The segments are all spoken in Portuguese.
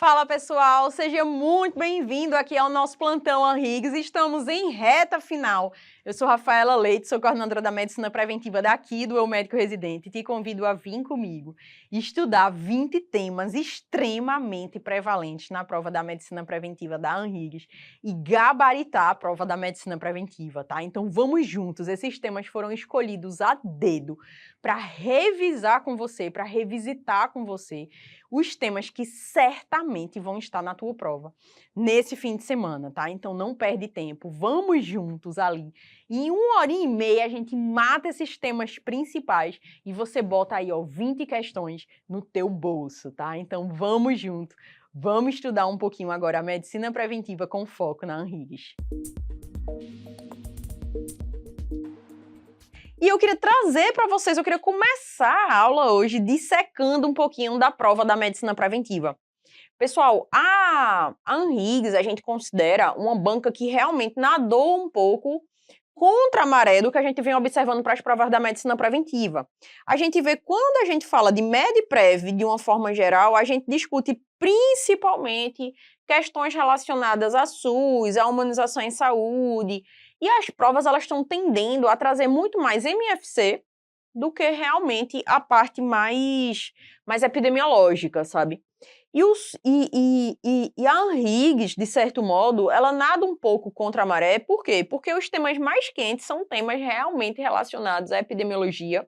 Fala pessoal, seja muito bem-vindo aqui ao nosso Plantão Anhiggs. Estamos em reta final. Eu sou Rafaela Leite, sou coordenadora da Medicina Preventiva daqui do Eu Médico Residente e te convido a vir comigo e estudar 20 temas extremamente prevalentes na prova da Medicina Preventiva da Anhiggs e gabaritar a prova da Medicina Preventiva, tá? Então vamos juntos, esses temas foram escolhidos a dedo para revisar com você, para revisitar com você os temas que certamente vão estar na tua prova nesse fim de semana, tá? Então não perde tempo, vamos juntos ali. Em 1 hora e meia a gente mata esses temas principais e você bota aí, ó, 20 questões no teu bolso, tá? Então vamos junto, vamos estudar um pouquinho agora a medicina preventiva com foco na Anhiggs. E eu queria trazer para vocês, eu queria começar a aula hoje dissecando um pouquinho da prova da medicina preventiva. Pessoal, a Anhiggs a gente considera uma banca que realmente nadou um pouco contra a maré do que a gente vem observando para as provas da medicina preventiva. A gente vê quando a gente fala de MedPrev de uma forma geral, a gente discute principalmente questões relacionadas a SUS, a humanização em saúde, e as provas elas estão tendendo a trazer muito mais MFC do que realmente a parte mais epidemiológica, sabe? E a Anhiggs, de certo modo, ela nada um pouco contra a maré. Por quê? Porque os temas mais quentes são temas realmente relacionados à epidemiologia.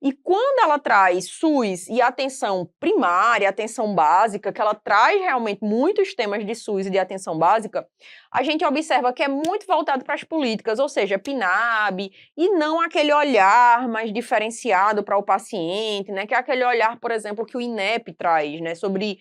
E quando ela traz SUS e atenção primária, atenção básica, que ela traz realmente muitos temas de SUS e de atenção básica, a gente observa que é muito voltado para as políticas, ou seja, PNAB, e não aquele olhar mais diferenciado para o paciente, né? Que é aquele olhar, por exemplo, que o INEP traz, né? Sobre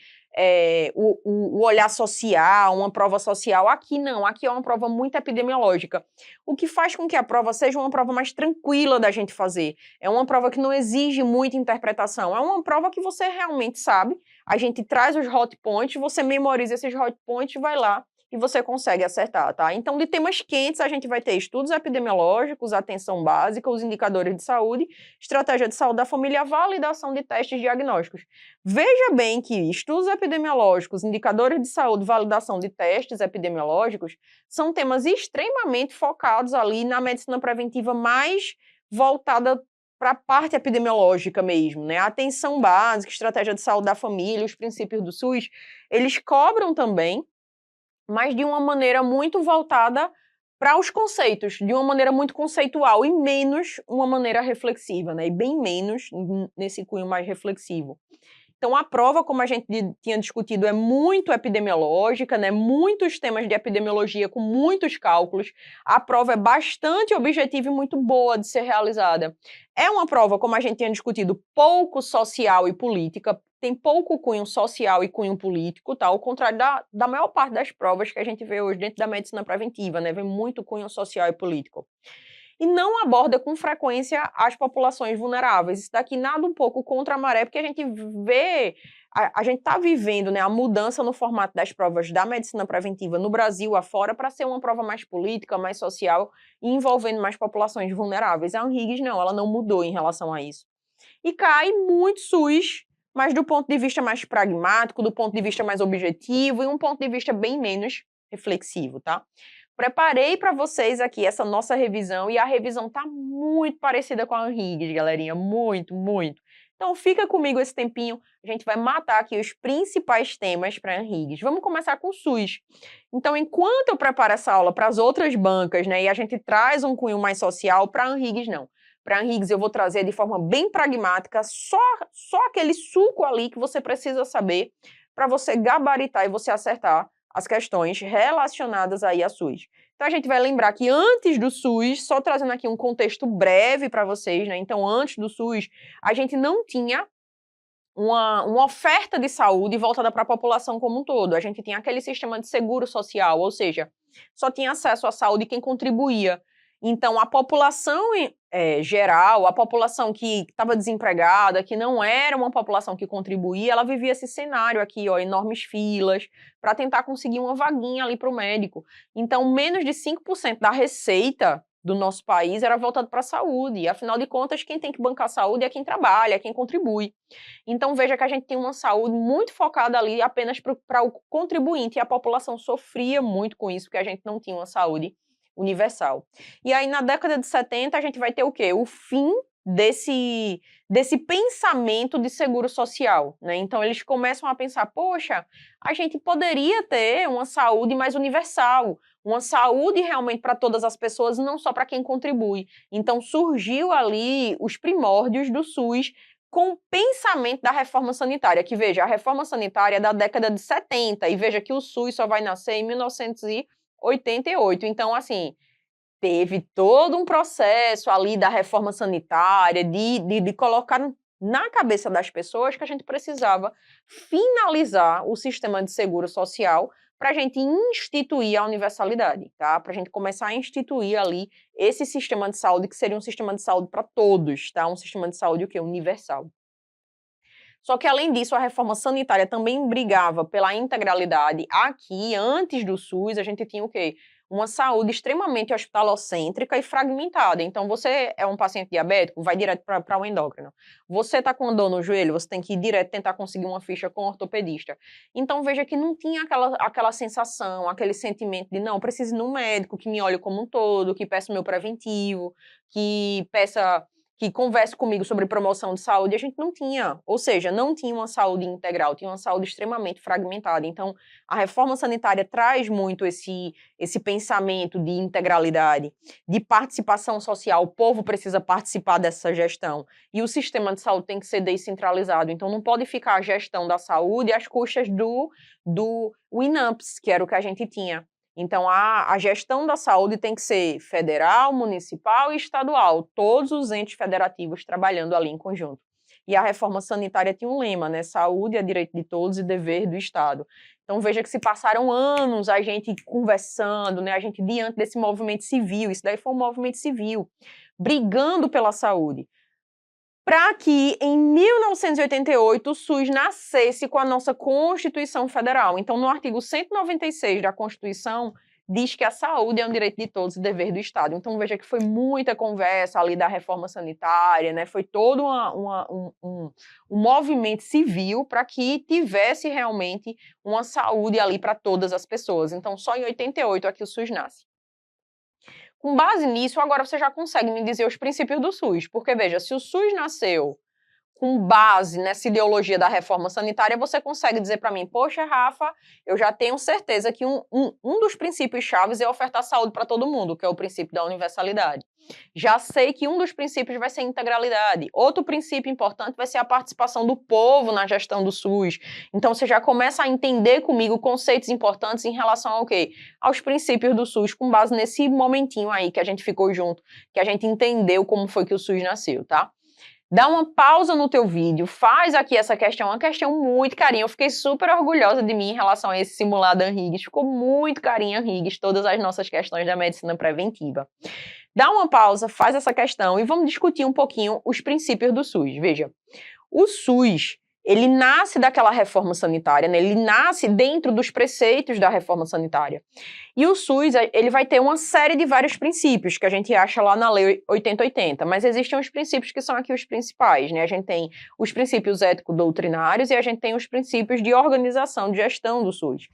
o olhar social, uma prova social. Aqui não, aqui é uma prova muito epidemiológica. O que faz com que a prova seja uma prova mais tranquila da gente fazer. É uma prova que não exige muita interpretação. É uma prova que você realmente sabe. A gente traz os hot points, você memoriza esses hot points, vai lá e você consegue acertar, tá? Então, de temas quentes, a gente vai ter estudos epidemiológicos, atenção básica, os indicadores de saúde, estratégia de saúde da família, validação de testes diagnósticos. Veja bem que estudos epidemiológicos, indicadores de saúde, validação de testes epidemiológicos são temas extremamente focados ali na medicina preventiva mais voltada para a parte epidemiológica mesmo, né? A atenção básica, estratégia de saúde da família, os princípios do SUS, eles cobram também, mas de uma maneira muito voltada para os conceitos, de uma maneira muito conceitual e menos uma maneira reflexiva, né? E bem menos nesse cunho mais reflexivo. Então, a prova, como a gente tinha discutido, é muito epidemiológica, né? Muitos temas de epidemiologia com muitos cálculos. A prova é bastante objetiva e muito boa de ser realizada. É uma prova, como a gente tinha discutido, pouco social e política, tem pouco cunho social e cunho político, tá? Ao contrário da maior parte das provas que a gente vê hoje dentro da medicina preventiva, né? Vem muito cunho social e político. E não aborda com frequência as populações vulneráveis. Isso daqui nada um pouco contra a maré, porque a gente vê, a gente está vivendo, né, a mudança no formato das provas da medicina preventiva no Brasil afora para ser uma prova mais política, mais social e envolvendo mais populações vulneráveis. A Anhiggs não, ela não mudou em relação a isso. E cai muito SUS, mas do ponto de vista mais pragmático, do ponto de vista mais objetivo e um ponto de vista bem menos reflexivo, tá? Preparei para vocês aqui essa nossa revisão e a revisão tá muito parecida com a Anhiggs, galerinha, muito, muito. Então fica comigo esse tempinho, a gente vai matar aqui os principais temas para a Anhiggs. Vamos começar com o SUS. Então, enquanto eu preparo essa aula para as outras bancas, né, e a gente traz um cunho mais social, para a Anhiggs não. Para a Anhiggs eu vou trazer de forma bem pragmática só aquele suco ali que você precisa saber para você gabaritar e você acertar as questões relacionadas aí a SUS. Então a gente vai lembrar que antes do SUS, só trazendo aqui um contexto breve para vocês, né? Então antes do SUS, a gente não tinha uma oferta de saúde voltada para a população como um todo. A gente tinha aquele sistema de seguro social, ou seja, só tinha acesso à saúde quem contribuía. Então, a população geral, a população que estava desempregada, que não era uma população que contribuía, ela vivia esse cenário aqui, ó, enormes filas, para tentar conseguir uma vaguinha ali para o médico. Então, menos de 5% da receita do nosso país era voltado para a saúde. E, afinal de contas, quem tem que bancar a saúde é quem trabalha, é quem contribui. Então, veja que a gente tem uma saúde muito focada ali apenas para o contribuinte, e a população sofria muito com isso, porque a gente não tinha uma saúde universal. E aí, na década de 70, a gente vai ter o quê? O fim desse pensamento de seguro social, né? Então, eles começam a pensar, poxa, a gente poderia ter uma saúde mais universal, uma saúde realmente para todas as pessoas, não só para quem contribui. Então, surgiu ali os primórdios do SUS, com o pensamento da reforma sanitária, que veja, a reforma sanitária é da década de 70, e veja que o SUS só vai nascer em 1988. Então, assim, teve todo um processo ali da reforma sanitária, de colocar na cabeça das pessoas que a gente precisava finalizar o sistema de seguro social para a gente instituir a universalidade, tá? Para a gente começar a instituir ali esse sistema de saúde, que seria um sistema de saúde para todos, tá? Um sistema de saúde o quê? Universal. Só que, além disso, a reforma sanitária também brigava pela integralidade. Aqui, antes do SUS, a gente tinha o quê? Uma saúde extremamente hospitalocêntrica e fragmentada. Então, você é um paciente diabético, vai direto para o endócrino. Você está com dor no joelho, você tem que ir direto tentar conseguir uma ficha com o ortopedista. Então, veja que não tinha aquela sensação, aquele sentimento de, não, preciso ir num médico que me olhe como um todo, que peça o meu preventivo, que converse comigo sobre promoção de saúde. A gente não tinha, ou seja, não tinha uma saúde integral, tinha uma saúde extremamente fragmentada. Então, a reforma sanitária traz muito esse pensamento de integralidade, de participação social. O povo precisa participar dessa gestão. E o sistema de saúde tem que ser descentralizado. Então, não pode ficar a gestão da saúde às custas do INAMPS, que era o que a gente tinha. Então, a gestão da saúde tem que ser federal, municipal e estadual, todos os entes federativos trabalhando ali em conjunto. E a reforma sanitária tinha um lema, né? Saúde é direito de todos e dever do Estado. Então, veja que se passaram anos a gente conversando, né? A gente diante desse movimento civil, isso daí foi um movimento civil, brigando pela saúde, para que em 1988 o SUS nascesse com a nossa Constituição Federal. Então, no artigo 196 da Constituição, diz que a saúde é um direito de todos e dever do Estado. Então, veja que foi muita conversa ali da reforma sanitária, né? Foi todo um movimento civil para que tivesse realmente uma saúde ali para todas as pessoas. Então, só em 88 é que o SUS nasce. Com base nisso, agora você já consegue me dizer os princípios do SUS. Porque, veja, se o SUS nasceu com base nessa ideologia da reforma sanitária, você consegue dizer para mim, poxa, Rafa, eu já tenho certeza que um dos princípios chaves é ofertar saúde para todo mundo, que é o princípio da universalidade. Já sei que um dos princípios vai ser a integralidade. Outro princípio importante vai ser a participação do povo na gestão do SUS. Então, você já começa a entender comigo conceitos importantes em relação ao quê? Aos princípios do SUS, com base nesse momentinho aí que a gente ficou junto, que a gente entendeu como foi que o SUS nasceu, tá? Dá uma pausa no teu vídeo, faz aqui essa questão, uma questão muito carinha. Eu fiquei super orgulhosa de mim em relação a esse simulado Henrigues. Ficou muito carinha, Henrigues, todas as nossas questões da medicina preventiva. Dá uma pausa, faz essa questão e vamos discutir um pouquinho os princípios do SUS. Veja, o SUS, ele nasce daquela reforma sanitária, né? Ele nasce dentro dos preceitos da reforma sanitária. E o SUS, ele vai ter uma série de vários princípios que a gente acha lá na Lei 8080, mas existem os princípios que são aqui os principais, né? A gente tem os princípios ético-doutrinários e a gente tem os princípios de organização, de gestão do SUS.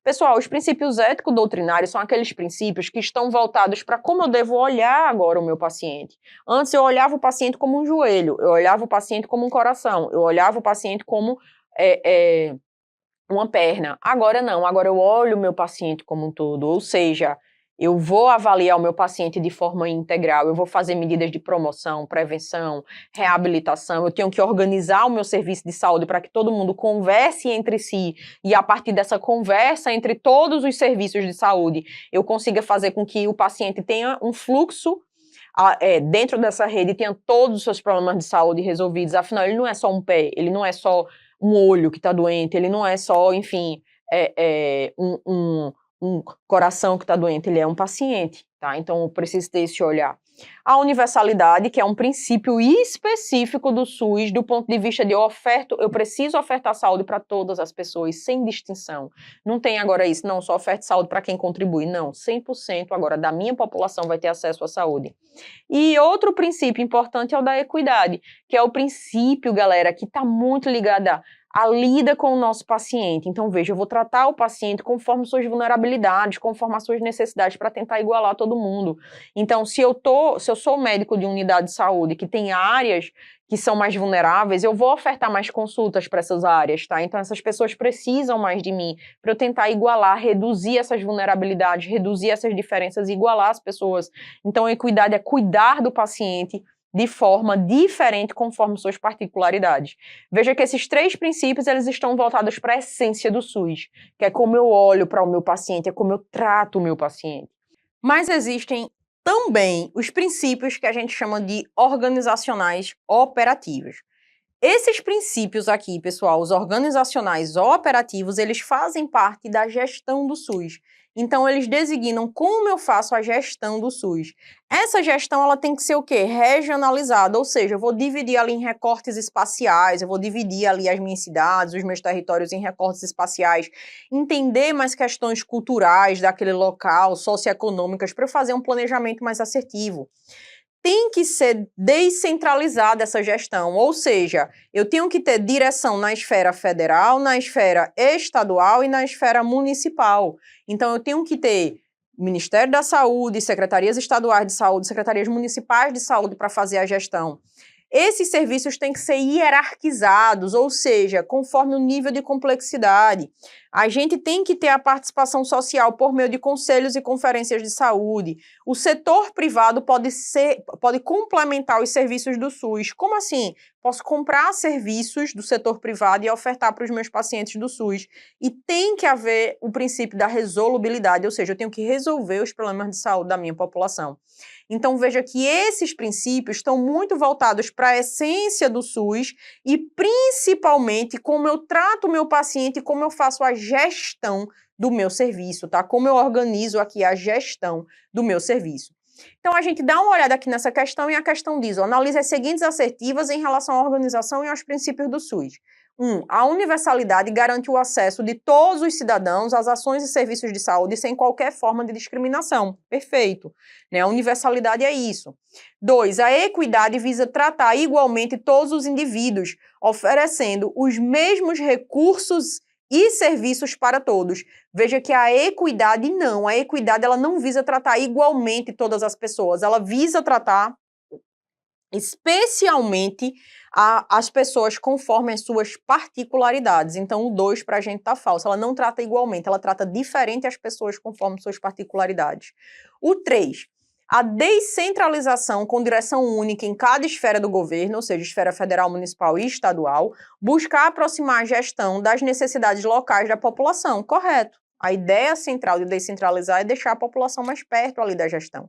Pessoal, os princípios ético-doutrinários são aqueles princípios que estão voltados para como eu devo olhar agora o meu paciente. Antes eu olhava o paciente como um joelho, eu olhava o paciente como um coração, eu olhava o paciente como uma perna. Agora não, agora eu olho o meu paciente como um todo, ou seja, eu vou avaliar o meu paciente de forma integral, eu vou fazer medidas de promoção, prevenção, reabilitação, eu tenho que organizar o meu serviço de saúde para que todo mundo converse entre si e a partir dessa conversa entre todos os serviços de saúde, eu consiga fazer com que o paciente tenha um fluxo dentro dessa rede, tenha todos os seus problemas de saúde resolvidos. Afinal, ele não é só um pé, ele não é só um olho que está doente, ele não é só, enfim, um coração que está doente, ele é um paciente, tá? Então, eu preciso ter esse olhar. A universalidade, que é um princípio específico do SUS, do ponto de vista de eu preciso ofertar saúde para todas as pessoas, sem distinção. Não tem agora isso, não, só oferta saúde para quem contribui. Não, 100% agora da minha população vai ter acesso à saúde. E outro princípio importante é o da equidade, que é o princípio, galera, que está muito ligado a lida com o nosso paciente. Então, veja, eu vou tratar o paciente conforme suas vulnerabilidades, conforme as suas necessidades, para tentar igualar todo mundo. Então, se eu sou médico de unidade de saúde que tem áreas que são mais vulneráveis, eu vou ofertar mais consultas para essas áreas, tá? Então, essas pessoas precisam mais de mim para eu tentar igualar, reduzir essas vulnerabilidades, reduzir essas diferenças, igualar as pessoas. Então, a equidade é cuidar do paciente de forma diferente conforme suas particularidades. Veja que esses 3 princípios, eles estão voltados para a essência do SUS, que é como eu olho para o meu paciente, é como eu trato o meu paciente. Mas existem também os princípios que a gente chama de organizacionais operativos. Esses princípios aqui, pessoal, os organizacionais operativos, eles fazem parte da gestão do SUS. Então, eles designam como eu faço a gestão do SUS. Essa gestão, ela tem que ser o quê? Regionalizada, ou seja, eu vou dividir ali em recortes espaciais, eu vou dividir ali as minhas cidades, os meus territórios em recortes espaciais, entender mais questões culturais daquele local, socioeconômicas, para eu fazer um planejamento mais assertivo. Tem que ser descentralizada essa gestão, ou seja, eu tenho que ter direção na esfera federal, na esfera estadual e na esfera municipal. Então, eu tenho que ter Ministério da Saúde, secretarias estaduais de saúde, secretarias municipais de saúde para fazer a gestão. Esses serviços têm que ser hierarquizados, ou seja, conforme o nível de complexidade. A gente tem que ter a participação social por meio de conselhos e conferências de saúde. O setor privado pode complementar os serviços do SUS. Como assim? Posso comprar serviços do setor privado e ofertar para os meus pacientes do SUS. E tem que haver o princípio da resolubilidade, ou seja, eu tenho que resolver os problemas de saúde da minha população. Então, veja que esses princípios estão muito voltados para a essência do SUS e, principalmente, como eu trato o meu paciente e como eu faço a gestão do meu serviço, tá? Como eu organizo aqui a gestão do meu serviço. Então, a gente dá uma olhada aqui nessa questão e a questão diz, analise as seguintes assertivas em relação à organização e aos princípios do SUS. 1. A universalidade garante o acesso de todos os cidadãos às ações e serviços de saúde sem qualquer forma de discriminação. Perfeito. Né? A universalidade é isso. 2. A equidade visa tratar igualmente todos os indivíduos, oferecendo os mesmos recursos e serviços para todos. Veja que a equidade ela não visa tratar igualmente todas as pessoas, ela visa tratar especialmente as pessoas conforme as suas particularidades. Então, o 2 para a gente tá falso. Ela não trata igualmente, ela trata diferente as pessoas conforme suas particularidades. O 3. A descentralização com direção única em cada esfera do governo, ou seja, esfera federal, municipal e estadual, buscar aproximar a gestão das necessidades locais da população. Correto. A ideia central de descentralizar é deixar a população mais perto ali da gestão.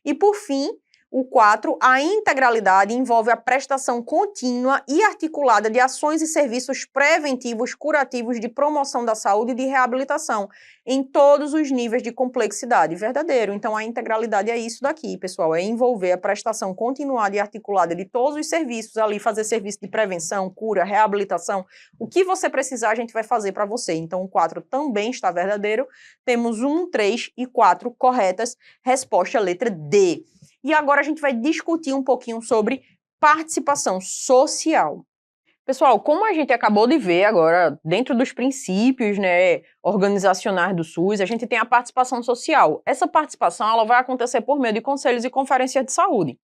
E, por fim, o 4, a integralidade envolve a prestação contínua e articulada de ações e serviços preventivos, curativos, de promoção da saúde e de reabilitação, em todos os níveis de complexidade. Verdadeiro. Então, a integralidade é isso daqui, pessoal, é envolver a prestação continuada e articulada de todos os serviços ali, fazer serviço de prevenção, cura, reabilitação. O que você precisar, a gente vai fazer para você. Então, o 4 também está verdadeiro. Temos 1, 3 e 4 corretas. Resposta, letra D. E agora a gente vai discutir um pouquinho sobre participação social. Pessoal, como a gente acabou de ver agora, dentro dos princípios, né, organizacionais do SUS, a gente tem a participação social. Essa participação ela vai acontecer por meio de conselhos e conferências de saúde.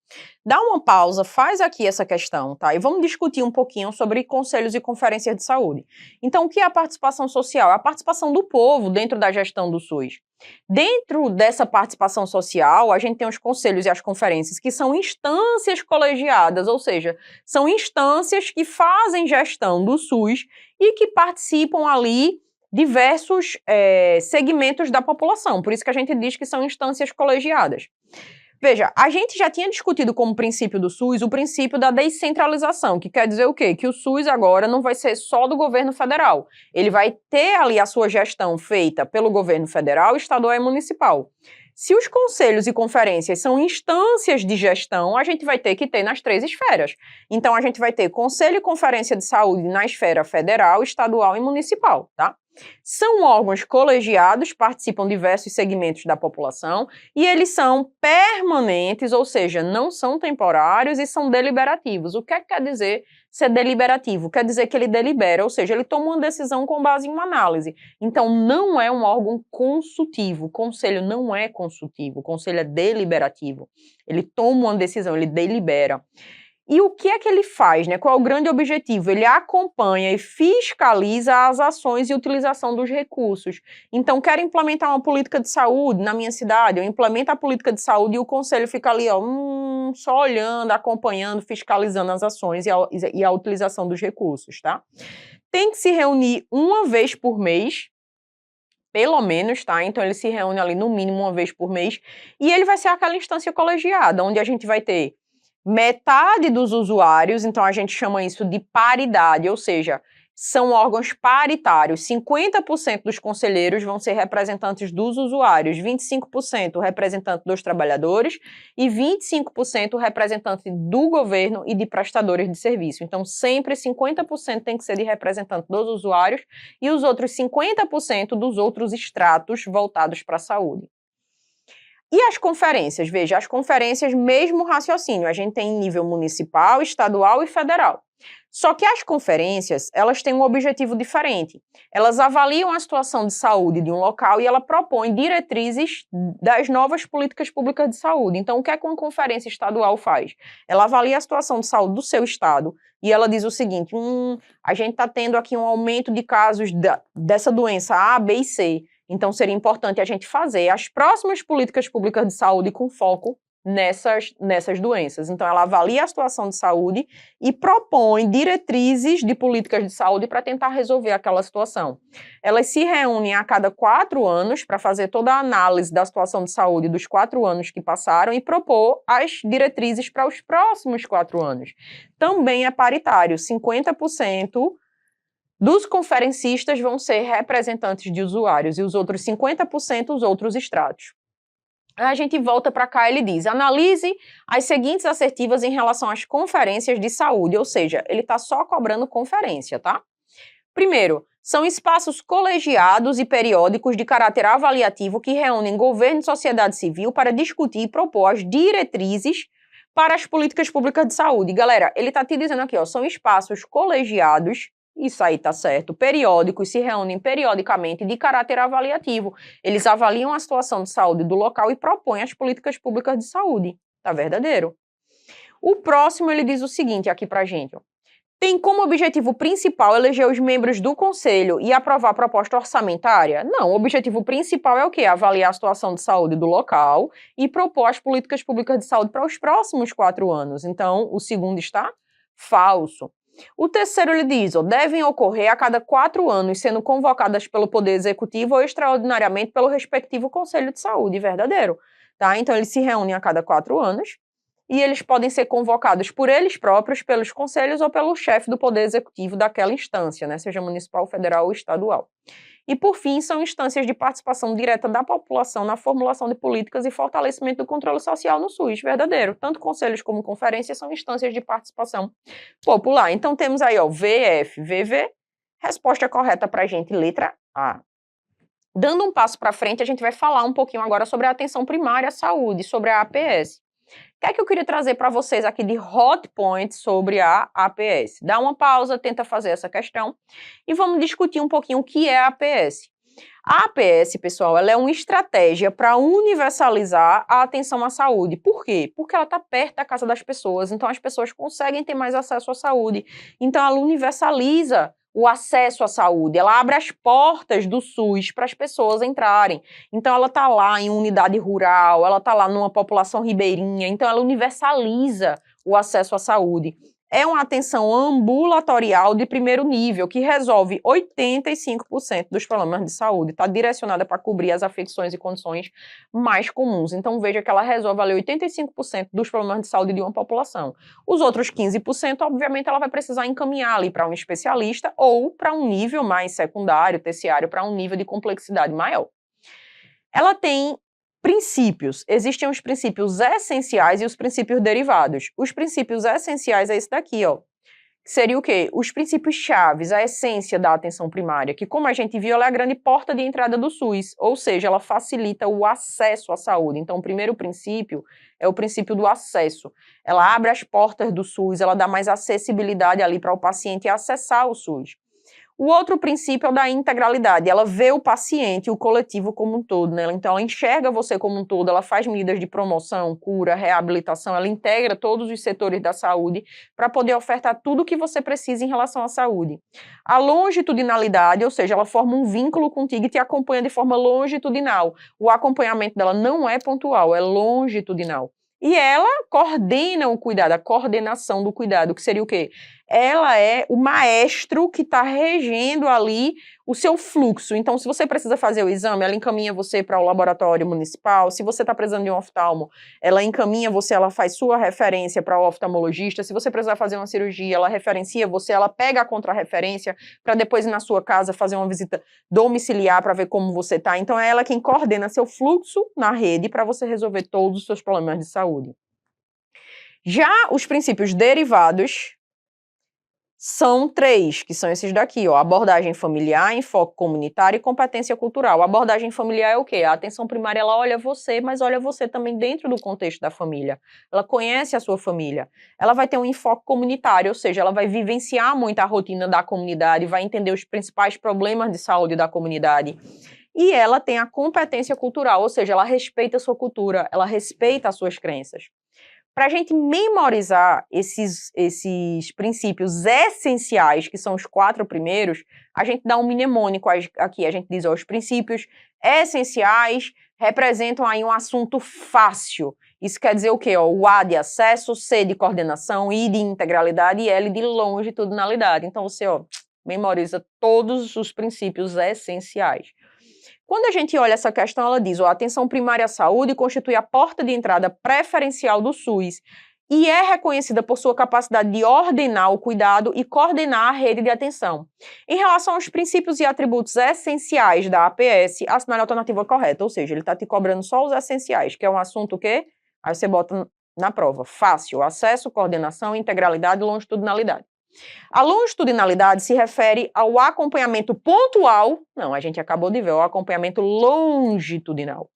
Dá uma pausa, faz aqui essa questão, tá? E vamos discutir um pouquinho sobre conselhos e conferências de saúde. Então, o que é a participação social? É a participação do povo dentro da gestão do SUS. Dentro dessa participação social, a gente tem os conselhos e as conferências, que são instâncias colegiadas, ou seja, são instâncias que fazem gestão do SUS e que participam ali diversos segmentos da população. Por isso que a gente diz que são instâncias colegiadas. Veja, a gente já tinha discutido como princípio do SUS o princípio da descentralização, que quer dizer o quê? Que o SUS agora não vai ser só do governo federal. Ele vai ter ali a sua gestão feita pelo governo federal, estadual e municipal. Se os conselhos e conferências são instâncias de gestão, a gente vai ter que ter nas 3 esferas. Então, a gente vai ter conselho e conferência de saúde na esfera federal, estadual e municipal, tá? São órgãos colegiados, participam diversos segmentos da população e eles são permanentes, ou seja, não são temporários e são deliberativos. O que é que quer dizer ser deliberativo? Quer dizer que ele delibera, ou seja, ele toma uma decisão com base em uma análise. Então, não é um órgão consultivo. O conselho não é consultivo, o conselho é deliberativo. Ele toma uma decisão, ele delibera. E o que é que ele faz, né? Qual é o grande objetivo? Ele acompanha e fiscaliza as ações e utilização dos recursos. Então, quero implementar uma política de saúde na minha cidade, eu implemento a política de saúde e o conselho fica ali, ó, só olhando, acompanhando, fiscalizando as ações e a utilização dos recursos, tá? Tem que se reunir uma vez por mês, pelo menos, tá? Então, ele se reúne ali no mínimo uma vez por mês e ele vai ser aquela instância colegiada, onde a gente vai ter metade dos usuários, então a gente chama isso de paridade, ou seja, são órgãos paritários. 50% dos conselheiros vão ser representantes dos usuários, 25% representante dos trabalhadores e 25% representante do governo e de prestadores de serviço. Então, sempre 50% tem que ser de representante dos usuários e os outros 50% dos outros estratos voltados para a saúde. E as conferências? Veja, as conferências, mesmo raciocínio, a gente tem em nível municipal, estadual e federal. Só que as conferências, elas têm um objetivo diferente. Elas avaliam a situação de saúde de um local e ela propõe diretrizes das novas políticas públicas de saúde. Então, o que é que uma conferência estadual faz? Ela avalia a situação de saúde do seu estado e ela diz o seguinte, a gente está tendo aqui um aumento de casos dessa doença A, B e C. Então, seria importante a gente fazer as próximas políticas públicas de saúde com foco nessas doenças. Então, ela avalia a situação de saúde e propõe diretrizes de políticas de saúde para tentar resolver aquela situação. Elas se reúnem a cada 4 anos para fazer toda a análise da situação de saúde dos 4 anos que passaram e propor as diretrizes para os próximos 4 anos. Também é paritário, 50% dos conferencistas vão ser representantes de usuários e os outros 50% os outros estratos. A gente volta para cá, ele diz, analise as seguintes assertivas em relação às conferências de saúde, ou seja, ele está só cobrando conferência, tá? Primeiro, são espaços colegiados e periódicos de caráter avaliativo que reúnem governo e sociedade civil para discutir e propor as diretrizes para as políticas públicas de saúde. Galera, ele está te dizendo aqui, ó, são espaços colegiados, isso aí tá certo, periódicos, se reúnem periodicamente de caráter avaliativo. Eles avaliam a situação de saúde do local e propõem as políticas públicas de saúde. Tá verdadeiro? O próximo, ele diz o seguinte aqui pra gente, ó. Tem como objetivo principal eleger os membros do conselho e aprovar a proposta orçamentária? Não, o objetivo principal é o quê? Avaliar a situação de saúde do local e propor as políticas públicas de saúde para os próximos 4 anos. Então, o segundo está falso. O terceiro, ele diz, ó, devem ocorrer a cada 4 anos, sendo convocadas pelo Poder Executivo ou extraordinariamente pelo respectivo Conselho de Saúde. Verdadeiro, tá? Então, eles se reúnem a cada 4 anos e eles podem ser convocados por eles próprios, pelos conselhos ou pelo chefe do Poder Executivo daquela instância, né? Seja municipal, federal ou estadual. E, por fim, são instâncias de participação direta da população na formulação de políticas e fortalecimento do controle social no SUS. Verdadeiro. Tanto conselhos como conferências são instâncias de participação popular. Então, temos aí, ó, VF, VV. Resposta correta para a gente, letra A. Dando um passo para frente, a gente vai falar um pouquinho agora sobre a atenção primária à saúde, sobre a APS. O que é que eu queria trazer para vocês aqui de hot points sobre a APS? Dá uma pausa, tenta fazer essa questão e vamos discutir um pouquinho o que é a APS. A APS, pessoal, ela é uma estratégia para universalizar a atenção à saúde. Por quê? Porque ela está perto da casa das pessoas, então as pessoas conseguem ter mais acesso à saúde. Então ela universaliza o acesso à saúde, ela abre as portas do SUS para as pessoas entrarem. Então ela está lá em unidade rural, ela está lá numa população ribeirinha, então ela universaliza o acesso à saúde. É uma atenção ambulatorial de primeiro nível, que resolve 85% dos problemas de saúde, está direcionada para cobrir as afecções e condições mais comuns. Então veja que ela resolve ali 85% dos problemas de saúde de uma população. Os outros 15%, obviamente, ela vai precisar encaminhar ali para um especialista ou para um nível mais secundário, terciário, para um nível de complexidade maior. Ela tem Princípios. Existem os princípios essenciais e os princípios derivados. Os princípios essenciais é esse daqui, ó. Que seria o quê? Os princípios chaves, a essência da atenção primária, que como a gente viu, ela é a grande porta de entrada do SUS, ou seja, ela facilita o acesso à saúde. Então, o primeiro princípio é o princípio do acesso. Ela abre as portas do SUS, ela dá mais acessibilidade ali para o paciente acessar o SUS. O outro princípio é o da integralidade. Ela vê o paciente e o coletivo como um todo, né? Então, ela enxerga você como um todo, ela faz medidas de promoção, cura, reabilitação, ela integra todos os setores da saúde para poder ofertar tudo o que você precisa em relação à saúde. A longitudinalidade, ou seja, ela forma um vínculo contigo e te acompanha de forma longitudinal. O acompanhamento dela não é pontual, é longitudinal. E ela coordena o cuidado, a coordenação do cuidado, que seria o quê? Ela é o maestro que está regendo ali o seu fluxo. Então, se você precisa fazer o exame, ela encaminha você para o laboratório municipal. Se você está precisando de um oftalmo, ela encaminha você, ela faz sua referência para o oftalmologista. Se você precisar fazer uma cirurgia, ela referencia você, ela pega a contrarreferência para depois ir na sua casa fazer uma visita domiciliar para ver como você está. Então, é ela quem coordena seu fluxo na rede para você resolver todos os seus problemas de saúde. Já os princípios derivados são 3, que são esses daqui, ó, abordagem familiar, enfoque comunitário e competência cultural. A abordagem familiar é o quê? A atenção primária, ela olha você, mas olha você também dentro do contexto da família. Ela conhece a sua família. Ela vai ter um enfoque comunitário, ou seja, ela vai vivenciar muito a rotina da comunidade, vai entender os principais problemas de saúde da comunidade. E ela tem a competência cultural, ou seja, ela respeita a sua cultura, ela respeita as suas crenças. Para a gente memorizar esses princípios essenciais, que são os 4 primeiros, a gente dá um mnemônico aqui, a gente diz, ó, os princípios essenciais representam aí um assunto fácil. Isso quer dizer o quê? Ó, o A de acesso, C de coordenação, I de integralidade e L de longitudinalidade. Então você, ó, memoriza todos os princípios essenciais. Quando a gente olha essa questão, ela diz, ó, a atenção primária à saúde constitui a porta de entrada preferencial do SUS e é reconhecida por sua capacidade de ordenar o cuidado e coordenar a rede de atenção. Em relação aos princípios e atributos essenciais da APS, assinale a alternativa correta, ou seja, ele está te cobrando só os essenciais, que é um assunto que aí você bota na prova, fácil, acesso, coordenação, integralidade e longitudinalidade. A longitudinalidade se refere ao acompanhamento pontual, não, a gente acabou de ver, o acompanhamento longitudinal.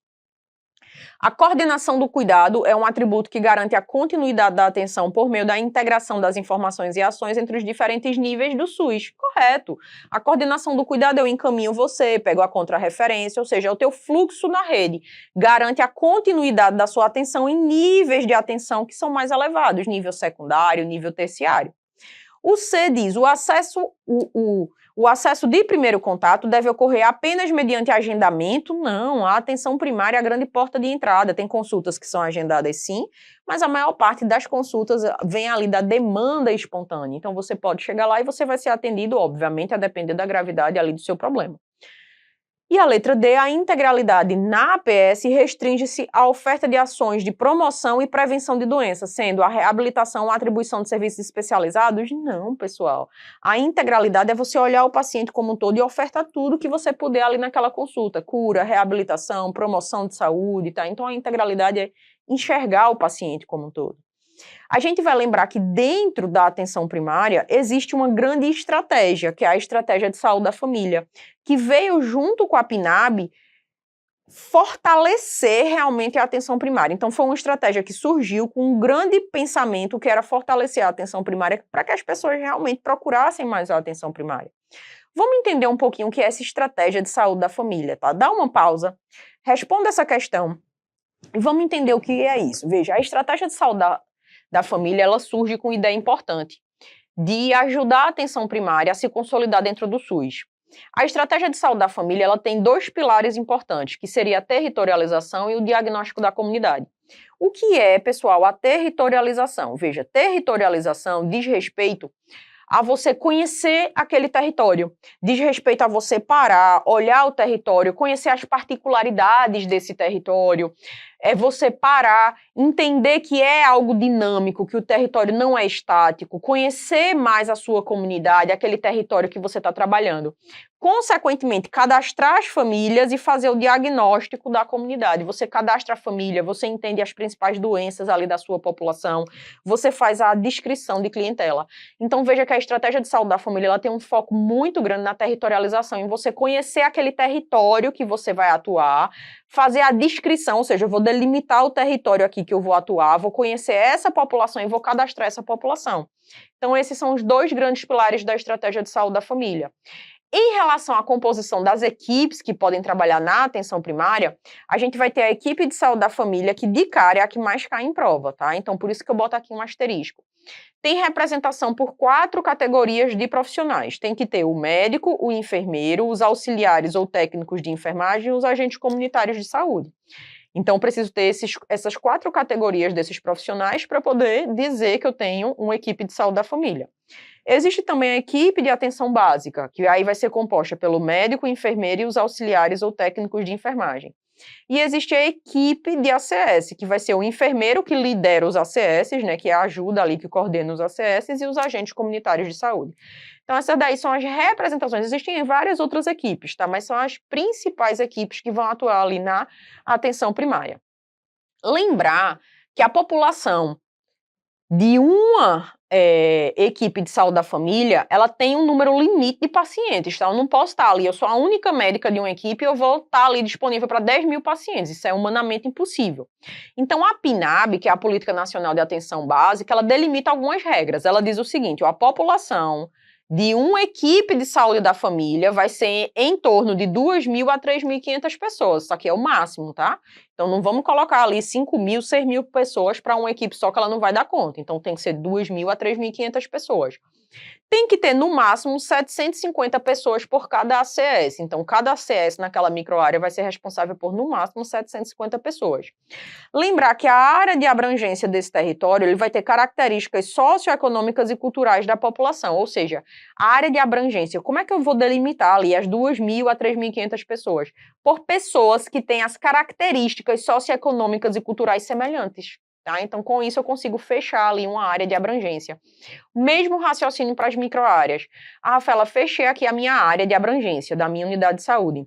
A coordenação do cuidado é um atributo que garante a continuidade da atenção por meio da integração das informações e ações entre os diferentes níveis do SUS. Correto. A coordenação do cuidado eu encaminho você, pego a contrarreferência, ou seja, é o teu fluxo na rede. Garante a continuidade da sua atenção em níveis de atenção que são mais elevados, nível secundário, nível terciário. O C diz, o acesso de primeiro contato deve ocorrer apenas mediante agendamento? Não, a atenção primária é a grande porta de entrada. Tem consultas que são agendadas sim, mas a maior parte das consultas vem ali da demanda espontânea. Então você pode chegar lá e você vai ser atendido, obviamente, a depender da gravidade ali do seu problema. E a letra D, a integralidade na APS restringe-se à oferta de ações de promoção e prevenção de doenças, sendo a reabilitação ou a atribuição de serviços especializados? Não, pessoal. A integralidade é você olhar o paciente como um todo e ofertar tudo que você puder ali naquela consulta. Cura, reabilitação, promoção de saúde, tá? Então a integralidade é enxergar o paciente como um todo. A gente vai lembrar que dentro da atenção primária existe uma grande estratégia, que é a estratégia de saúde da família, que veio junto com a PNAB fortalecer realmente a atenção primária. Então foi uma estratégia que surgiu com um grande pensamento que era fortalecer a atenção primária para que as pessoas realmente procurassem mais a atenção primária. Vamos entender um pouquinho o que é essa estratégia de saúde da família, tá? Dá uma pausa, responda essa questão e vamos entender o que é isso. Veja, a estratégia de saúde da família, ela surge com uma ideia importante, de ajudar a atenção primária a se consolidar dentro do SUS. A estratégia de saúde da família, ela tem 2 pilares importantes, que seria a territorialização e o diagnóstico da comunidade. O que é, pessoal, a territorialização? Veja, territorialização diz respeito a você conhecer aquele território, diz respeito a você parar, olhar o território, conhecer as particularidades desse território, é você parar, entender que é algo dinâmico, que o território não é estático, conhecer mais a sua comunidade, aquele território que você está trabalhando. consequentemente, cadastrar as famílias e fazer o diagnóstico da comunidade. Você cadastra a família, você entende as principais doenças ali da sua população, você faz a descrição de clientela. Então, veja que a estratégia de saúde da família ela tem um foco muito grande na territorialização, em você conhecer aquele território que você vai atuar, fazer a descrição, ou seja, eu vou delimitar o território aqui que eu vou atuar, vou conhecer essa população e vou cadastrar essa população. Então, esses são os dois grandes pilares da estratégia de saúde da família. Em relação à composição das equipes que podem trabalhar na atenção primária, a gente vai ter a equipe de saúde da família, que de cara é a que mais cai em prova, tá? Então, por isso que eu boto aqui um asterisco. Tem representação por 4 categorias de profissionais. Tem que ter o médico, o enfermeiro, os auxiliares ou técnicos de enfermagem e os agentes comunitários de saúde. Então, preciso ter essas 4 categorias desses profissionais para poder dizer que eu tenho uma equipe de saúde da família. Existe também a equipe de atenção básica, que aí vai ser composta pelo médico, enfermeiro e os auxiliares ou técnicos de enfermagem. E existe a equipe de ACS, que vai ser o enfermeiro que lidera os ACS, né, que é a ajuda ali que coordena os ACS, e os agentes comunitários de saúde. Então, essas daí são as representações. Existem várias outras equipes, tá? Mas são as principais equipes que vão atuar ali na atenção primária. Lembrar que a população de uma equipe de saúde da família, ela tem um número limite de pacientes, tá? Eu não posso estar ali, eu sou a única médica de uma equipe e eu vou estar ali disponível para 10 mil pacientes, isso é humanamente impossível. Então, a PNAB, que é a Política Nacional de Atenção Básica, ela delimita algumas regras. Ela diz o seguinte, a população de uma equipe de saúde da família vai ser em torno de 2.000 a 3.500 pessoas, isso aqui é o máximo, tá? Então, não vamos colocar ali 5.000, 6.000 pessoas para uma equipe só que ela não vai dar conta. Então, tem que ser 2.000 a 3.500 pessoas. Tem que ter, no máximo, 750 pessoas por cada ACS. Então, cada ACS naquela microárea vai ser responsável por, no máximo, 750 pessoas. Lembrar que a área de abrangência desse território ele vai ter características socioeconômicas e culturais da população, ou seja, a área de abrangência, como é que eu vou delimitar ali as 2.000 a 3.500 pessoas? Por pessoas que têm as características socioeconômicas e culturais semelhantes. Tá? Então, com isso, eu consigo fechar ali uma área de abrangência. Mesmo raciocínio para as microáreas. Rafaela, fechei aqui a minha área de abrangência da minha unidade de saúde.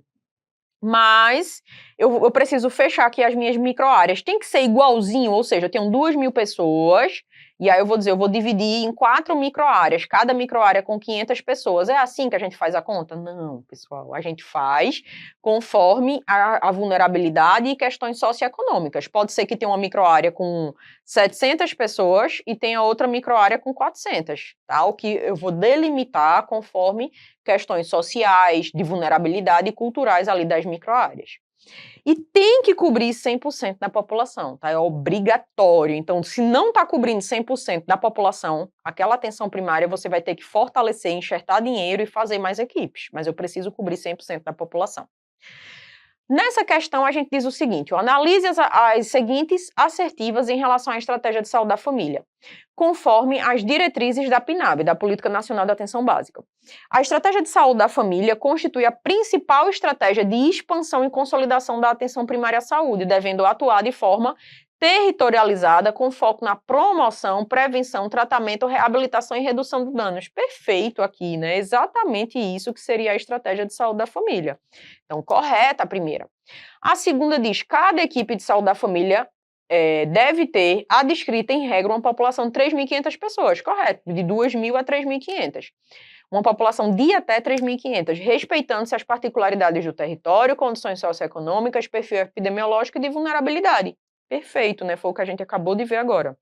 Mas eu preciso fechar aqui as minhas microáreas. Tem que ser igualzinho, ou seja, eu tenho 2.000 pessoas, e aí eu vou dizer, eu vou dividir em 4 microáreas, cada microárea com 500 pessoas. É assim que a gente faz a conta? Não, pessoal, a gente faz conforme a vulnerabilidade e questões socioeconômicas. Pode ser que tenha uma microárea com 700 pessoas e tenha outra microárea com 400, tá? O que eu vou delimitar conforme questões sociais, de vulnerabilidade e culturais ali das microáreas. E tem que cobrir 100% da população, tá? É obrigatório. Então, se não está cobrindo 100% da população, aquela atenção primária você vai ter que fortalecer, enxertar dinheiro e fazer mais equipes. Mas eu preciso cobrir 100% da população. Nessa questão, a gente diz o seguinte, analise as seguintes assertivas em relação à estratégia de saúde da família, conforme as diretrizes da PNAB, da Política Nacional de Atenção Básica. A estratégia de saúde da família constitui a principal estratégia de expansão e consolidação da atenção primária à saúde, devendo atuar de forma territorializada, com foco na promoção, prevenção, tratamento, reabilitação e redução de danos. Perfeito aqui, né? Exatamente isso que seria a estratégia de saúde da família. Então, correta a primeira. A segunda diz, cada equipe de saúde da família deve ter adscrita em regra uma população de 3.500 pessoas, correto, de 2.000 a 3.500. Uma população de até 3.500, respeitando-se as particularidades do território, condições socioeconômicas, perfil epidemiológico e de vulnerabilidade. Perfeito, né? Foi o que a gente acabou de ver agora.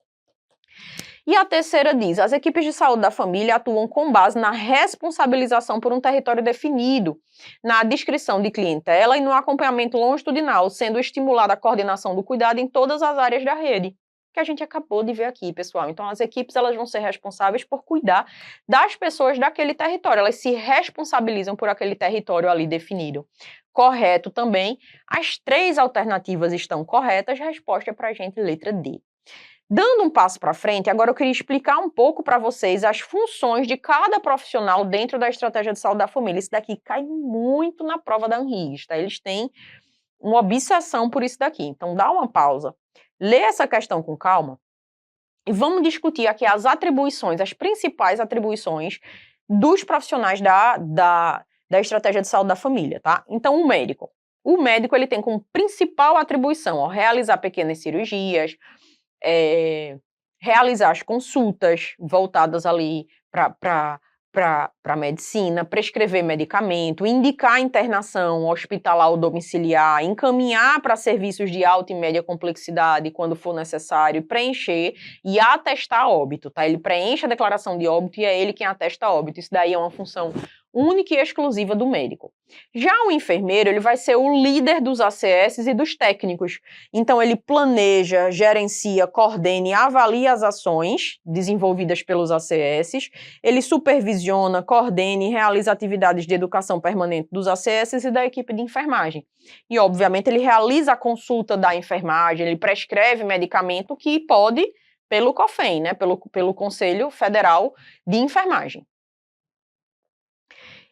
E a terceira diz, as equipes de saúde da família atuam com base na responsabilização por um território definido, na descrição de clientela e no acompanhamento longitudinal, sendo estimulada a coordenação do cuidado em todas as áreas da rede, que a gente acabou de ver aqui, pessoal. Então, as equipes elas vão ser responsáveis por cuidar das pessoas daquele território, elas se responsabilizam por aquele território ali definido. Correto também. As 3 alternativas estão corretas, resposta para a gente, letra D. Dando um passo para frente, agora eu queria explicar um pouco para vocês as funções de cada profissional dentro da estratégia de saúde da família. Isso daqui cai muito na prova da ANRIS, tá? Eles têm uma obsessão por isso daqui. Então, dá uma pausa, lê essa questão com calma e vamos discutir aqui as atribuições, as principais atribuições dos profissionais da estratégia de saúde da família, tá? Então, o médico. O médico, ele tem como principal atribuição, ó, realizar pequenas cirurgias, realizar as consultas voltadas ali para a medicina, prescrever medicamento, indicar internação hospitalar ou domiciliar, encaminhar para serviços de alta e média complexidade quando for necessário, preencher e atestar óbito, tá? Ele preenche a declaração de óbito e é ele quem atesta óbito. Isso daí é uma função única e exclusiva do médico. Já o enfermeiro, ele vai ser o líder dos ACS e dos técnicos. Então, ele planeja, gerencia, coordena e avalia as ações desenvolvidas pelos ACS, ele supervisiona, coordena e realiza atividades de educação permanente dos ACS e da equipe de enfermagem. E, obviamente, ele realiza a consulta da enfermagem, ele prescreve medicamento que pode pelo COFEN, né, pelo Conselho Federal de Enfermagem.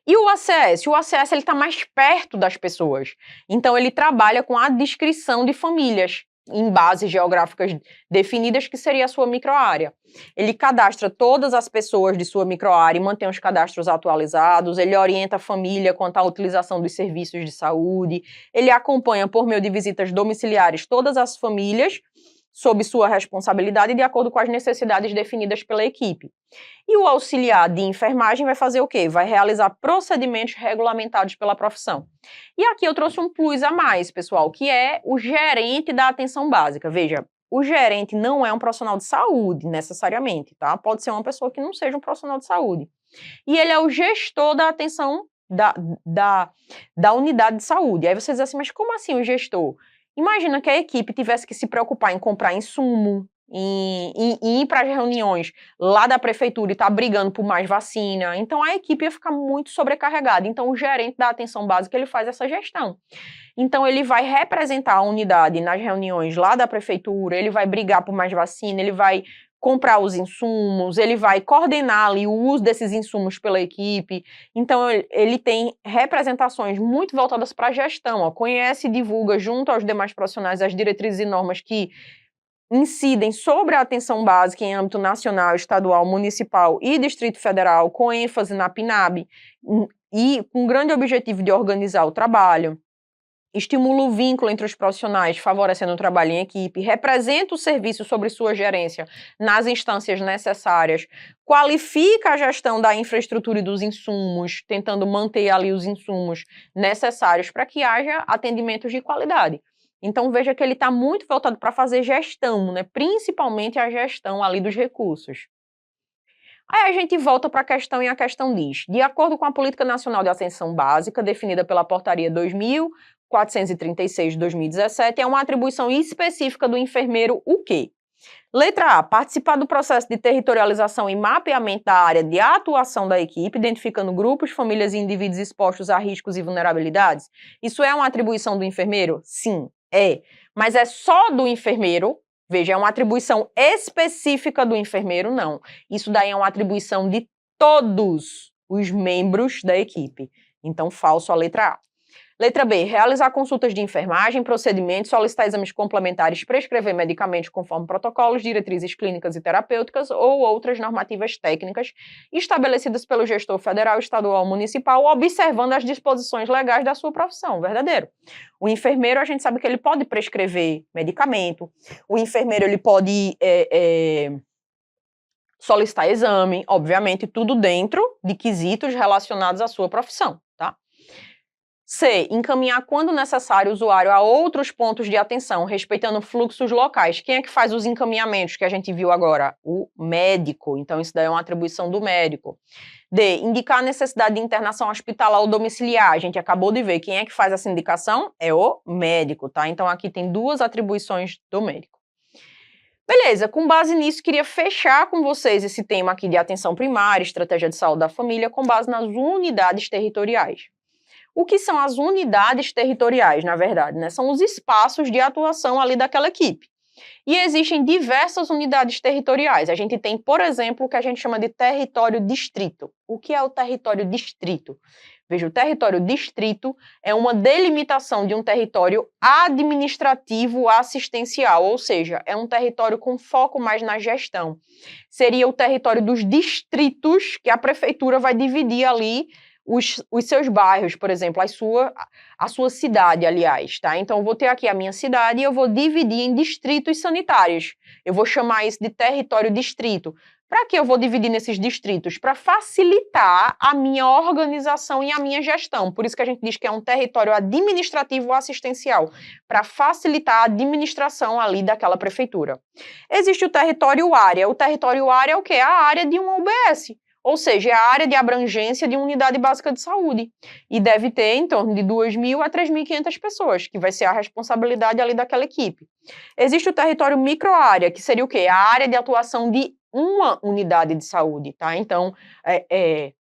E o ACS? O ACS está mais perto das pessoas. Então, ele trabalha com a descrição de famílias em bases geográficas definidas, que seria a sua microárea. Ele cadastra todas as pessoas de sua microárea e mantém os cadastros atualizados, ele orienta a família quanto à utilização dos serviços de saúde, ele acompanha por meio de visitas domiciliares todas as famílias sob sua responsabilidade de acordo com as necessidades definidas pela equipe. E o auxiliar de enfermagem vai fazer o quê? Vai realizar procedimentos regulamentados pela profissão. E aqui eu trouxe um plus a mais, pessoal, que é o gerente da atenção básica. Veja, o gerente não é um profissional de saúde, necessariamente, tá? Pode ser uma pessoa que não seja um profissional de saúde. E ele é o gestor da atenção da unidade de saúde. Aí você diz assim, mas como assim o gestor? Imagina que a equipe tivesse que se preocupar em comprar insumo, em ir para as reuniões lá da prefeitura e estar brigando por mais vacina. Então, a equipe ia ficar muito sobrecarregada. Então, o gerente da atenção básica, ele faz essa gestão. Então, ele vai representar a unidade nas reuniões lá da prefeitura, ele vai brigar por mais vacina, ele vai comprar os insumos, ele vai coordenar ali o uso desses insumos pela equipe. Então, ele tem representações muito voltadas para a gestão, ó, conhece e divulga junto aos demais profissionais as diretrizes e normas que incidem sobre a atenção básica em âmbito nacional, estadual, municipal e Distrito Federal, com ênfase na PNAB, e com grande objetivo de organizar o trabalho. Estimula o vínculo entre os profissionais, favorecendo o trabalho em equipe, representa o serviço sobre sua gerência nas instâncias necessárias, qualifica a gestão da infraestrutura e dos insumos, tentando manter ali os insumos necessários para que haja atendimentos de qualidade. Então, veja que ele está muito voltado para fazer gestão, né? Principalmente a gestão ali dos recursos. Aí a gente volta para a questão e a questão diz, de acordo com a Política Nacional de Atenção Básica, definida pela Portaria 2436 de 2017, é uma atribuição específica do enfermeiro o quê? Letra A, participar do processo de territorialização e mapeamento da área de atuação da equipe, identificando grupos, famílias e indivíduos expostos a riscos e vulnerabilidades. Isso é uma atribuição do enfermeiro? Sim, é. Mas é só do enfermeiro? Veja, é uma atribuição específica do enfermeiro? Não. Isso daí é uma atribuição de todos os membros da equipe. Então, falso a letra A. Letra B, realizar consultas de enfermagem, procedimentos, solicitar exames complementares, prescrever medicamentos conforme protocolos, diretrizes clínicas e terapêuticas ou outras normativas técnicas estabelecidas pelo gestor federal, estadual ou municipal, observando as disposições legais da sua profissão. Verdadeiro. O enfermeiro, a gente sabe que ele pode prescrever medicamento, o enfermeiro ele pode solicitar exame, obviamente, tudo dentro de quesitos relacionados à sua profissão, tá? C. Encaminhar quando necessário o usuário a outros pontos de atenção, respeitando fluxos locais. Quem é que faz os encaminhamentos que a gente viu agora? O médico. Então, isso daí é uma atribuição do médico. D. Indicar a necessidade de internação hospitalar ou domiciliar. A gente acabou de ver. Quem é que faz essa indicação? É o médico, tá? Então, aqui tem duas atribuições do médico. Beleza, com base nisso, queria fechar com vocês esse tema aqui de atenção primária, estratégia de saúde da família, com base nas unidades territoriais. O que são as unidades territoriais, na verdade, né? São os espaços de atuação ali daquela equipe. E existem diversas unidades territoriais. A gente tem, por exemplo, o que a gente chama de território distrito. O que é o território distrito? Veja, o território distrito é uma delimitação de um território administrativo assistencial, ou seja, é um território com foco mais na gestão. Seria o território dos distritos que a prefeitura vai dividir ali os seus bairros, por exemplo, a sua cidade, aliás, tá? Então, eu vou ter aqui a minha cidade e eu vou dividir em distritos sanitários. Eu vou chamar isso de território distrito. Para que eu vou dividir nesses distritos? Para facilitar a minha organização e a minha gestão. Por isso que a gente diz que é um território administrativo assistencial, para facilitar a administração ali daquela prefeitura. Existe o território área. O território área é o quê? A área de uma UBS. Ou seja, é a área de abrangência de unidade básica de saúde. E deve ter em torno de 2.000 a 3.500 pessoas, que vai ser a responsabilidade ali daquela equipe. Existe o território microárea, que seria o quê? A área de atuação de uma unidade de saúde, tá? Então, é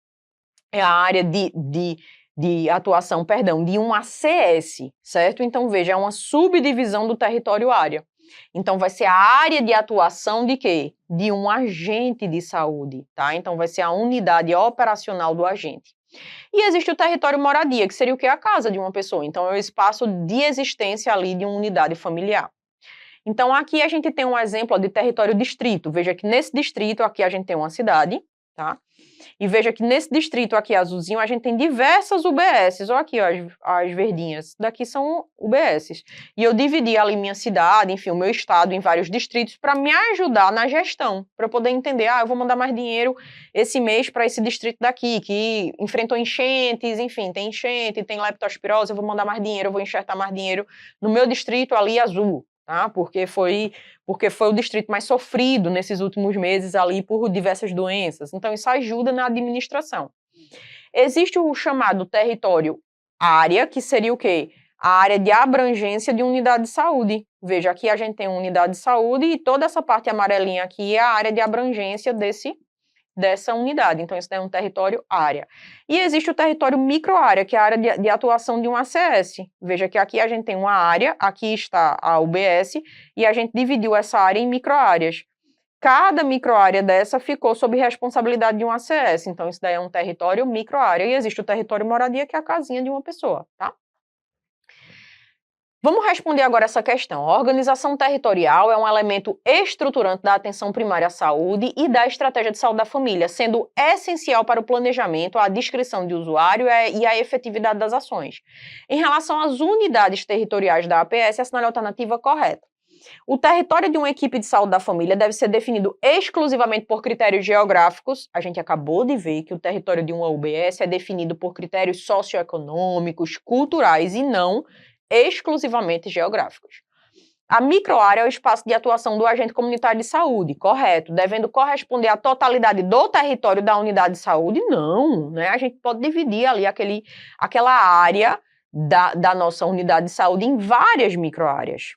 a área de atuação, perdão, de um ACS, certo? Então, veja, é uma subdivisão do território área. Então, vai ser a área de atuação de quê? De um agente de saúde, tá? Então, vai ser a unidade operacional do agente. E existe o território moradia, que seria o quê? A casa de uma pessoa. Então, é o espaço de existência ali de uma unidade familiar. Então, aqui a gente tem um exemplo de território distrito. Veja que nesse distrito aqui a gente tem uma cidade, tá? E veja que nesse distrito aqui azulzinho a gente tem diversas UBSs. Olha aqui, ó, as verdinhas. Daqui são UBSs. E eu dividi ali minha cidade, enfim, o meu estado em vários distritos para me ajudar na gestão, para eu poder entender, eu vou mandar mais dinheiro esse mês para esse distrito daqui, que enfrentou enchentes, enfim, tem enchente, tem leptospirose, eu vou mandar mais dinheiro, eu vou enxertar mais dinheiro no meu distrito ali azul. Tá? Porque foi o distrito mais sofrido nesses últimos meses ali por diversas doenças. Então, isso ajuda na administração. Existe o chamado território área, que seria o quê? A área de abrangência de unidade de saúde. Veja, aqui a gente tem uma unidade de saúde e toda essa parte amarelinha aqui é a área de abrangência dessa unidade. Então, isso é um território área. E existe o território microárea, que é a área de atuação de um ACS. Veja que aqui a gente tem uma área, aqui está a UBS, e a gente dividiu essa área em microáreas. Cada microárea dessa ficou sob responsabilidade de um ACS. Então, isso daí é um território microárea. E existe o território moradia, que é a casinha de uma pessoa, tá? Vamos responder agora essa questão. A organização territorial é um elemento estruturante da atenção primária à saúde e da estratégia de saúde da família, sendo essencial para o planejamento, a descrição de usuário e a efetividade das ações. Em relação às unidades territoriais da APS, assinale a alternativa correta. O território de uma equipe de saúde da família deve ser definido exclusivamente por critérios geográficos. A gente acabou de ver que o território de uma UBS é definido por critérios socioeconômicos, culturais e não exclusivamente geográficos. A microárea é o espaço de atuação do agente comunitário de saúde, correto, devendo corresponder à totalidade do território da unidade de saúde? Não, né? A gente pode dividir ali aquela área da nossa unidade de saúde em várias microáreas.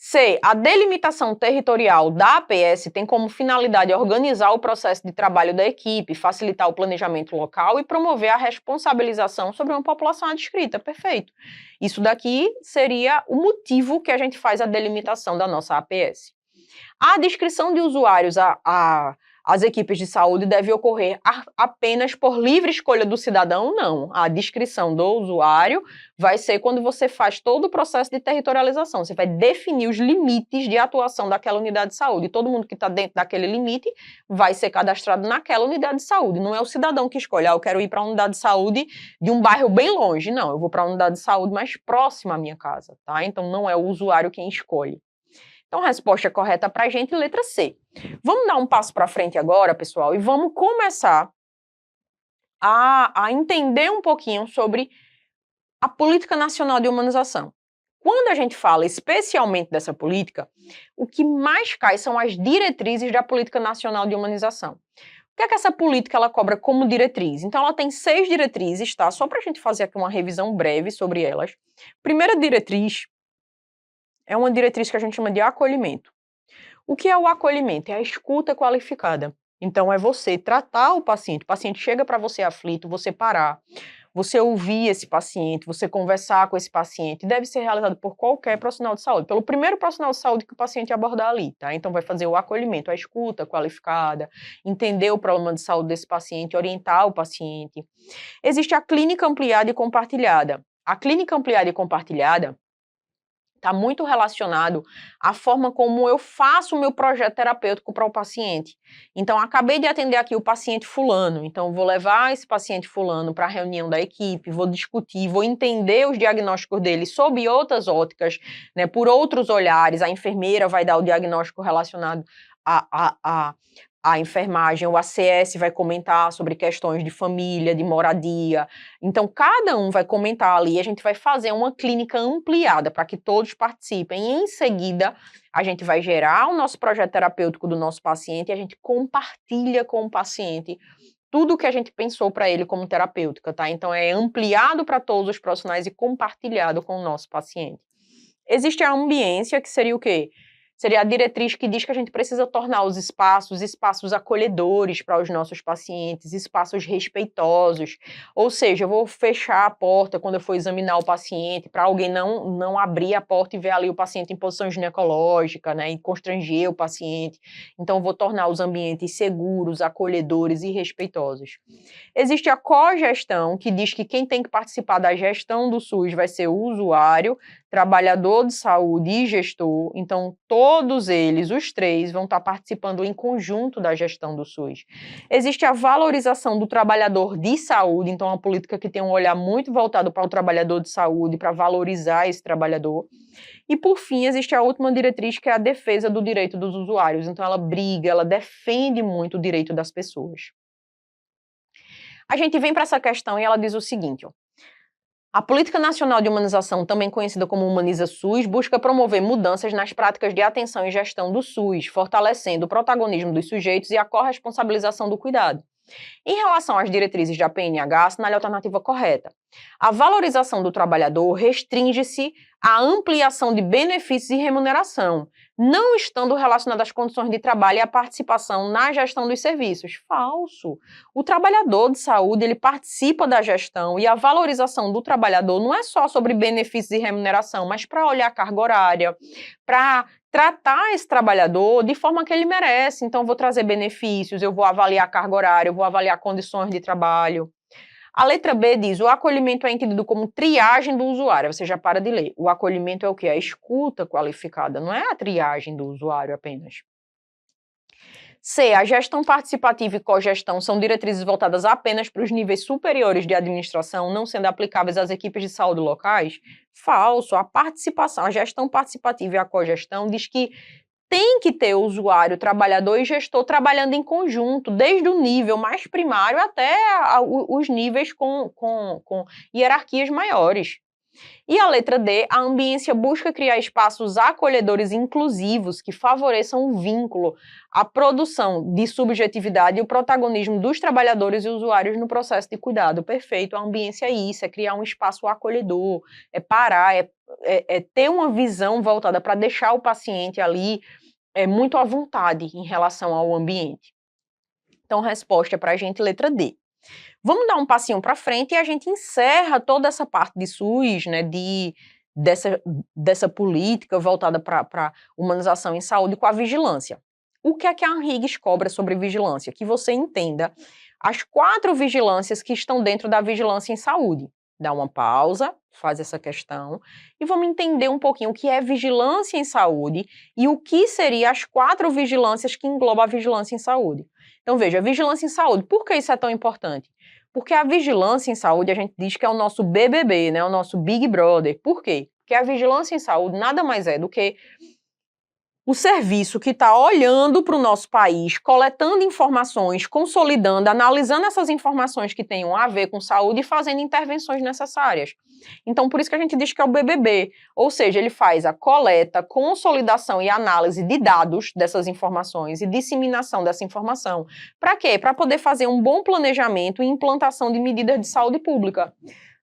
C. A delimitação territorial da APS tem como finalidade organizar o processo de trabalho da equipe, facilitar o planejamento local e promover a responsabilização sobre uma população adscrita. Perfeito. Isso daqui seria o motivo que a gente faz a delimitação da nossa APS. A descrição de usuários às equipes de saúde deve ocorrer apenas por livre escolha do cidadão? Não. A descrição do usuário vai ser quando você faz todo o processo de territorialização. Você vai definir os limites de atuação daquela unidade de saúde. Todo mundo que está dentro daquele limite vai ser cadastrado naquela unidade de saúde. Não é o cidadão que escolhe, eu quero ir para a unidade de saúde de um bairro bem longe. Não, eu vou para a unidade de saúde mais próxima à minha casa, tá? Então, não é o usuário quem escolhe. Então, a resposta correta para a gente, letra C. Vamos dar um passo para frente agora, pessoal, e vamos começar a entender um pouquinho sobre a Política Nacional de Humanização. Quando a gente fala especialmente dessa política, o que mais cai são as diretrizes da Política Nacional de Humanização. O que é que essa política ela cobra como diretriz? Então, ela tem 6 diretrizes, tá? Só para a gente fazer aqui uma revisão breve sobre elas. Primeira diretriz é uma diretriz que a gente chama de acolhimento. O que é o acolhimento? É a escuta qualificada. Então, é você tratar o paciente chega para você aflito, você parar, você ouvir esse paciente, você conversar com esse paciente, deve ser realizado por qualquer profissional de saúde, pelo primeiro profissional de saúde que o paciente abordar ali, tá? Então, vai fazer o acolhimento, a escuta qualificada, entender o problema de saúde desse paciente, orientar o paciente. Existe a clínica ampliada e compartilhada. A clínica ampliada e compartilhada está muito relacionado à forma como eu faço o meu projeto terapêutico para o paciente. Então, acabei de atender aqui o paciente fulano, então vou levar esse paciente fulano para a reunião da equipe, vou discutir, vou entender os diagnósticos dele sob outras óticas, né, por outros olhares. A enfermeira vai dar o diagnóstico relacionado a enfermagem, o ACS vai comentar sobre questões de família, de moradia. Então, cada um vai comentar ali, a gente vai fazer uma clínica ampliada para que todos participem. E, em seguida, a gente vai gerar o nosso projeto terapêutico do nosso paciente e a gente compartilha com o paciente tudo o que a gente pensou para ele como terapêutica, tá? Então, é ampliado para todos os profissionais e compartilhado com o nosso paciente. Existe a ambiência, que seria o quê? Seria a diretriz que diz que a gente precisa tornar os espaços acolhedores para os nossos pacientes, espaços respeitosos. Ou seja, eu vou fechar a porta quando eu for examinar o paciente, para alguém não abrir a porta e ver ali o paciente em posição ginecológica, né, e constranger o paciente. Então, eu vou tornar os ambientes seguros, acolhedores e respeitosos. Existe a cogestão, que diz que quem tem que participar da gestão do SUS vai ser o usuário, trabalhador de saúde e gestor. Então, todos eles, os três, vão estar participando em conjunto da gestão do SUS. Existe a valorização do trabalhador de saúde, então uma política que tem um olhar muito voltado para o trabalhador de saúde, para valorizar esse trabalhador. E, por fim, existe a última diretriz, que é a defesa do direito dos usuários. Então, ela briga, ela defende muito o direito das pessoas. A gente vem para essa questão e ela diz o seguinte, ó: a Política Nacional de Humanização, também conhecida como Humaniza SUS, busca promover mudanças nas práticas de atenção e gestão do SUS, fortalecendo o protagonismo dos sujeitos e a corresponsabilização do cuidado. Em relação às diretrizes da PNH, assinale a alternativa correta. A valorização do trabalhador restringe-se à ampliação de benefícios e remuneração, não estando relacionada às condições de trabalho e à participação na gestão dos serviços. Falso. O trabalhador de saúde, ele participa da gestão, e a valorização do trabalhador não é só sobre benefícios e remuneração, mas para olhar a carga horária, para tratar esse trabalhador de forma que ele merece. Então, eu vou trazer benefícios, eu vou avaliar a carga horária, eu vou avaliar condições de trabalho. A letra B diz: o acolhimento é entendido como triagem do usuário. Você já para de ler. O acolhimento é o quê? A escuta qualificada, não é a triagem do usuário apenas. C. A gestão participativa e cogestão são diretrizes voltadas apenas para os níveis superiores de administração, não sendo aplicáveis às equipes de saúde locais? Falso. A participação, a gestão participativa e a cogestão diz que tem que ter o usuário, trabalhador e gestor trabalhando em conjunto, desde o nível mais primário até os níveis com hierarquias maiores. E a letra D, a ambiência busca criar espaços acolhedores e inclusivos que favoreçam o vínculo, a produção de subjetividade e o protagonismo dos trabalhadores e usuários no processo de cuidado. Perfeito, a ambiência é isso, é criar um espaço acolhedor, é parar, é ter uma visão voltada para deixar o paciente ali muito à vontade em relação ao ambiente. Então, resposta para a gente, letra D. Vamos dar um passinho para frente e a gente encerra toda essa parte de SUS, né, dessa política voltada para humanização em saúde com a vigilância. O que é que a ANHIGS cobra sobre vigilância? Que você entenda as 4 vigilâncias que estão dentro da vigilância em saúde. Dá uma pausa, faz essa questão e vamos entender um pouquinho o que é vigilância em saúde e o que seriam as 4 vigilâncias que englobam a vigilância em saúde. Então veja, vigilância em saúde, por que isso é tão importante? Porque a vigilância em saúde, a gente diz que é o nosso BBB, né? O nosso Big Brother. Por quê? Porque a vigilância em saúde nada mais é do que o serviço que está olhando para o nosso país, coletando informações, consolidando, analisando essas informações que tenham a ver com saúde e fazendo intervenções necessárias. Então, por isso que a gente diz que é o BBB, ou seja, ele faz a coleta, consolidação e análise de dados dessas informações e disseminação dessa informação. Para quê? Para poder fazer um bom planejamento e implantação de medidas de saúde pública.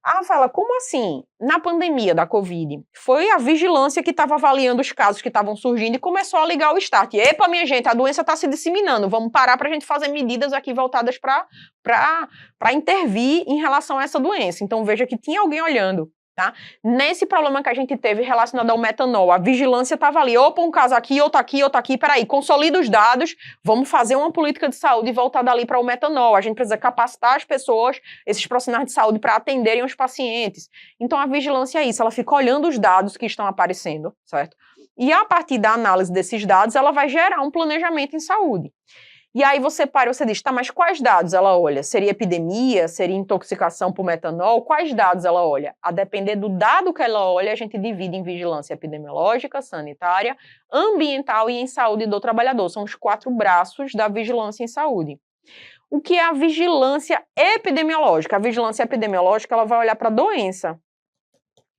Ah, fala, como assim? Na pandemia da Covid, foi a vigilância que estava avaliando os casos que estavam surgindo e começou a ligar o start. Epa, minha gente, a doença está se disseminando, vamos parar para a gente fazer medidas aqui voltadas para intervir em relação a essa doença. Então, veja que tinha alguém olhando, Tá? Nesse problema que a gente teve relacionado ao metanol, a vigilância estava ali, opa, um caso aqui, outro aqui, outro aqui, peraí, consolida os dados, vamos fazer uma política de saúde voltada ali para o metanol, a gente precisa capacitar as pessoas, esses profissionais de saúde, para atenderem os pacientes. Então a vigilância é isso, ela fica olhando os dados que estão aparecendo, certo? E a partir da análise desses dados, ela vai gerar um planejamento em saúde. E aí você para e você diz, tá, mas quais dados ela olha? Seria epidemia? Seria intoxicação por metanol? Quais dados ela olha? A depender do dado que ela olha, a gente divide em vigilância epidemiológica, sanitária, ambiental e em saúde do trabalhador. São os 4 braços da vigilância em saúde. O que é a vigilância epidemiológica? A vigilância epidemiológica, ela vai olhar para a doença.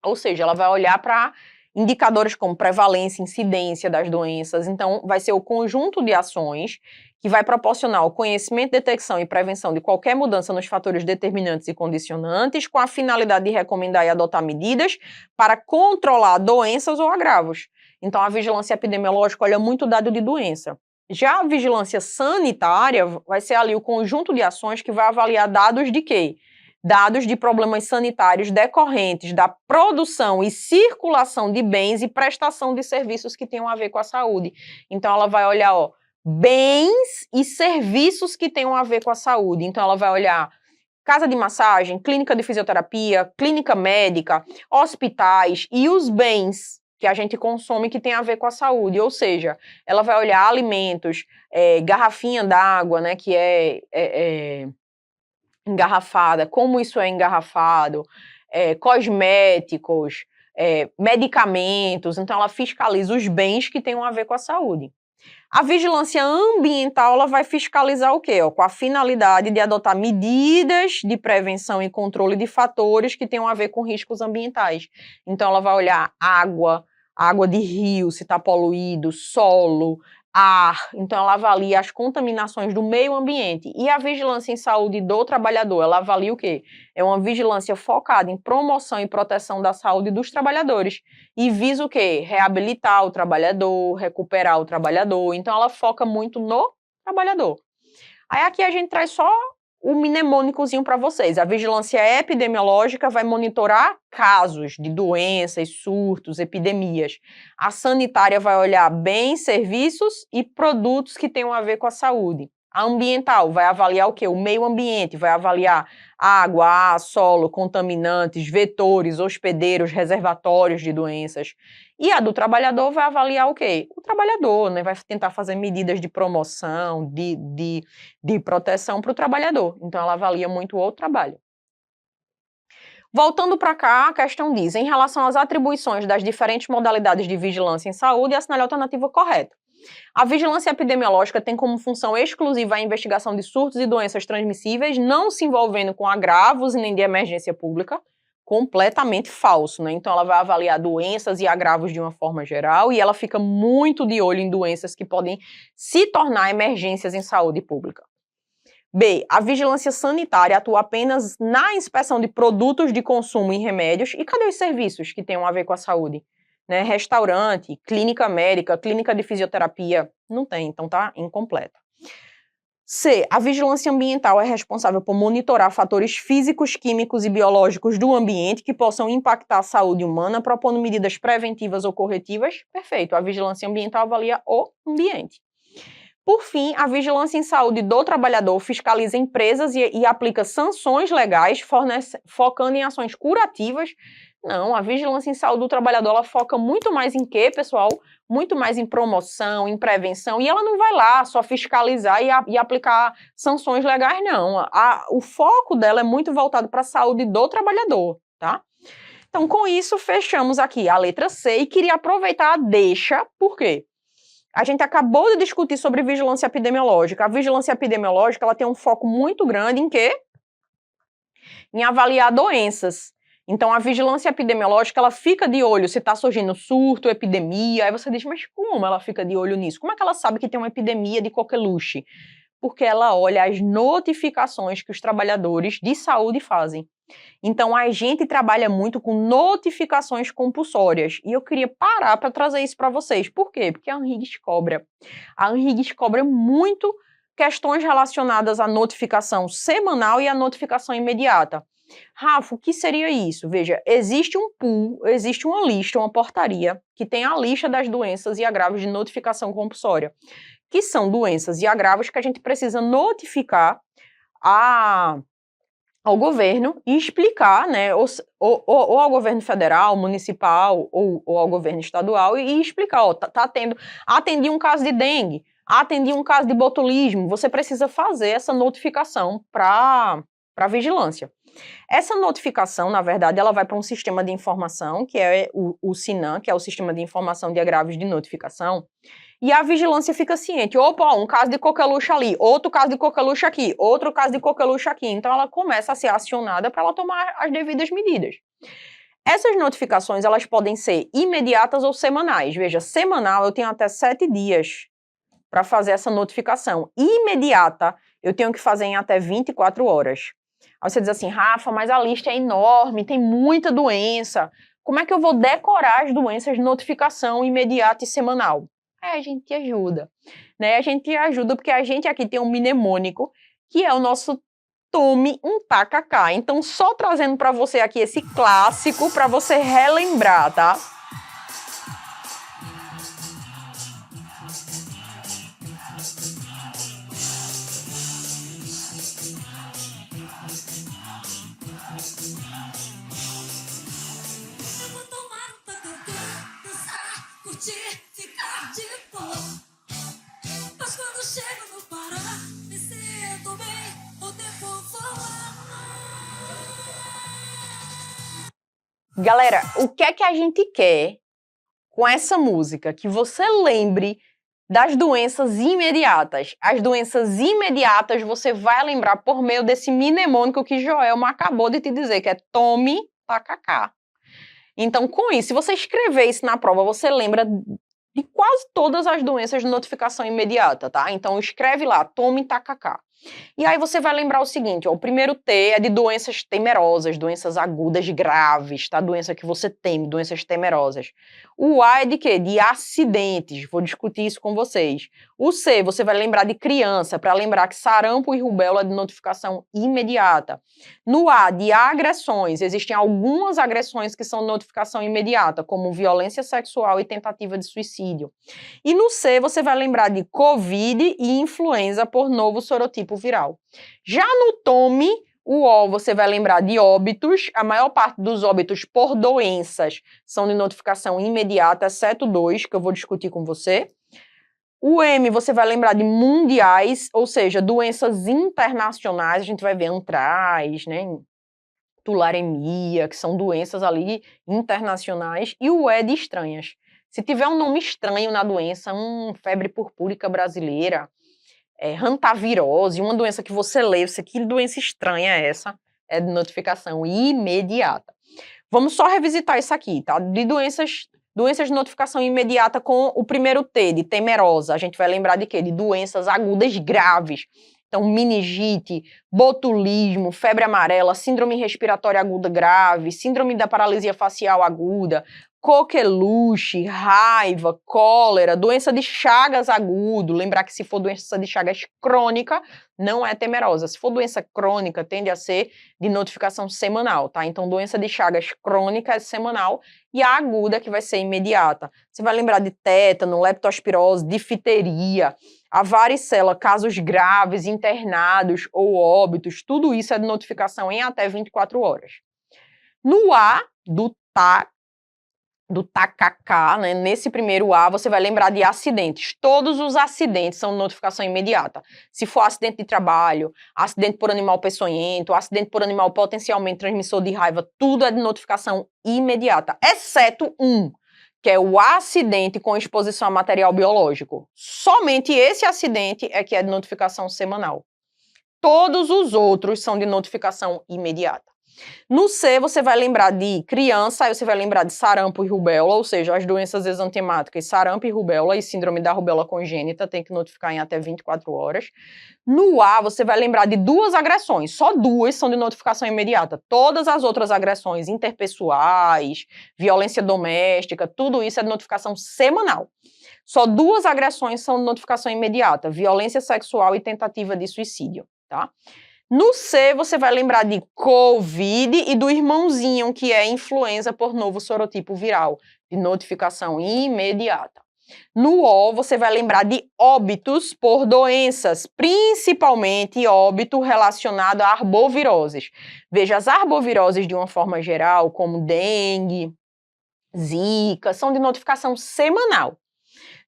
Ou seja, ela vai olhar para indicadores como prevalência, incidência das doenças. Então, vai ser o conjunto de ações que vai proporcionar o conhecimento, detecção e prevenção de qualquer mudança nos fatores determinantes e condicionantes, com a finalidade de recomendar e adotar medidas para controlar doenças ou agravos. Então, a vigilância epidemiológica olha muito o dado de doença. Já a vigilância sanitária vai ser ali o conjunto de ações que vai avaliar dados de quê? Dados de problemas sanitários decorrentes da produção e circulação de bens e prestação de serviços que tenham a ver com a saúde. Então, ela vai olhar, bens e serviços que tenham a ver com a saúde. Então, ela vai olhar casa de massagem, clínica de fisioterapia, clínica médica, hospitais e os bens que a gente consome que tem a ver com a saúde. Ou seja, ela vai olhar alimentos, garrafinha d'água, né, que é engarrafada, como isso é engarrafado, cosméticos, medicamentos. Então, ela fiscaliza os bens que tenham a ver com a saúde. A vigilância ambiental, ela vai fiscalizar o quê? Com a finalidade de adotar medidas de prevenção e controle de fatores que tenham a ver com riscos ambientais. Então, ela vai olhar água de rio, se está poluído, solo, ar. Então, ela avalia as contaminações do meio ambiente. E a vigilância em saúde do trabalhador, ela avalia o quê? É uma vigilância focada em promoção e proteção da saúde dos trabalhadores. E visa o quê? Reabilitar o trabalhador, recuperar o trabalhador. Então, ela foca muito no trabalhador. Aí, aqui a gente traz só o mnemônicozinho para vocês. A vigilância epidemiológica vai monitorar casos de doenças, surtos, epidemias. A sanitária vai olhar bens, serviços e produtos que tenham a ver com a saúde. A ambiental vai avaliar o quê? O meio ambiente, vai avaliar água, ar, solo, contaminantes, vetores, hospedeiros, reservatórios de doenças. E a do trabalhador vai avaliar o quê? O trabalhador, né? Vai tentar fazer medidas de promoção, de proteção para o trabalhador. Então, ela avalia muito o trabalho. Voltando para cá, a questão diz, em relação às atribuições das diferentes modalidades de vigilância em saúde, assinale a alternativa correta. A vigilância epidemiológica tem como função exclusiva a investigação de surtos e doenças transmissíveis, não se envolvendo com agravos e nem de emergência pública. Completamente falso, né? Então, ela vai avaliar doenças e agravos de uma forma geral e ela fica muito de olho em doenças que podem se tornar emergências em saúde pública. B. A vigilância sanitária atua apenas na inspeção de produtos de consumo e remédios. E cadê os serviços que tenham a ver com a saúde? Né? Restaurante, clínica médica, clínica de fisioterapia, não tem, então tá incompleto. C. A vigilância ambiental é responsável por monitorar fatores físicos, químicos e biológicos do ambiente que possam impactar a saúde humana, propondo medidas preventivas ou corretivas. Perfeito, a vigilância ambiental avalia o ambiente. Por fim, a vigilância em saúde do trabalhador fiscaliza empresas e aplica sanções legais, focando em ações curativas. Não, a vigilância em saúde do trabalhador, ela foca muito mais em quê, pessoal? Muito mais em promoção, em prevenção, e ela não vai lá só fiscalizar e aplicar sanções legais, não. O foco dela é muito voltado para a saúde do trabalhador, tá? Então, com isso, fechamos aqui a letra C e queria aproveitar a deixa, por quê? A gente acabou de discutir sobre vigilância epidemiológica. A vigilância epidemiológica, ela tem um foco muito grande em quê? Em avaliar doenças. Então, a vigilância epidemiológica, ela fica de olho se está surgindo surto, epidemia. Aí você diz, mas como ela fica de olho nisso? Como é que ela sabe que tem uma epidemia de coqueluche? Porque ela olha as notificações que os trabalhadores de saúde fazem. Então, a gente trabalha muito com notificações compulsórias. E eu queria parar para trazer isso para vocês. Por quê? Porque a ANRIGS cobra. A ANRIGS cobra muito questões relacionadas à notificação semanal e à notificação imediata. Rafa, o que seria isso? Veja, existe um pool, existe uma lista, uma portaria, que tem a lista das doenças e agravos de notificação compulsória, que são doenças e agravos que a gente precisa notificar ao governo e explicar, né, ou ao governo federal, municipal, ou ao governo estadual, e explicar, ó, atendi um caso de dengue, atendi um caso de botulismo, você precisa fazer essa notificação para a vigilância. Essa notificação, na verdade, ela vai para um sistema de informação, que é o SINAM, que é o Sistema de Informação de Agravos de Notificação, e a vigilância fica ciente. Opa, um caso de coqueluche ali, outro caso de coqueluche aqui, outro caso de coqueluche aqui. Então, ela começa a ser acionada para ela tomar as devidas medidas. Essas notificações, elas podem ser imediatas ou semanais. Veja, semanal eu tenho até 7 dias para fazer essa notificação. Imediata, eu tenho que fazer em até 24 horas. Aí você diz assim, Rafa, mas a lista é enorme, tem muita doença. Como é que eu vou decorar as doenças de notificação imediata e semanal? A gente ajuda, né? A gente ajuda porque a gente aqui tem um mnemônico, que é o nosso Tome um Tacacá. Então, só trazendo para você aqui esse clássico para você relembrar, tá? Galera, o que é que a gente quer com essa música? Que você lembre das doenças imediatas. As doenças imediatas você vai lembrar por meio desse mnemônico que Joelma acabou de te dizer, que é Tome Tacacá. Então, com isso, se você escrever isso na prova, você lembra de quase todas as doenças de notificação imediata, tá? Então, escreve lá, Tome Tacacá. E aí você vai lembrar o seguinte, ó, o primeiro T é de doenças temerosas, doenças agudas graves, tá? Doença que você teme, doenças temerosas. O A é de quê? De acidentes, vou discutir isso com vocês. O C, você vai lembrar de criança, para lembrar que sarampo e rubéola é de notificação imediata. No A, de agressões, existem algumas agressões que são notificação imediata, como violência sexual e tentativa de suicídio. E no C, você vai lembrar de Covid e influenza por novo sorotipo viral. Já no tome, o O, você vai lembrar de óbitos. A maior parte dos óbitos por doenças são de notificação imediata, exceto 2, que eu vou discutir com você. O M, você vai lembrar de mundiais, ou seja, doenças internacionais. A gente vai ver antraz, né, tularemia, que são doenças ali internacionais. E o E de estranhas. Se tiver um nome estranho na doença, febre purpúrica brasileira, hantavirose, uma doença que você lê, que doença estranha é essa? É de notificação imediata. Vamos só revisitar isso aqui, tá? De doenças de notificação imediata com o primeiro T, de temerosa. A gente vai lembrar de quê? De doenças agudas graves. Então, meningite, botulismo, febre amarela, síndrome respiratória aguda grave, síndrome da paralisia facial aguda, coqueluche, raiva, cólera, doença de Chagas agudo. Lembrar que se for doença de Chagas crônica, não é temerosa. Se for doença crônica, tende a ser de notificação semanal, tá? Então, doença de Chagas crônica é semanal e a aguda que vai ser imediata. Você vai lembrar de tétano, leptospirose, difteria, a varicela, casos graves, internados ou óbitos, tudo isso é de notificação em até 24 horas. No A, do tacacá, né? Nesse primeiro A, você vai lembrar de acidentes. Todos os acidentes são notificação imediata. Se for acidente de trabalho, acidente por animal peçonhento, acidente por animal potencialmente transmissor de raiva, tudo é de notificação imediata, exceto um, que é o acidente com exposição a material biológico. Somente esse acidente é que é de notificação semanal. Todos os outros são de notificação imediata. No C, você vai lembrar de criança, aí você vai lembrar de sarampo e rubéola, ou seja, as doenças exantemáticas, sarampo e rubéola e síndrome da rubéola congênita, tem que notificar em até 24 horas. No A, você vai lembrar de 2 agressões, só 2 são de notificação imediata. Todas as outras agressões interpessoais, violência doméstica, tudo isso é de notificação semanal. Só 2 agressões são de notificação imediata, violência sexual e tentativa de suicídio, tá? No C, você vai lembrar de Covid e do irmãozinho, que é influenza por novo sorotipo viral, de notificação imediata. No O, você vai lembrar de óbitos por doenças, principalmente óbito relacionado a arboviroses. Veja, as arboviroses, de uma forma geral, como dengue, zika, são de notificação semanal.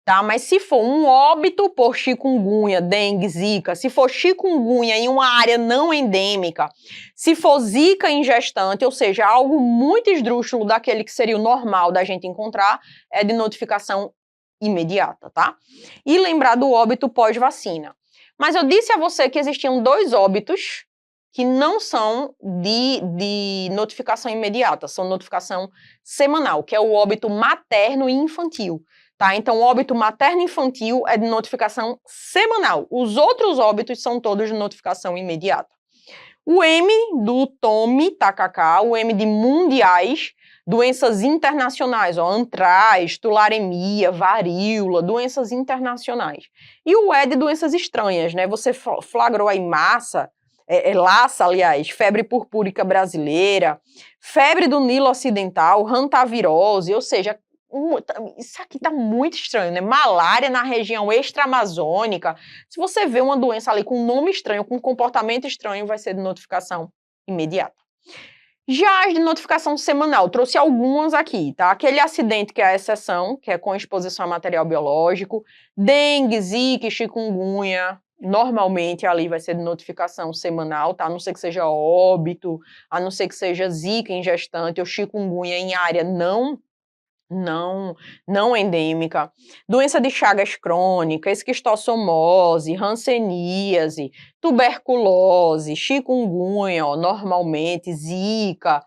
Tá? Mas se for um óbito por chikungunya, dengue, zika, se for chikungunya em uma área não endêmica, se for zika em gestante, ou seja, algo muito esdrúxulo daquele que seria o normal da gente encontrar, é de notificação imediata, tá? E lembrar do óbito pós-vacina. Mas eu disse a você que existiam 2 óbitos que não são de notificação imediata, são notificação semanal, que é o óbito materno e infantil. Tá? Então, o óbito materno-infantil é de notificação semanal. Os outros óbitos são todos de notificação imediata. O M do TOMI, TKK, o M de mundiais, doenças internacionais, ó, antraz, tularemia, varíola, doenças internacionais. E o E de doenças estranhas, né? Você flagrou aí Lassa, aliás, febre purpúrica brasileira, febre do Nilo Ocidental, hantavirose, ou seja, isso aqui tá muito estranho, né? Malária na região extra-amazônica. Se você vê uma doença ali com nome estranho, com comportamento estranho, vai ser de notificação imediata. Já as de notificação semanal, trouxe algumas aqui, tá? Aquele acidente que é a exceção, que é com exposição a material biológico, dengue, zika, chikungunya, normalmente ali vai ser de notificação semanal, tá? A não ser que seja óbito, a não ser que seja zika em gestante ou chikungunya em área não endêmica, doença de Chagas crônica, esquistossomose, hanseníase, tuberculose, chikungunya, ó, normalmente, zika.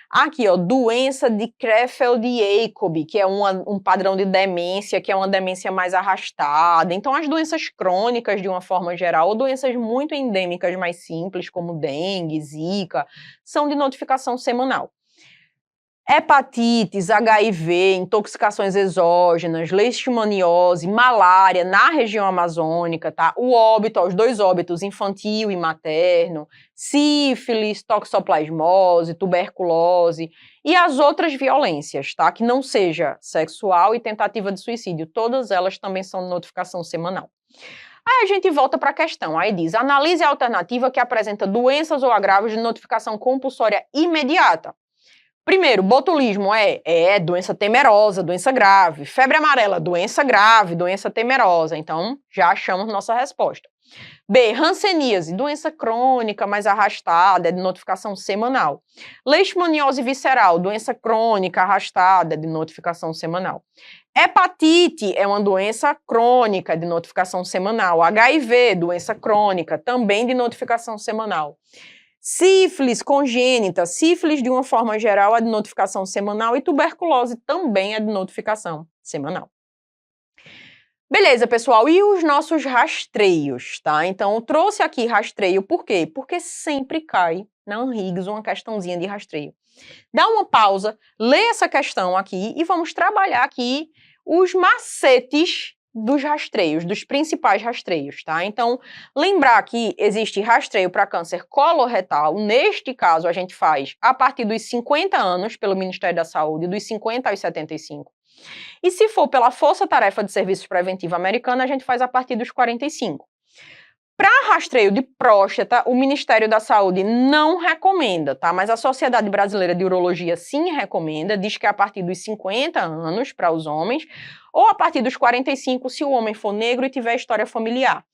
Aqui, ó, doença de Creutzfeldt-Jakob, que é um padrão de demência, que é uma demência mais arrastada. Então, as doenças crônicas, de uma forma geral, ou doenças muito endêmicas mais simples, como dengue, zika, são de notificação semanal. Hepatites, HIV, intoxicações exógenas, leishmaniose, malária na região amazônica, tá? O óbito, os 2 óbitos, infantil e materno, sífilis, toxoplasmose, tuberculose e as outras violências, tá? Que não seja sexual e tentativa de suicídio, todas elas também são de notificação semanal. Aí a gente volta para a questão, aí diz, analise a alternativa que apresenta doenças ou agravos de notificação compulsória imediata. Primeiro, botulismo é doença temerosa, doença grave. Febre amarela, doença grave, doença temerosa. Então, já achamos nossa resposta. B, hanseníase, doença crônica, mais arrastada, é de notificação semanal. Leishmaniose visceral, doença crônica, arrastada, é de notificação semanal. Hepatite é uma doença crônica, de notificação semanal. HIV, doença crônica, também de notificação semanal. Sífilis congênita, sífilis de uma forma geral é de notificação semanal e tuberculose também é de notificação semanal. Beleza, pessoal, e os nossos rastreios, tá? Então, eu trouxe aqui rastreio, por quê? Porque sempre cai na ANRIGS uma questãozinha de rastreio. Dá uma pausa, lê essa questão aqui e vamos trabalhar aqui os macetes dos rastreios, dos principais rastreios, tá? Então, lembrar que existe rastreio para câncer coloretal, neste caso a gente faz a partir dos 50 anos pelo Ministério da Saúde, dos 50 aos 75. E se for pela Força Tarefa de Serviços Preventiva Americana, a gente faz a partir dos 45. Para rastreio de próstata, o Ministério da Saúde não recomenda, tá? Mas a Sociedade Brasileira de Urologia sim recomenda, diz que é a partir dos 50 anos para os homens, ou a partir dos 45 se o homem for negro e tiver história familiar.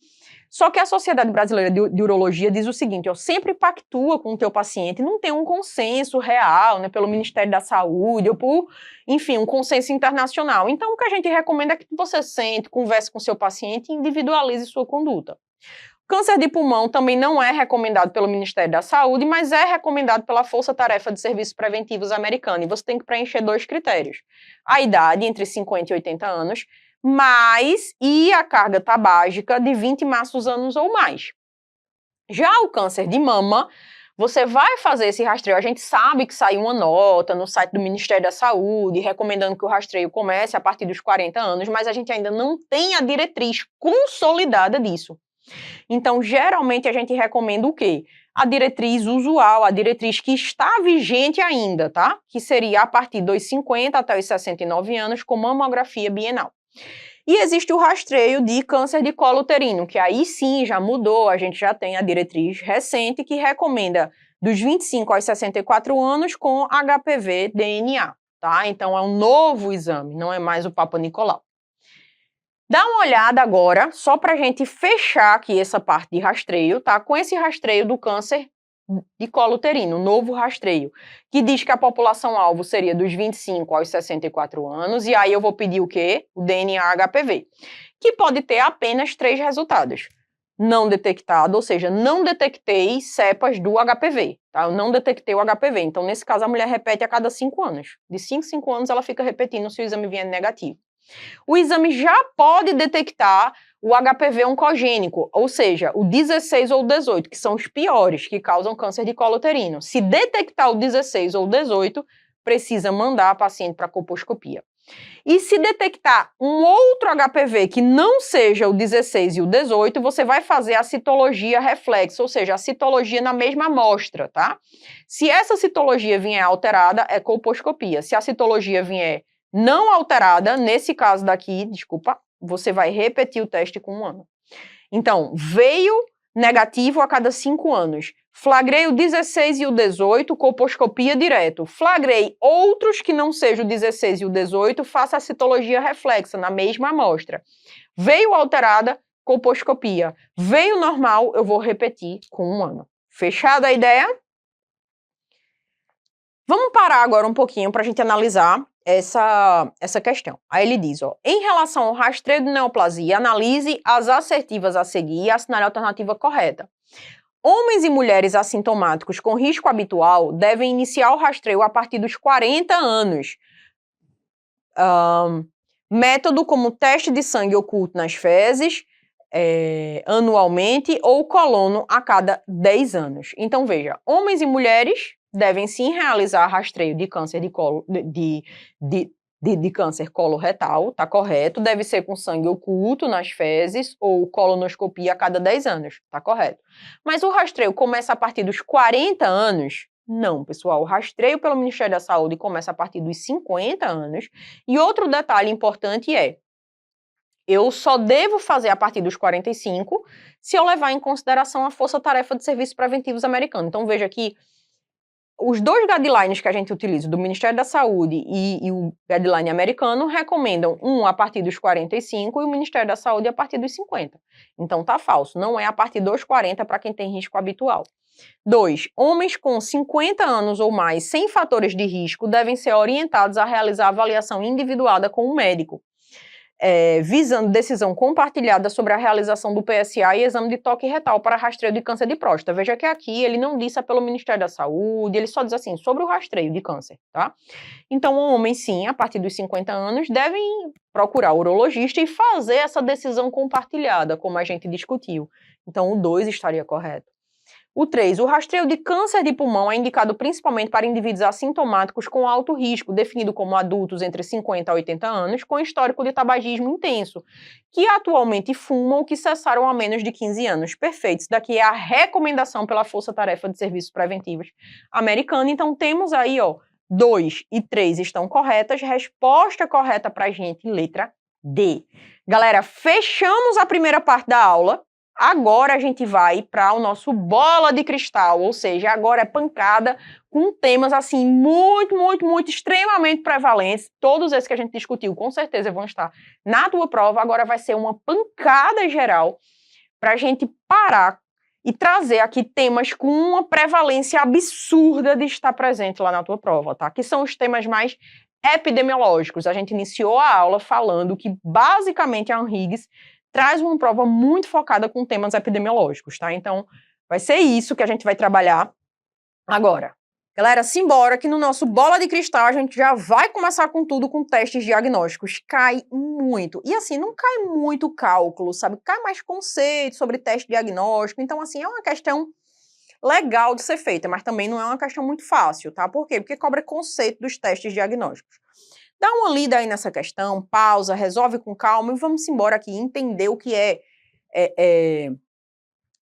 Só que a Sociedade Brasileira de Urologia diz o seguinte, ó, sempre pactua com o teu paciente, não tem um consenso real, né, pelo Ministério da Saúde, ou por, enfim, um consenso internacional. Então, o que a gente recomenda é que você sente, converse com o seu paciente e individualize sua conduta. Câncer de pulmão também não é recomendado pelo Ministério da Saúde, mas é recomendado pela Força Tarefa de Serviços Preventivos Americana. E você tem que preencher 2 critérios. A idade, entre 50 e 80 anos, e a carga tabágica de 20 maços anos ou mais. Já o câncer de mama, você vai fazer esse rastreio. A gente sabe que saiu uma nota no site do Ministério da Saúde recomendando que o rastreio comece a partir dos 40 anos, mas a gente ainda não tem a diretriz consolidada disso. Então, geralmente, a gente recomenda o quê? a diretriz usual, a diretriz que está vigente ainda, tá? Que seria a partir dos 50 até os 69 anos com mamografia bienal. E existe o rastreio de câncer de colo uterino, que aí sim já mudou, a gente já tem a diretriz recente que recomenda dos 25 aos 64 anos com HPV-DNA, tá? Então é um novo exame, não é mais o Papa Nicolau. Dá uma olhada agora, só para a gente fechar aqui essa parte de rastreio, tá? Com esse rastreio do câncer de colo uterino, novo rastreio, que diz que a população-alvo seria dos 25 aos 64 anos, e aí eu vou pedir o quê? O DNA HPV, que pode ter apenas 3 resultados. Não detectado, ou seja, não detectei cepas do HPV, tá? Eu não detectei o HPV, então nesse caso a mulher repete a cada 5 anos. De 5 em 5 anos ela fica repetindo se o exame vier negativo. O exame já pode detectar o HPV oncogênico, ou seja, o 16 ou 18, que são os piores, que causam câncer de colo uterino. Se detectar o 16 ou 18, precisa mandar a paciente para colposcopia. E se detectar um outro HPV que não seja o 16 e o 18, você vai fazer a citologia reflexa, ou seja, a citologia na mesma amostra, tá? Se essa citologia vier alterada, é colposcopia. Se a citologia vier não alterada, nesse caso daqui, desculpa, você vai repetir o teste com 1 ano. Então, veio negativo a cada 5 anos. Flagrei o 16 e o 18, colposcopia direto. Flagrei outros que não sejam o 16 e o 18, faça a citologia reflexa na mesma amostra. Veio alterada, colposcopia. Veio normal, eu vou repetir com 1 ano. Fechada a ideia? Vamos parar agora um pouquinho para a gente analisar essa questão. Aí ele diz, ó, em relação ao rastreio de neoplasia, analise as assertivas a seguir e assinale a alternativa correta. Homens e mulheres assintomáticos com risco habitual devem iniciar o rastreio a partir dos 40 anos. Método como teste de sangue oculto nas fezes, anualmente, ou colono a cada 10 anos. Então, veja, homens e mulheres devem sim realizar rastreio de câncer de câncer coloretal, tá correto? Deve ser com sangue oculto nas fezes ou colonoscopia a cada 10 anos, tá correto? Mas o rastreio começa a partir dos 40 anos? Não, pessoal, o rastreio pelo Ministério da Saúde começa a partir dos 50 anos. E outro detalhe importante é, eu só devo fazer a partir dos 45 se eu levar em consideração a Força-Tarefa de Serviços Preventivos americana. Então, veja que os 2 guidelines que a gente utiliza, do Ministério da Saúde e o guideline americano, recomendam um a partir dos 45 e o Ministério da Saúde a partir dos 50. Então, tá falso. Não é a partir dos 40 para quem tem risco habitual. 2. Homens com 50 anos ou mais sem fatores de risco devem ser orientados a realizar avaliação individuada com um médico, visando decisão compartilhada sobre a realização do PSA e exame de toque retal para rastreio de câncer de próstata. Veja que aqui ele não disse pelo Ministério da Saúde, ele só diz assim, sobre o rastreio de câncer, tá? Então, homens, sim, a partir dos 50 anos, devem procurar o urologista e fazer essa decisão compartilhada, como a gente discutiu. Então, o 2 estaria correto. O 3. O rastreio de câncer de pulmão é indicado principalmente para indivíduos assintomáticos com alto risco, definido como adultos entre 50 a 80 anos, com histórico de tabagismo intenso, que atualmente fumam ou que cessaram há menos de 15 anos. Perfeito. Isso daqui é a recomendação pela Força-Tarefa de Serviços Preventivos americana. Então, temos aí, ó, 2 e 3 estão corretas. Resposta correta pra gente, letra D. Galera, fechamos a primeira parte da aula. Agora a gente vai para o nosso bola de cristal, ou seja, agora é pancada com temas assim muito extremamente prevalentes. Todos esses que a gente discutiu com certeza vão estar na tua prova. Agora vai ser uma pancada geral para a gente parar e trazer aqui temas com uma prevalência absurda de estar presente lá na tua prova, tá? Que são os temas mais epidemiológicos. A gente iniciou a aula falando que basicamente a ANRIGS traz uma prova muito focada com temas epidemiológicos, tá? Então, vai ser isso que a gente vai trabalhar agora. Galera, simbora que no nosso bola de cristal a gente já vai começar com tudo com testes diagnósticos. Cai muito. E assim, não cai muito cálculo, sabe? Cai mais conceito sobre teste diagnóstico. Então, assim, é uma questão legal de ser feita, mas também não é uma questão muito fácil, tá? Por quê? Porque cobra conceito dos testes diagnósticos. Dá uma lida aí nessa questão, pausa, resolve com calma e vamos embora aqui entender o que é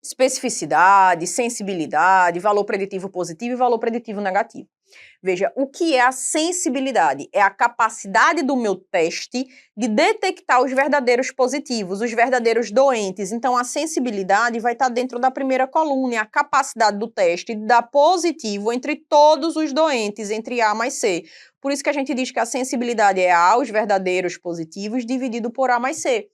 especificidade, sensibilidade, valor preditivo positivo e valor preditivo negativo. Veja, o que é a sensibilidade? É a capacidade do meu teste de detectar os verdadeiros positivos, os verdadeiros doentes. Então, a sensibilidade vai estar dentro da primeira coluna, é a capacidade do teste de dar positivo entre todos os doentes, entre A mais C. Por isso que a gente diz que a sensibilidade é A, os verdadeiros positivos, dividido por A mais C.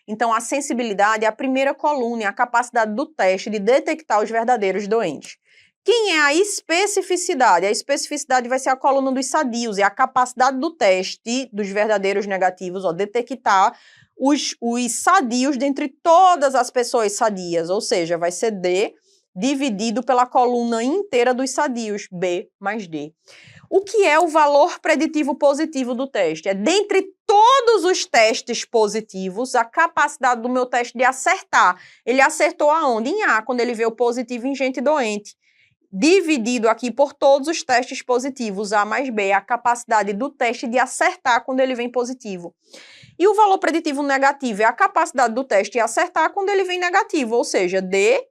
Então, a sensibilidade é a primeira coluna, é a capacidade do teste de detectar os verdadeiros doentes. Quem é a especificidade? A especificidade vai ser a coluna dos sadios, é a capacidade do teste dos verdadeiros negativos, detectar os sadios dentre todas as pessoas sadias, ou seja, vai ser D dividido pela coluna inteira dos sadios, B mais D. O que é o valor preditivo positivo do teste? É dentre todos os testes positivos, a capacidade do meu teste de acertar. Ele acertou aonde? Em A, quando ele vê o positivo em gente doente. Dividido aqui por todos os testes positivos, A mais B, a capacidade do teste de acertar quando ele vem positivo. E o valor preditivo negativo é a capacidade do teste de acertar quando ele vem negativo, ou seja, D,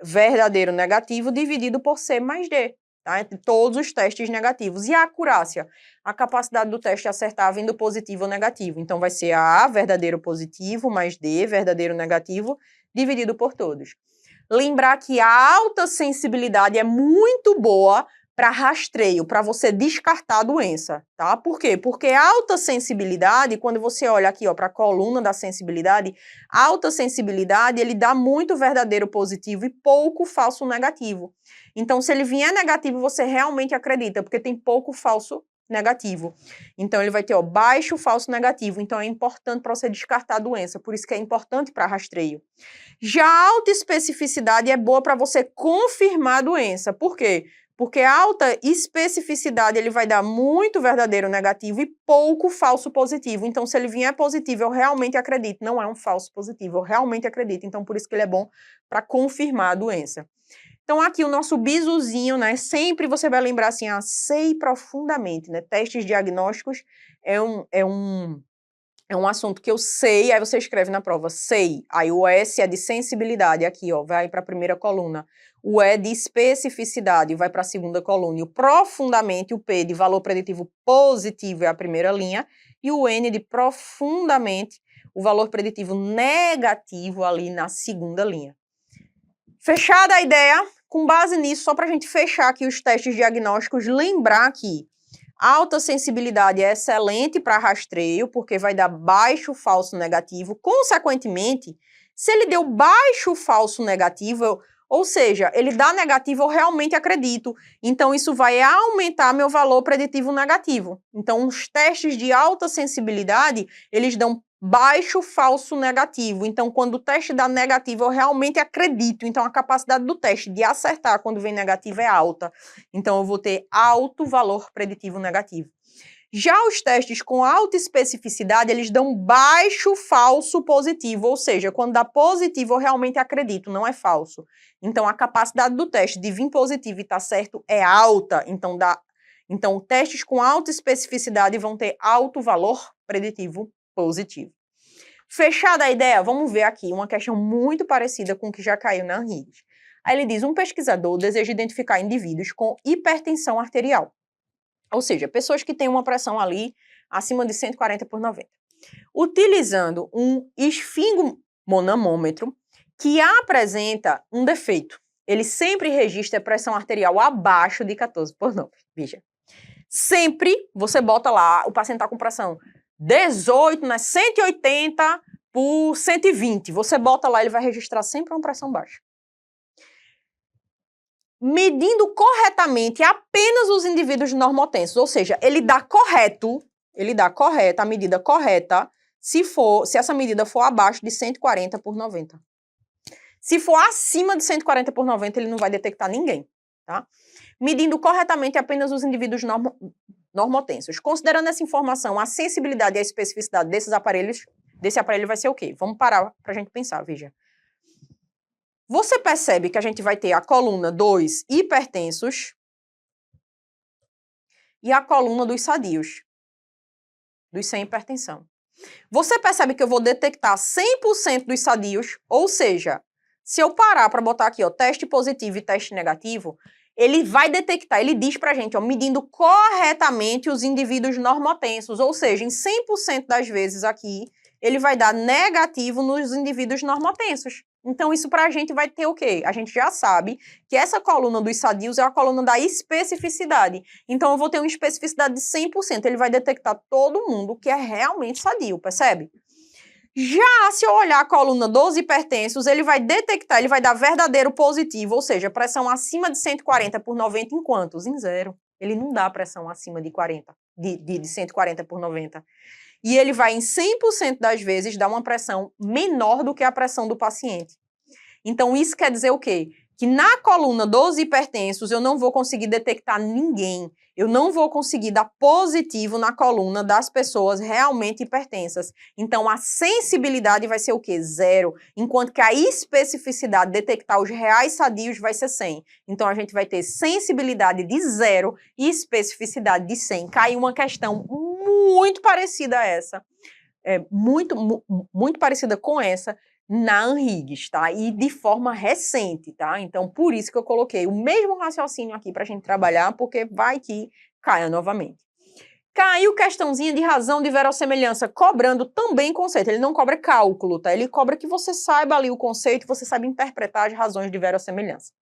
verdadeiro negativo, dividido por C mais D. Tá? Entre todos os testes negativos. E a acurácia? A capacidade do teste acertar vindo positivo ou negativo. Então, vai ser A, verdadeiro positivo, mais D, verdadeiro negativo, dividido por todos. Lembrar que a alta sensibilidade é muito boa para rastreio, para você descartar a doença, tá? Por quê? Porque a alta sensibilidade, quando você olha aqui, para a coluna da sensibilidade, a alta sensibilidade, ele dá muito verdadeiro positivo e pouco falso negativo. Então, se ele vier negativo, você realmente acredita, porque tem pouco falso negativo. Então, ele vai ter, baixo falso negativo. Então, é importante para você descartar a doença, por isso que é importante para rastreio. Já a alta especificidade é boa para você confirmar a doença. Por quê? Porque a alta especificidade ele vai dar muito verdadeiro negativo e pouco falso positivo. Então, se ele vier positivo, eu realmente acredito. Não é um falso positivo, eu realmente acredito. Então, por isso que ele é bom para confirmar a doença. Então, aqui o nosso bizuzinho, né? Sempre você vai lembrar assim, sei profundamente, né? Testes diagnósticos é um assunto que eu sei, aí você escreve na prova, sei. Aí o S é de sensibilidade, aqui, vai para a primeira coluna. O E de especificidade vai para a segunda coluna. E o profundamente, o P de valor preditivo positivo é a primeira linha. E o N de profundamente, o valor preditivo negativo ali na segunda linha. Fechada a ideia? Com base nisso, só para a gente fechar aqui os testes diagnósticos, lembrar que alta sensibilidade é excelente para rastreio, porque vai dar baixo falso negativo. Consequentemente, se ele deu baixo falso negativo, ou seja, ele dá negativo, eu realmente acredito. Então, isso vai aumentar meu valor preditivo negativo. Então, os testes de alta sensibilidade, eles dão baixo falso negativo. Então, quando o teste dá negativo, eu realmente acredito. Então, a capacidade do teste de acertar quando vem negativo é alta. Então, eu vou ter alto valor preditivo negativo. Já os testes com alta especificidade, eles dão baixo falso positivo, ou seja, quando dá positivo, eu realmente acredito, não é falso. Então, a capacidade do teste de vir positivo e estar certo é alta. Então, testes com alta especificidade vão ter alto valor preditivo positivo. Fechada a ideia, vamos ver aqui uma questão muito parecida com o que já caiu na RIGS. Aí ele diz, um pesquisador deseja identificar indivíduos com hipertensão arterial. Ou seja, pessoas que têm uma pressão ali acima de 140 por 90. Utilizando um esfingmonamômetro que apresenta um defeito. Ele sempre registra a pressão arterial abaixo de 14 por 9. Veja. Sempre você bota lá, o paciente está com pressão 18, né, 180 por 120. Você bota lá, ele vai registrar sempre uma pressão baixa. Medindo corretamente apenas os indivíduos normotensos, ou seja, ele dá correta, a medida correta, se essa medida for abaixo de 140 por 90. Se for acima de 140 por 90, ele não vai detectar ninguém, tá? Medindo corretamente apenas os indivíduos normotensos. Considerando essa informação, a sensibilidade e a especificidade desse aparelho vai ser o quê? Vamos parar para a gente pensar, veja. Você percebe que a gente vai ter a coluna dos hipertensos e a coluna dos sadios, dos sem hipertensão. Você percebe que eu vou detectar 100% dos sadios, ou seja, Se eu parar para botar aqui, ó, teste positivo e teste negativo, ele vai detectar, ele diz pra gente, ó, medindo corretamente os indivíduos normotensos, ou seja, em 100% das vezes aqui, ele vai dar negativo nos indivíduos normotensos. Então, isso pra gente vai ter o quê? A gente já sabe que essa coluna dos sadios é a coluna da especificidade. Então, eu vou ter uma especificidade de 100%. Ele vai detectar todo mundo que é realmente sadio, percebe? Já se eu olhar a coluna dos hipertensos, ele vai detectar, ele vai dar verdadeiro positivo, ou seja, pressão acima de 140 por 90 em quantos? Em 0. Ele não dá pressão acima de 40, de 140 por 90. E ele vai, em 100% das vezes, dar uma pressão menor do que a pressão do paciente. Então, isso quer dizer o quê? Que na coluna dos hipertensos eu não vou conseguir detectar ninguém. Eu não vou conseguir dar positivo na coluna das pessoas realmente hipertensas. Então, a sensibilidade vai ser o quê? 0. Enquanto que a especificidade, detectar os reais sadios, vai ser 100. Então, a gente vai ter sensibilidade de 0 e especificidade de 100. Caiu uma questão muito parecida a essa. Muito parecida com essa na ANRIGS, tá? E de forma recente, tá? Então, por isso que eu coloquei o mesmo raciocínio aqui pra gente trabalhar, porque vai que caia novamente. Caiu questãozinha de razão de verossemelhança, cobrando também conceito. Ele não cobra cálculo, tá? Ele cobra que você saiba ali o conceito, você saiba interpretar as razões de verossemelhança.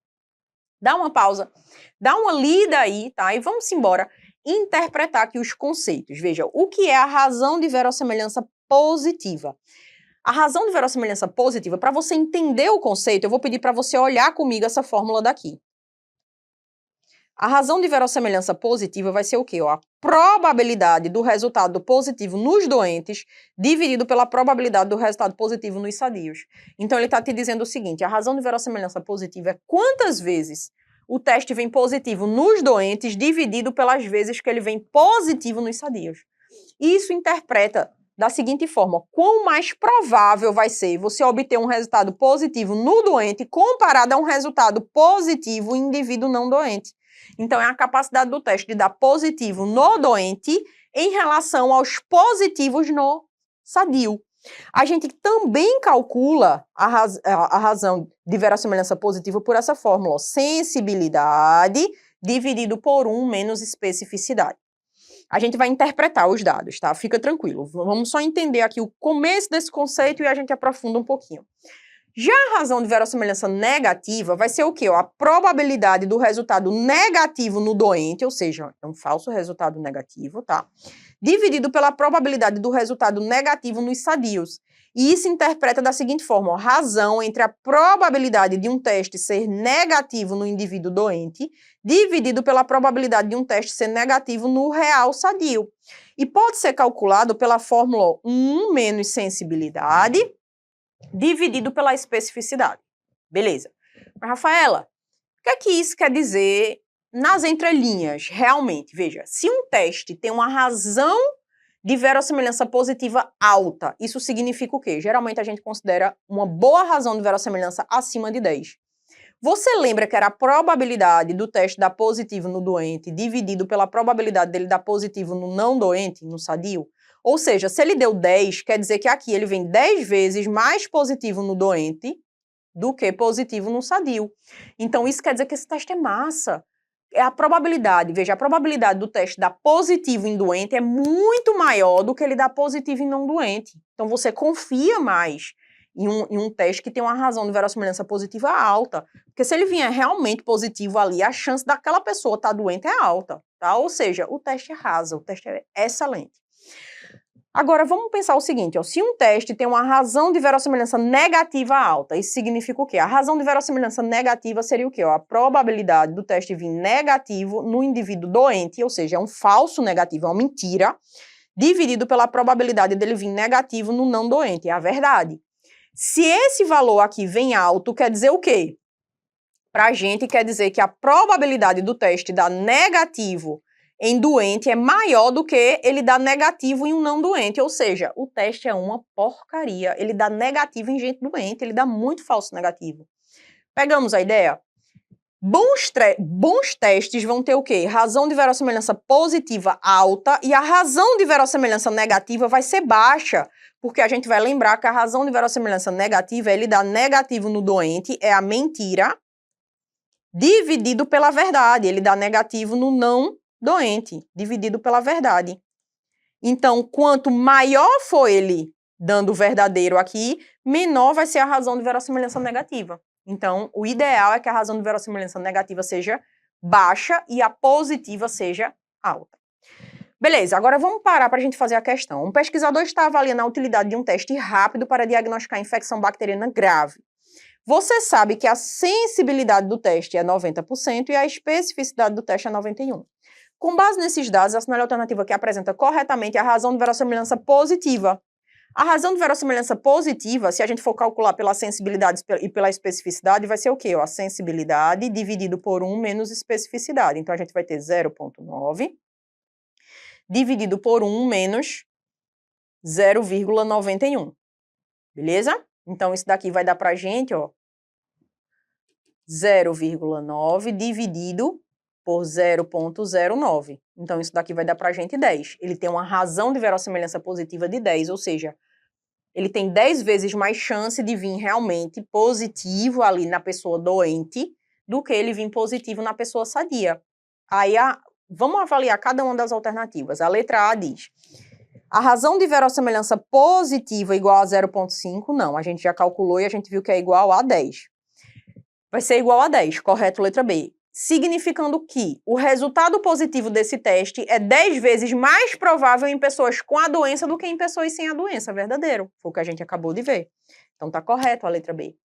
Dá uma pausa, dá uma lida aí, tá? E vamos embora interpretar aqui os conceitos. Veja, o que é a razão de verossemelhança positiva? A razão de verossemelhança positiva, para você entender o conceito, eu vou pedir para você olhar comigo essa fórmula daqui. A razão de verossemelhança positiva vai ser o quê? Ó, a probabilidade do resultado positivo nos doentes dividido pela probabilidade do resultado positivo nos sadios. Então, ele está te dizendo o seguinte, a razão de verossemelhança positiva é quantas vezes o teste vem positivo nos doentes dividido pelas vezes que ele vem positivo nos sadios. Isso interpreta da seguinte forma, quão mais provável vai ser você obter um resultado positivo no doente comparado a um resultado positivo em indivíduo não doente. Então, é a capacidade do teste de dar positivo no doente em relação aos positivos no sadio. A gente também calcula a razão de verossemelhança positiva por essa fórmula, ó, sensibilidade dividido por 1 menos especificidade. A gente vai interpretar os dados, tá? Fica tranquilo. Vamos só entender aqui o começo desse conceito e a gente aprofunda um pouquinho. Já a razão de verossemelhança negativa vai ser o quê? A probabilidade do resultado negativo no doente, ou seja, é um falso resultado negativo, tá? Dividido pela probabilidade do resultado negativo nos sadios. E isso interpreta da seguinte forma, ó, razão entre a probabilidade de um teste ser negativo no indivíduo doente, dividido pela probabilidade de um teste ser negativo no real sadio. E pode ser calculado pela fórmula 1 menos sensibilidade, dividido pela especificidade. Beleza. Mas, Rafaela, o que é que isso quer dizer nas entrelinhas, realmente? Veja, se um teste tem uma razão de verossemelhança positiva alta, isso significa o quê? Geralmente a gente considera uma boa razão de verossemelhança acima de 10. Você lembra que era a probabilidade do teste dar positivo no doente dividido pela probabilidade dele dar positivo no não doente, no sadio? Ou seja, se ele deu 10, quer dizer que aqui ele vem 10 vezes mais positivo no doente do que positivo no sadio. Então, isso quer dizer que esse teste é massa. É a probabilidade, veja, a probabilidade do teste dar positivo em doente é muito maior do que ele dar positivo em não doente. Então, você confia mais em um teste que tem uma razão de verossemelhança positiva alta. Porque se ele vier realmente positivo ali, a chance daquela pessoa estar doente é alta, tá? Ou seja, o teste arrasa, o teste é excelente. Agora, vamos pensar o seguinte, ó, se um teste tem uma razão de verossemelhança negativa alta, isso significa o quê? A razão de verossemelhança negativa seria o quê? Ó, a probabilidade do teste vir negativo no indivíduo doente, ou seja, é um falso negativo, é uma mentira, dividido pela probabilidade dele vir negativo no não doente, é a verdade. Se esse valor aqui vem alto, quer dizer o quê? Para a gente, quer dizer que a probabilidade do teste dar negativo em doente é maior do que ele dá negativo em um não doente, ou seja, o teste é uma porcaria, ele dá negativo em gente doente, ele dá muito falso negativo. Pegamos a ideia? Bons testes vão ter o quê? Razão de verossimilhança positiva alta e a razão de verossimilhança negativa vai ser baixa, porque a gente vai lembrar que a razão de verossimilhança negativa, ele dá negativo no doente, é a mentira, dividido pela verdade. Ele dá negativo no não doente, dividido pela verdade. Então, quanto maior for ele dando verdadeiro aqui, menor vai ser a razão de verossimilhança negativa. Então, o ideal é que a razão de verossimilhança negativa seja baixa e a positiva seja alta. Beleza, agora vamos parar para a gente fazer a questão. Um pesquisador está avaliando a utilidade de um teste rápido para diagnosticar infecção bacteriana grave. Você sabe que a sensibilidade do teste é 90% e a especificidade do teste é 91%. Com base nesses dados, assinale a alternativa que apresenta corretamente a razão de verossimilhança positiva. A razão de verossimilhança positiva, se a gente for calcular pela sensibilidade e pela especificidade, vai ser o quê? A sensibilidade dividido por 1 menos especificidade. Então, a gente vai ter 0,9 dividido por 1 menos 0,91. Beleza? Então, isso daqui vai dar pra gente, ó, 0,9 dividido por 0,09. Então, isso daqui vai dar pra gente 10. Ele tem uma razão de verossimilhança positiva de 10, ou seja, ele tem 10 vezes mais chance de vir realmente positivo ali na pessoa doente do que ele vir positivo na pessoa sadia. Aí, vamos avaliar cada uma das alternativas. A letra A diz: a razão de verossimilhança positiva igual a 0,5, não. A gente já calculou e a gente viu que é igual a 10. Vai ser igual a 10, correto, letra B. Significando que o resultado positivo desse teste é 10 vezes mais provável em pessoas com a doença do que em pessoas sem a doença, verdadeiro. Foi o que a gente acabou de ver. Então tá correto a letra B.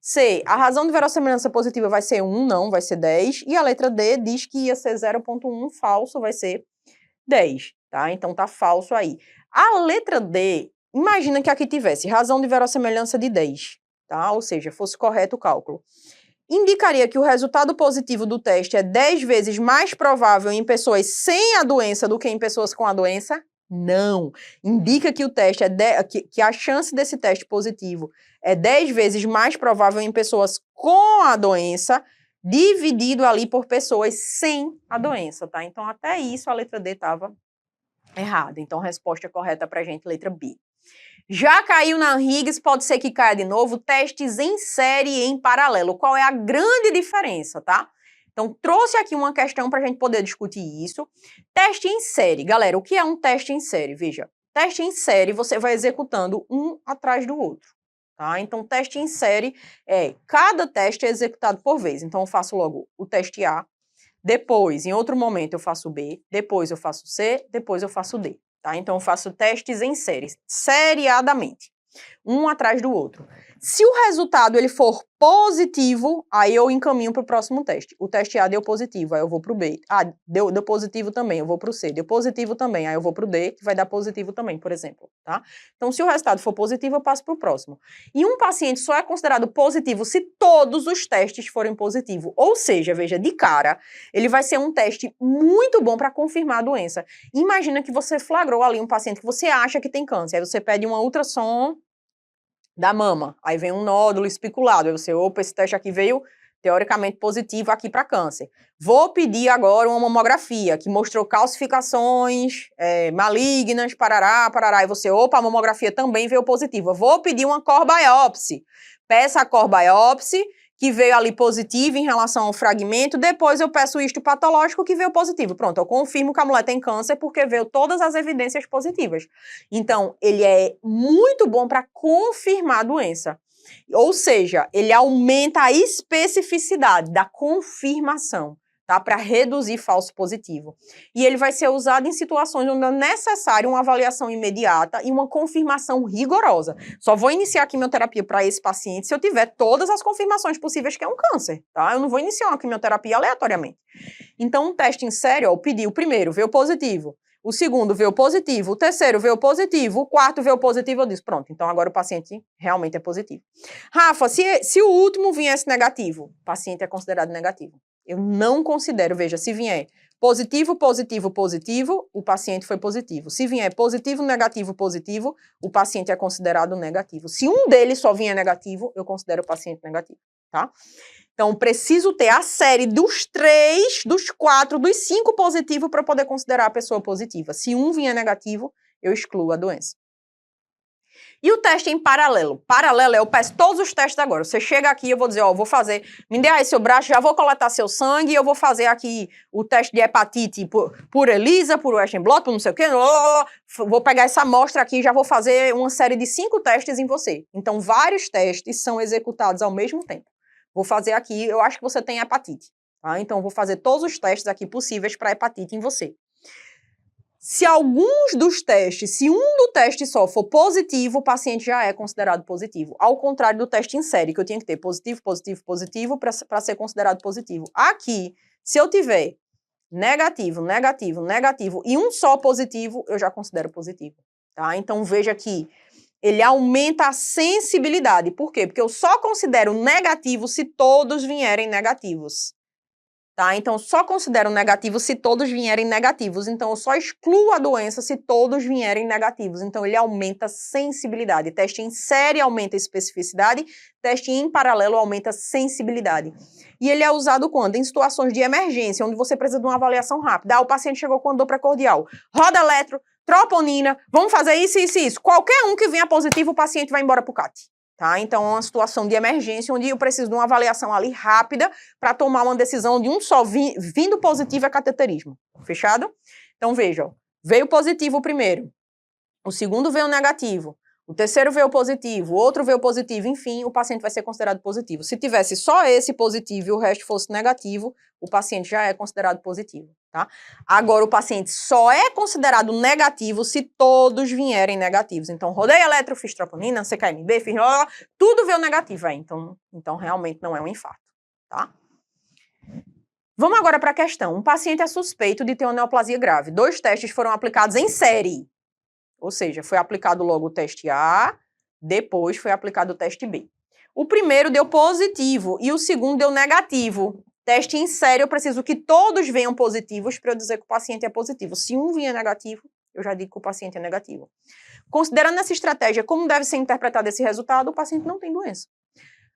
C, a razão de verossimilhança positiva vai ser 1, não, vai ser 10. E a letra D diz que ia ser 0,1, falso, vai ser 10, tá? Então tá falso aí. A letra D, imagina que aqui tivesse razão de verossimilhança de 10, tá? Ou seja, fosse correto o cálculo. Indicaria que o resultado positivo do teste é 10 vezes mais provável em pessoas sem a doença do que em pessoas com a doença? Não. Indica que o teste que a chance desse teste positivo é 10 vezes mais provável em pessoas com a doença, dividido ali por pessoas sem a doença, tá? Então, até isso a letra D estava errada. Então, a resposta correta pra gente, letra B. Já caiu na Higgs, pode ser que caia de novo, testes em série e em paralelo. Qual é a grande diferença, tá? Então, trouxe aqui uma questão para a gente poder discutir isso. Teste em série. Galera, o que é um teste em série? Veja, teste em série você vai executando um atrás do outro, tá? Então, teste em série cada teste é executado por vez. Então, eu faço logo o teste A, depois, em outro momento, eu faço B, depois eu faço C, depois eu faço D. Tá? Então, eu faço testes em séries, seriadamente, um atrás do outro. Se o resultado ele for positivo, aí eu encaminho para o próximo teste. O teste A deu positivo, aí eu vou para o B. Deu positivo também, eu vou para o C. Deu positivo também, aí eu vou para o D, que vai dar positivo também, por exemplo. Tá? Então, se o resultado for positivo, eu passo para o próximo. E um paciente só é considerado positivo se todos os testes forem positivos. Ou seja, veja, de cara, ele vai ser um teste muito bom para confirmar a doença. Imagina que você flagrou ali um paciente que você acha que tem câncer, aí você pede uma ultrassom da mama, aí vem um nódulo especulado, aí você, opa, esse teste aqui veio teoricamente positivo aqui para câncer. Vou pedir agora uma mamografia, que mostrou calcificações malignas, parará, parará, e você, opa, a mamografia também veio positiva. Vou pedir uma core biopsy. Peça a core biopsy, que veio ali positivo em relação ao fragmento, depois eu peço o histopatológico que veio positivo. Pronto, eu confirmo que a mulher tem câncer porque veio todas as evidências positivas. Então, ele é muito bom para confirmar a doença. Ou seja, ele aumenta a especificidade da confirmação, tá? Para reduzir falso positivo. E ele vai ser usado em situações onde é necessário uma avaliação imediata e uma confirmação rigorosa. Só vou iniciar a quimioterapia para esse paciente se eu tiver todas as confirmações possíveis que é um câncer, tá? Eu não vou iniciar uma quimioterapia aleatoriamente. Então, um teste em série, ó, eu pedi o primeiro, veio positivo. O segundo veio positivo, o terceiro veio positivo, o quarto veio positivo, eu disse, pronto, então agora o paciente realmente é positivo. Rafa, se o último viesse negativo, o paciente é considerado negativo. Eu não considero, veja, se vier positivo, positivo, positivo, o paciente foi positivo. Se vier positivo, negativo, positivo, o paciente é considerado negativo. Se um deles só vier negativo, eu considero o paciente negativo, tá? Então, preciso ter a série dos 3, dos 4, dos 5 positivos para poder considerar a pessoa positiva. Se um vier negativo, eu excluo a doença. E o teste em paralelo? Paralelo eu peço todos os testes agora. Você chega aqui, eu vou dizer, ó, vou fazer, me dê aí seu braço, já vou coletar seu sangue, eu vou fazer aqui o teste de hepatite por ELISA, por Western blot, por não sei o quê, vou pegar essa amostra aqui e já vou fazer uma série de 5 testes em você. Então, vários testes são executados ao mesmo tempo. Vou fazer aqui, eu acho que você tem hepatite, tá? Então, vou fazer todos os testes aqui possíveis para hepatite em você. Se alguns dos testes, se um do teste só for positivo, o paciente já é considerado positivo. Ao contrário do teste em série, que eu tinha que ter positivo, positivo, positivo para ser considerado positivo. Aqui, se eu tiver negativo, negativo, negativo e um só positivo, eu já considero positivo, tá? Então, veja que ele aumenta a sensibilidade. Por quê? Porque eu só considero negativo se todos vierem negativos. Tá? Então, eu só considero negativo se todos vierem negativos. Então, eu só excluo a doença se todos vierem negativos. Então, ele aumenta a sensibilidade. Teste em série aumenta a especificidade, teste em paralelo aumenta a sensibilidade. E ele é usado quando? Em situações de emergência, onde você precisa de uma avaliação rápida. Ah, o paciente chegou com dor precordial. Roda eletro, troponina, vamos fazer isso, isso e isso. Qualquer um que venha positivo, o paciente vai embora pro CAT. Tá? Então, é uma situação de emergência onde eu preciso de uma avaliação ali rápida para tomar uma decisão de um só vindo positivo é cateterismo. Fechado? Então, veja, ó, veio positivo o primeiro, o segundo veio negativo, o terceiro veio positivo, o outro veio positivo, enfim, o paciente vai ser considerado positivo. Se tivesse só esse positivo e o resto fosse negativo, o paciente já é considerado positivo, tá? Agora, o paciente só é considerado negativo se todos vierem negativos. Então, rodei eletro, fiz troponina, CKMB, fiz... tudo veio negativo aí. Então, realmente não é um infarto, tá? Vamos agora para a questão. Um paciente é suspeito de ter uma neoplasia grave. 2 testes foram aplicados em série. Ou seja, foi aplicado logo o teste A, depois foi aplicado o teste B. O primeiro deu positivo e o segundo deu negativo. Teste em série, eu preciso que todos venham positivos para eu dizer que o paciente é positivo. Se um vier negativo, eu já digo que o paciente é negativo. Considerando essa estratégia, como deve ser interpretado esse resultado, o paciente não tem doença.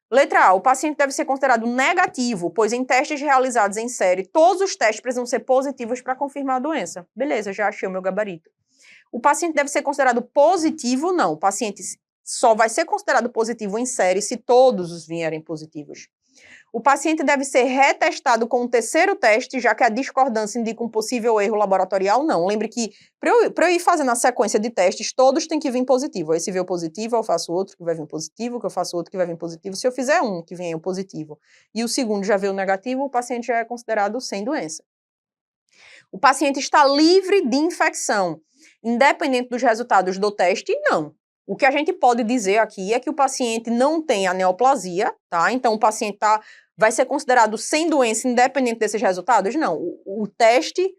Letra A, o paciente deve ser considerado negativo, pois em testes realizados em série, todos os testes precisam ser positivos para confirmar a doença. Beleza, já achei o meu gabarito. O paciente deve ser considerado positivo? Não. O paciente só vai ser considerado positivo em série se todos os vierem positivos. O paciente deve ser retestado com um terceiro teste, já que a discordância indica um possível erro laboratorial? Não. Lembre que, para eu ir fazendo a sequência de testes, todos têm que vir positivo. Aí, se veio positivo, eu faço outro que vai vir positivo, que eu faço outro que vai vir positivo. Se eu fizer um que venha positivo e o segundo já veio negativo, o paciente já é considerado sem doença. O paciente está livre de infecção. Independente dos resultados do teste, não. O que a gente pode dizer aqui é que o paciente não tem a neoplasia, tá? Então, o paciente vai ser considerado sem doença independente desses resultados? Não. O teste,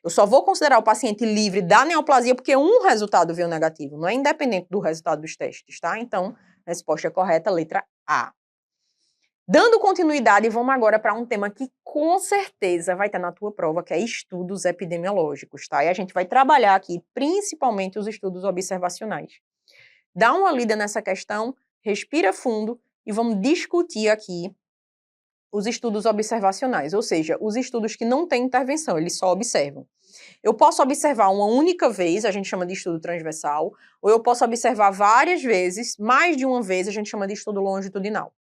eu só vou considerar o paciente livre da neoplasia porque um resultado veio negativo, não é independente do resultado dos testes, tá? Então, a resposta correta, letra A. Dando continuidade, vamos agora para um tema que com certeza vai estar na tua prova, que é estudos epidemiológicos, tá? E a gente vai trabalhar aqui principalmente os estudos observacionais. Dá uma lida nessa questão, respira fundo e vamos discutir aqui os estudos observacionais, ou seja, os estudos que não têm intervenção, eles só observam. Eu posso observar uma única vez, a gente chama de estudo transversal, ou eu posso observar várias vezes, mais de uma vez, a gente chama de estudo longitudinal.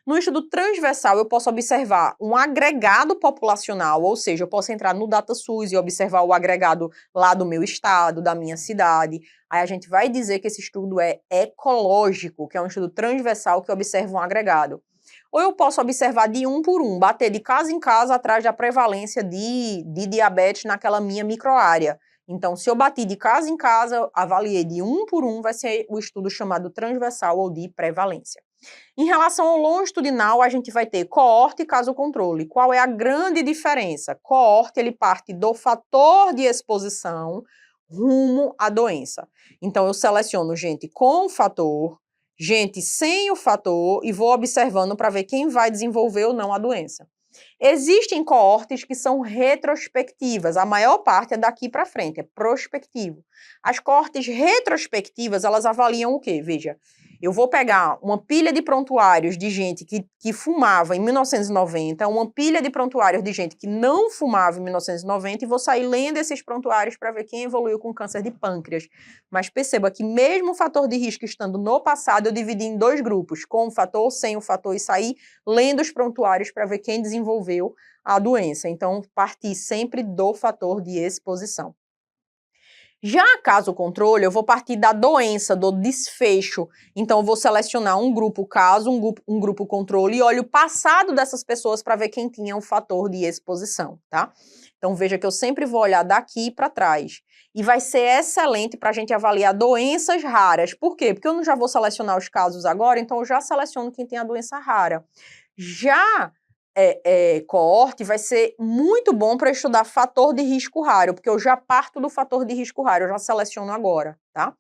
No estudo transversal, eu posso observar um agregado populacional, ou seja, eu posso entrar no DataSUS e observar o agregado lá do meu estado, da minha cidade. Aí a gente vai dizer que esse estudo é ecológico, que é um estudo transversal que observa um agregado. Ou eu posso observar de um por um, bater de casa em casa atrás da prevalência de diabetes naquela minha microárea. Então, se eu bati de casa em casa, avaliei de um por um, vai ser o estudo chamado transversal ou de prevalência. Em relação ao longitudinal, a gente vai ter coorte e caso controle. Qual é a grande diferença? Coorte, ele parte do fator de exposição rumo à doença. Então, eu seleciono gente com fator, gente sem o fator e vou observando para ver quem vai desenvolver ou não a doença. Existem coortes que são retrospectivas, a maior parte é daqui para frente, é prospectivo. As coortes retrospectivas, elas avaliam o quê? Veja, Eu vou pegar uma pilha de prontuários de gente que fumava em 1990, uma pilha de prontuários de gente que não fumava em 1990 e vou sair lendo esses prontuários para ver quem evoluiu com câncer de pâncreas. Mas perceba que mesmo o fator de risco estando no passado, eu dividi em 2 grupos, com o fator, sem o fator, e sair lendo os prontuários para ver quem desenvolveu a doença. Então, parti sempre do fator de exposição. Já caso controle, eu vou partir da doença, do desfecho. Então, eu vou selecionar um grupo caso, um grupo controle e olho o passado dessas pessoas para ver quem tinha o fator de exposição, tá? Então, veja que eu sempre vou olhar daqui para trás. E vai ser excelente para a gente avaliar doenças raras. Por quê? Porque eu não já vou selecionar os casos agora, então eu já seleciono quem tem a doença rara. Já coorte vai ser muito bom para estudar fator de risco raro, porque eu já parto do fator de risco raro, eu já seleciono agora, tá?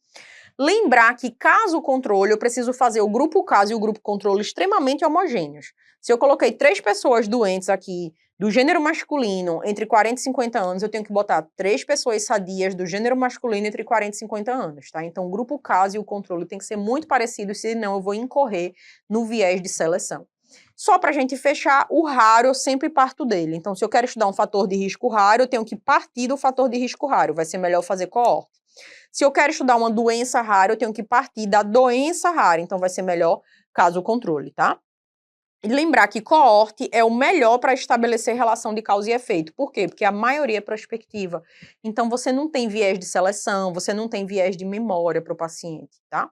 Lembrar que caso controle, eu preciso fazer o grupo caso e o grupo controle extremamente homogêneos. Se eu coloquei 3 pessoas doentes aqui do gênero masculino entre 40 e 50 anos, eu tenho que botar 3 pessoas sadias do gênero masculino entre 40 e 50 anos, tá? Então, o grupo caso e o controle tem que ser muito parecidos, senão eu vou incorrer no viés de seleção. Só para a gente fechar, o raro eu sempre parto dele. Então, se eu quero estudar um fator de risco raro, eu tenho que partir do fator de risco raro. Vai ser melhor fazer coorte. Se eu quero estudar uma doença rara, eu tenho que partir da doença rara. Então, vai ser melhor caso controle, tá? E lembrar que coorte é o melhor para estabelecer relação de causa e efeito. Por quê? Porque a maioria é prospectiva. Então, você não tem viés de seleção, você não tem viés de memória para o paciente, tá?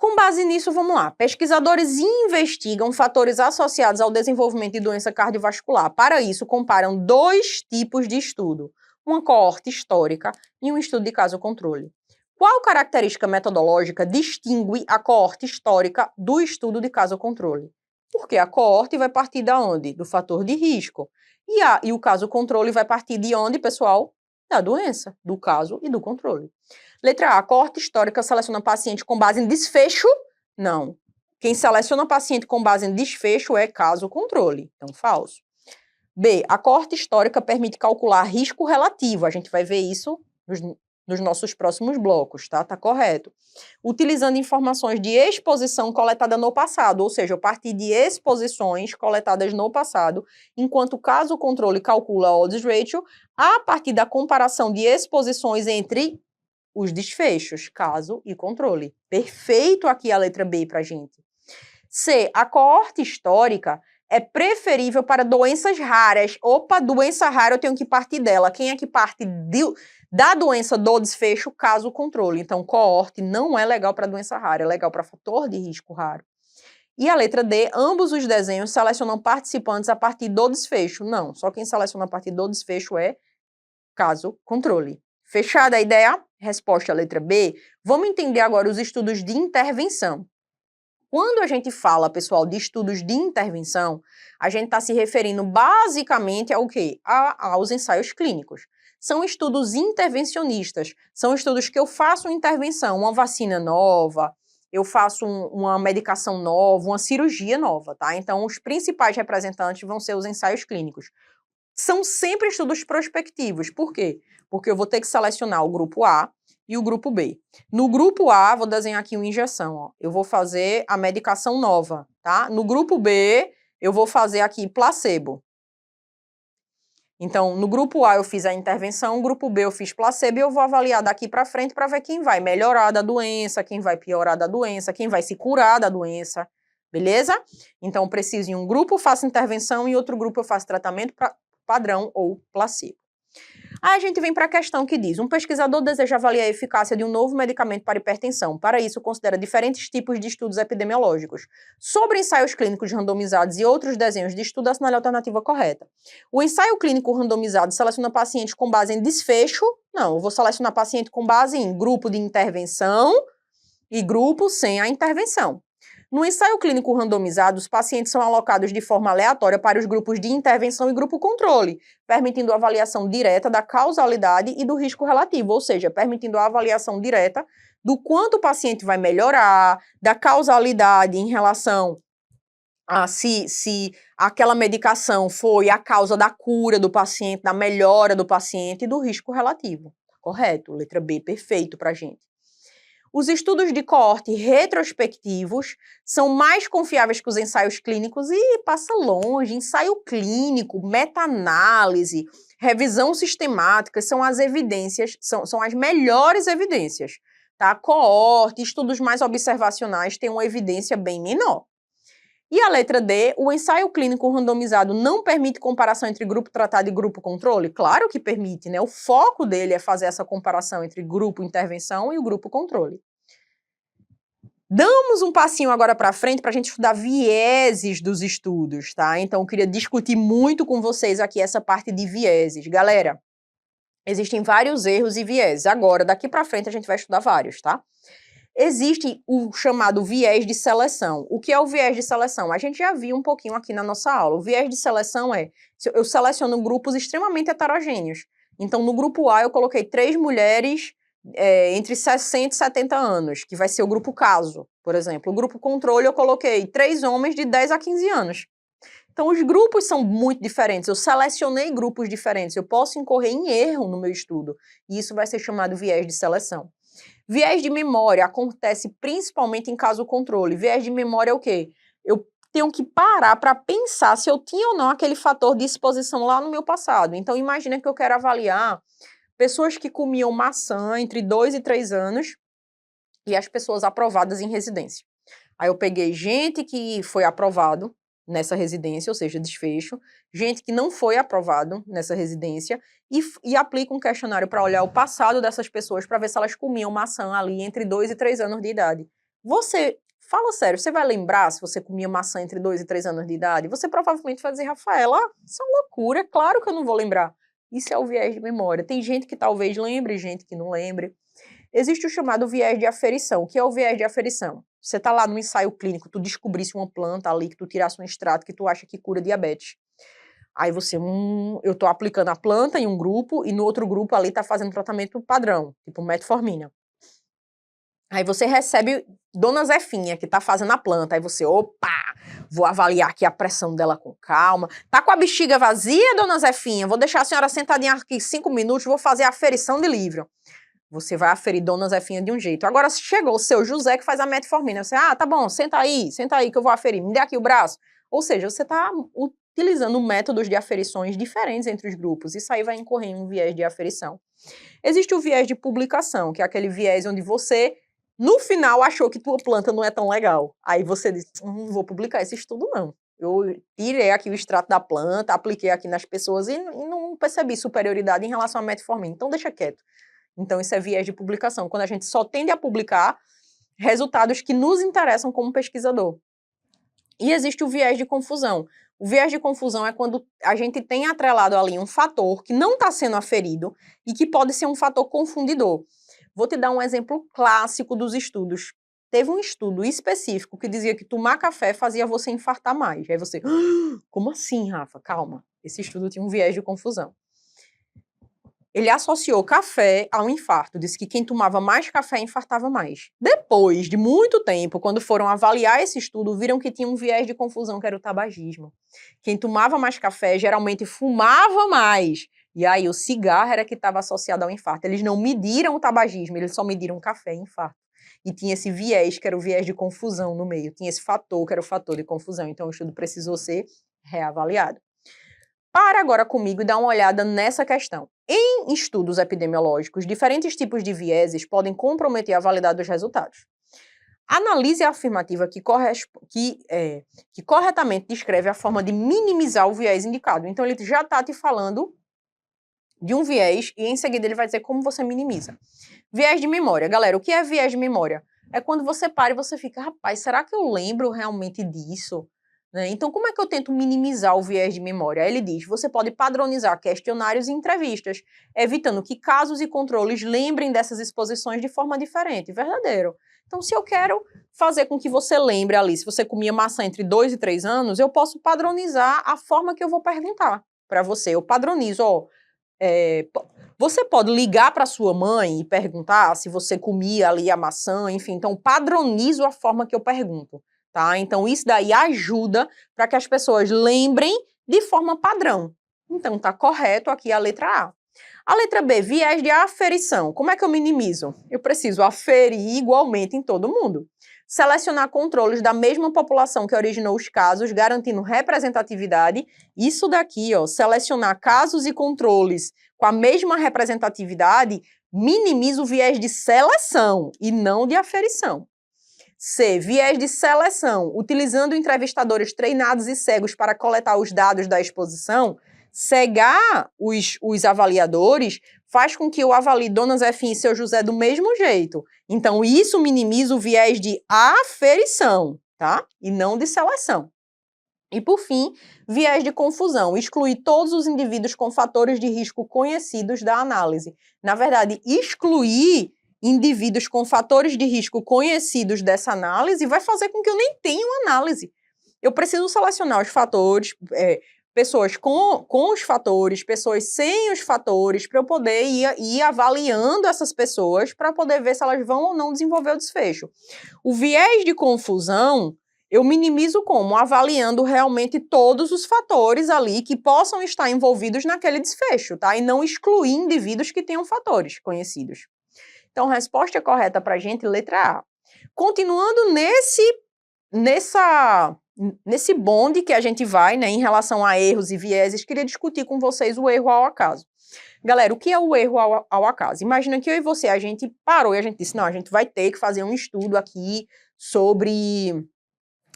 Com base nisso, vamos lá. Pesquisadores investigam fatores associados ao desenvolvimento de doença cardiovascular. Para isso, comparam 2 tipos de estudo, uma coorte histórica e um estudo de caso controle. Qual característica metodológica distingue a coorte histórica do estudo de caso controle? Porque a coorte vai partir de onde? Do fator de risco. E o caso controle vai partir de onde, pessoal? Da doença, do caso e do controle. Letra A, a coorte histórica seleciona paciente com base em desfecho? Não. Quem seleciona paciente com base em desfecho é caso controle. Então, falso. B, a coorte histórica permite calcular risco relativo. A gente vai ver isso nos nossos próximos blocos, tá? Tá correto. Utilizando informações de exposição coletada no passado, ou seja, eu parti de exposições coletadas no passado, enquanto o caso controle calcula a odds ratio a partir da comparação de exposições entre os desfechos, caso e controle. Perfeito aqui a letra B para a gente. C, a coorte histórica é preferível para doenças raras. Opa, doença rara eu tenho que partir dela. Quem é que parte da doença do desfecho, caso controle? Então, coorte não é legal para doença rara, é legal para fator de risco raro. E a letra D, ambos os desenhos selecionam participantes a partir do desfecho. Não, só quem seleciona a partir do desfecho é caso controle. Fechada a ideia? Resposta à letra B. Vamos entender agora os estudos de intervenção. Quando a gente fala, pessoal, de estudos de intervenção, a gente está se referindo basicamente ao quê? Aos ensaios clínicos. São estudos intervencionistas, são estudos que eu faço intervenção, uma vacina nova, eu faço uma medicação nova, uma cirurgia nova, tá? Então, os principais representantes vão ser os ensaios clínicos. São sempre estudos prospectivos. Por quê? Porque eu vou ter que selecionar o grupo A e o grupo B. No grupo A, vou desenhar aqui uma injeção, ó. Eu vou fazer a medicação nova, tá? No grupo B, eu vou fazer aqui placebo. Então, no grupo A eu fiz a intervenção, no grupo B eu fiz placebo e eu vou avaliar daqui para frente para ver quem vai melhorar da doença, quem vai piorar da doença, quem vai se curar da doença, beleza? Então, eu preciso em um grupo eu faço intervenção e em outro grupo eu faço tratamento padrão ou placebo. Aí a gente vem para a questão que diz, um pesquisador deseja avaliar a eficácia de um novo medicamento para hipertensão. Para isso, considera diferentes tipos de estudos epidemiológicos. Sobre ensaios clínicos randomizados e outros desenhos de estudo, assinale a alternativa correta. O ensaio clínico randomizado seleciona pacientes com base em desfecho? Não, eu vou selecionar paciente com base em grupo de intervenção e grupo sem a intervenção. No ensaio clínico randomizado, os pacientes são alocados de forma aleatória para os grupos de intervenção e grupo controle, permitindo a avaliação direta da causalidade e do risco relativo, ou seja, permitindo a avaliação direta do quanto o paciente vai melhorar, da causalidade em relação a se aquela medicação foi a causa da cura do paciente, da melhora do paciente e do risco relativo. Correto? Letra B, perfeito para a gente. Os estudos de coorte retrospectivos são mais confiáveis que os ensaios clínicos e passa longe. Ensaio clínico, meta-análise, revisão sistemática são as evidências, são as melhores evidências. Tá? Coorte, estudos mais observacionais têm uma evidência bem menor. E a letra D, o ensaio clínico randomizado não permite comparação entre grupo tratado e grupo controle? Claro que permite, né? O foco dele é fazer essa comparação entre grupo intervenção e o grupo controle. Damos um passinho agora para frente para a gente estudar vieses dos estudos, tá? Então, eu queria discutir muito com vocês aqui essa parte de vieses. Galera, existem vários erros e vieses. Agora, daqui para frente, a gente vai estudar vários, tá? Existe o chamado viés de seleção. O que é o viés de seleção? A gente já viu um pouquinho aqui na nossa aula. O viés de seleção é, eu seleciono grupos extremamente heterogêneos. Então, no grupo A, eu coloquei 3 mulheres entre 60 e 70 anos, que vai ser o grupo caso, por exemplo. O grupo controle, eu coloquei 3 homens de 10 a 15 anos. Então, os grupos são muito diferentes. Eu selecionei grupos diferentes. Eu posso incorrer em erro no meu estudo. E isso vai ser chamado viés de seleção. Viés de memória acontece principalmente em caso controle. Viés de memória é o quê? Eu tenho que parar para pensar se eu tinha ou não aquele fator de exposição lá no meu passado. Então, imagina que eu quero avaliar pessoas que comiam maçã entre 2 e 3 anos e as pessoas aprovadas em residência. Aí eu peguei gente que foi aprovado nessa residência, ou seja, desfecho, gente que não foi aprovado nessa residência e aplico um questionário para olhar o passado dessas pessoas para ver se elas comiam maçã ali entre 2 e 3 anos de idade. Você, fala sério, você vai lembrar se você comia maçã entre 2 e 3 anos de idade? Você provavelmente vai dizer, Rafaela, isso é uma loucura, claro que eu não vou lembrar. Isso é o viés de memória. Tem gente que talvez lembre, gente que não lembre. Existe o chamado viés de aferição. O que é o viés de aferição? Você está lá no ensaio clínico, tu descobrisse uma planta ali, que tu tirasse um extrato que tu acha que cura diabetes. Aí você, eu estou aplicando a planta em um grupo e no outro grupo ali está fazendo tratamento padrão, tipo metformina. Aí você recebe Dona Zefinha, que está fazendo a planta. Aí você, opa, vou avaliar aqui a pressão dela com calma. Tá com a bexiga vazia, Dona Zefinha? Vou deixar a senhora sentadinha aqui 5 minutos, vou fazer a aferição de livro. Você vai aferir Dona Zefinha de um jeito. Agora chegou o seu José que faz a metformina. Você, tá bom, senta aí que eu vou aferir. Me dê aqui o braço. Ou seja, você está utilizando métodos de aferições diferentes entre os grupos. Isso aí vai incorrer em um viés de aferição. Existe o viés de publicação, que é aquele viés onde você, no final, achou que tua planta não é tão legal. Aí você diz, não vou publicar esse estudo não. Eu tirei aqui o extrato da planta, apliquei aqui nas pessoas e não percebi superioridade em relação à metformina. Então deixa quieto. Então, isso é viés de publicação, quando a gente só tende a publicar resultados que nos interessam como pesquisador. E existe o viés de confusão. O viés de confusão é quando a gente tem atrelado ali um fator que não está sendo aferido e que pode ser um fator confundidor. Vou te dar um exemplo clássico dos estudos. Teve um estudo específico que dizia que tomar café fazia você infartar mais. Aí você, como assim, Rafa? Calma. Esse estudo tinha um viés de confusão. Ele associou café ao infarto, disse que quem tomava mais café infartava mais. Depois de muito tempo, quando foram avaliar esse estudo, viram que tinha um viés de confusão, que era o tabagismo. Quem tomava mais café geralmente fumava mais. E aí o cigarro era que estava associado ao infarto. Eles não mediram o tabagismo, eles só mediram café e infarto. E tinha esse viés, que era o viés de confusão no meio. Tinha esse fator, que era o fator de confusão. Então o estudo precisou ser reavaliado. Para agora comigo e dar uma olhada nessa questão. Em estudos epidemiológicos, diferentes tipos de vieses podem comprometer a validade dos resultados. Analise a afirmativa que corretamente descreve a forma de minimizar o viés indicado. Então, ele já está te falando de um viés e, em seguida, ele vai dizer como você minimiza. Viés de memória. Galera, o que é viés de memória? É quando você para e você fica, rapaz, será que eu lembro realmente disso? Então, como é que eu tento minimizar o viés de memória? Ele diz, você pode padronizar questionários e entrevistas, evitando que casos e controles lembrem dessas exposições de forma diferente. Verdadeiro. Então, se eu quero fazer com que você lembre ali, se você comia maçã entre 2 e 3 anos, eu posso padronizar a forma que eu vou perguntar para você. Eu padronizo, você pode ligar para sua mãe e perguntar se você comia ali a maçã, enfim. Então, padronizo a forma que eu pergunto. Tá? Então, isso daí ajuda para que as pessoas lembrem de forma padrão. Então, tá correto aqui a letra A. A letra B, viés de aferição. Como é que eu minimizo? Eu preciso aferir igualmente em todo mundo. Selecionar controles da mesma população que originou os casos, garantindo representatividade. Isso daqui, ó, selecionar casos e controles com a mesma representatividade, minimiza o viés de seleção e não de aferição. C, viés de seleção. Utilizando entrevistadores treinados e cegos para coletar os dados da exposição, cegar os avaliadores faz com que eu avalie Dona Zefinha e seu José do mesmo jeito. Então, isso minimiza o viés de aferição, tá? E não de seleção. E, por fim, viés de confusão. Excluir todos os indivíduos com fatores de risco conhecidos da análise. Na verdade, excluir indivíduos com fatores de risco conhecidos dessa análise vai fazer com que eu nem tenha uma análise. Eu preciso selecionar os fatores, pessoas com os fatores, pessoas sem os fatores, para eu poder ir avaliando essas pessoas para poder ver se elas vão ou não desenvolver o desfecho. O viés de confusão, eu minimizo como? Avaliando realmente todos os fatores ali que possam estar envolvidos naquele desfecho, tá? E não excluir indivíduos que tenham fatores conhecidos. Então, a resposta correta para a gente, letra A. Continuando nesse bonde que a gente vai, né, em relação a erros e vieses, queria discutir com vocês o erro ao acaso. Galera, o que é o erro ao acaso? Imagina que eu e você, a gente parou e a gente disse, não, a gente vai ter que fazer um estudo aqui sobre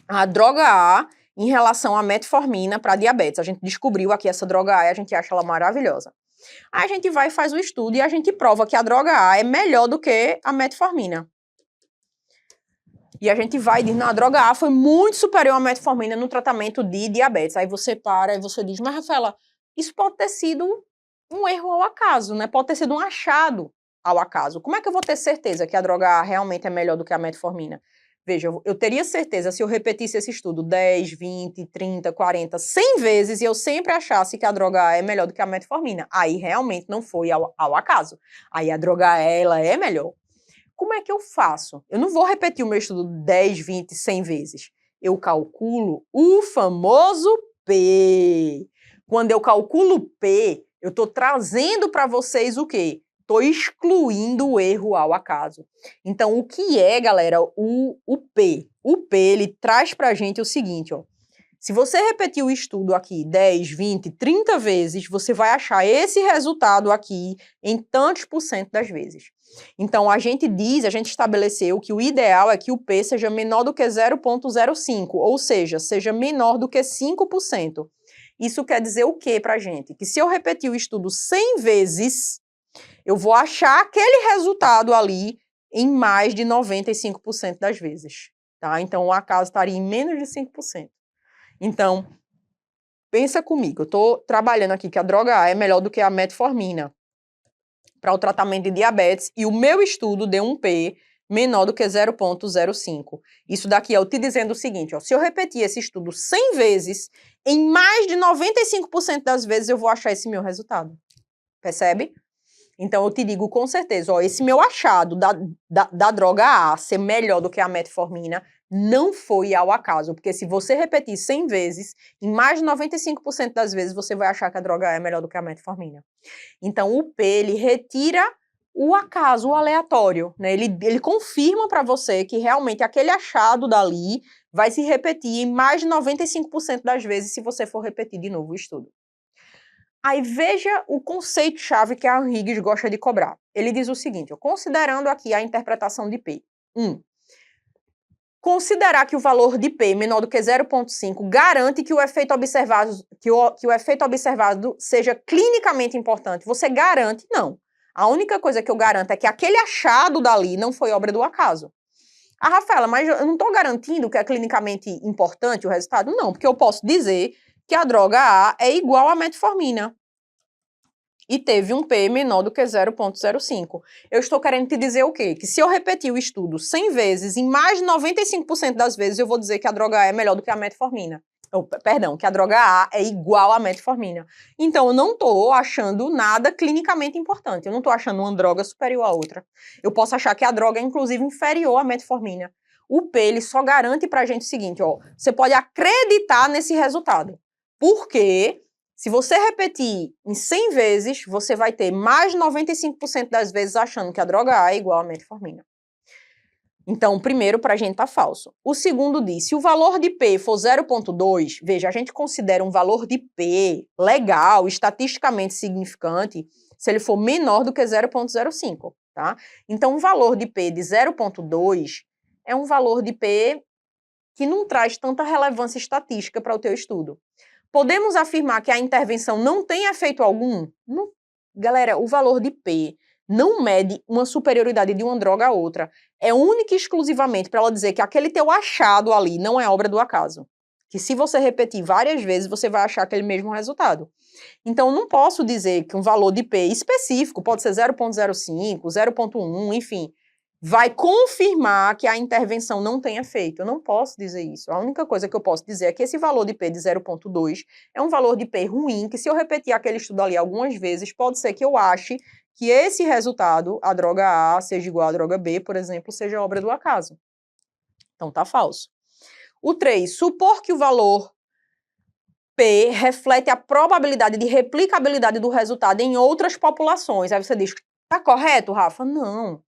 a droga A em relação à metformina para diabetes. A gente descobriu aqui essa droga A e a gente acha ela maravilhosa. Aí a gente vai e faz o estudo e a gente prova que a droga A é melhor do que a metformina. E a gente vai e diz, não, a droga A foi muito superior à metformina no tratamento de diabetes. Aí você para e você diz, mas Rafaela, isso pode ter sido um erro ao acaso, né? Pode ter sido um achado ao acaso. Como é que eu vou ter certeza que a droga A realmente é melhor do que a metformina? Veja, eu teria certeza se eu repetisse esse estudo 10, 20, 30, 40, 100 vezes e eu sempre achasse que a droga A é melhor do que a metformina. Aí realmente não foi ao acaso. Aí a droga A, ela é melhor. Como é que eu faço? Eu não vou repetir o meu estudo 10, 20, 100 vezes. Eu calculo o famoso P. Quando eu calculo P, eu estou trazendo para vocês o quê? Estou excluindo o erro ao acaso. Então, o que é, galera, o P? O P, ele traz para a gente o seguinte, ó. Se você repetir o estudo aqui 10, 20, 30 vezes, você vai achar esse resultado aqui em tantos % das vezes. Então, a gente estabeleceu que o ideal é que o P seja menor do que 0,05, ou seja menor do que 5%. Isso quer dizer o quê pra gente? Que se eu repetir o estudo 100 vezes, eu vou achar aquele resultado ali em mais de 95% das vezes, tá? Então, o acaso estaria em menos de 5%. Então, pensa comigo, eu estou trabalhando aqui que a droga A é melhor do que a metformina para o tratamento de diabetes e o meu estudo deu um P menor do que 0,05. Isso daqui é eu te dizendo o seguinte, ó, se eu repetir esse estudo 100 vezes, em mais de 95% das vezes eu vou achar esse meu resultado. Percebe? Então, eu te digo com certeza, ó, esse meu achado da droga A ser melhor do que a metformina não foi ao acaso, porque se você repetir 100 vezes, em mais de 95% das vezes você vai achar que a droga A é melhor do que a metformina. Então, o P, ele retira o acaso, o aleatório, né? Ele confirma para você que realmente aquele achado dali vai se repetir em mais de 95% das vezes se você for repetir de novo o estudo. Aí veja o conceito-chave que a Higgs gosta de cobrar. Ele diz o seguinte, ó, considerando aqui a interpretação de P. Considerar que o valor de P menor do que 0,5 garante que o efeito observado, que o efeito observado seja clinicamente importante. Você garante? Não. A única coisa que eu garanto é que aquele achado dali não foi obra do acaso. Ah, Rafaela, mas eu não estou garantindo que é clinicamente importante o resultado? Não, porque eu posso dizer que a droga A é igual à metformina e teve um P menor do que 0,05. Eu estou querendo te dizer o quê? Que se eu repetir o estudo 100 vezes, em mais de 95% das vezes eu vou dizer que a droga A é melhor do que a metformina. Que a droga A é igual à metformina. Então, eu não estou achando nada clinicamente importante. Eu não estou achando uma droga superior à outra. Eu posso achar que a droga é, inclusive, inferior à metformina. O P, ele só garante pra gente o seguinte, ó. Você pode acreditar nesse resultado. Porque Se você repetir em 100 vezes, você vai ter mais de 95% das vezes achando que a droga A é igual a metformina. Então, o primeiro para a gente tá falso. O segundo diz, se o valor de P for 0,2, veja, a gente considera um valor de P legal, estatisticamente significante, se ele for menor do que 0,05, tá? Então, um valor de P de 0,2 é um valor de P que não traz tanta relevância estatística para o teu estudo. Podemos afirmar que a intervenção não tem efeito algum? Não. Galera, o valor de P não mede uma superioridade de uma droga a outra. É única e exclusivamente para ela dizer que aquele teu achado ali não é obra do acaso. Que se você repetir várias vezes, você vai achar aquele mesmo resultado. Então, eu não posso dizer que um valor de P específico, pode ser 0,05, 0,1, enfim, vai confirmar que a intervenção não tem efeito. Eu não posso dizer isso. A única coisa que eu posso dizer é que esse valor de P de 0,2 é um valor de P ruim, que se eu repetir aquele estudo ali algumas vezes, pode ser que eu ache que esse resultado, a droga A seja igual à droga B, por exemplo, seja obra do acaso. Então, tá falso. O 3, supor que o valor P reflete a probabilidade de replicabilidade do resultado em outras populações. Aí você diz, tá correto, Rafa? Não.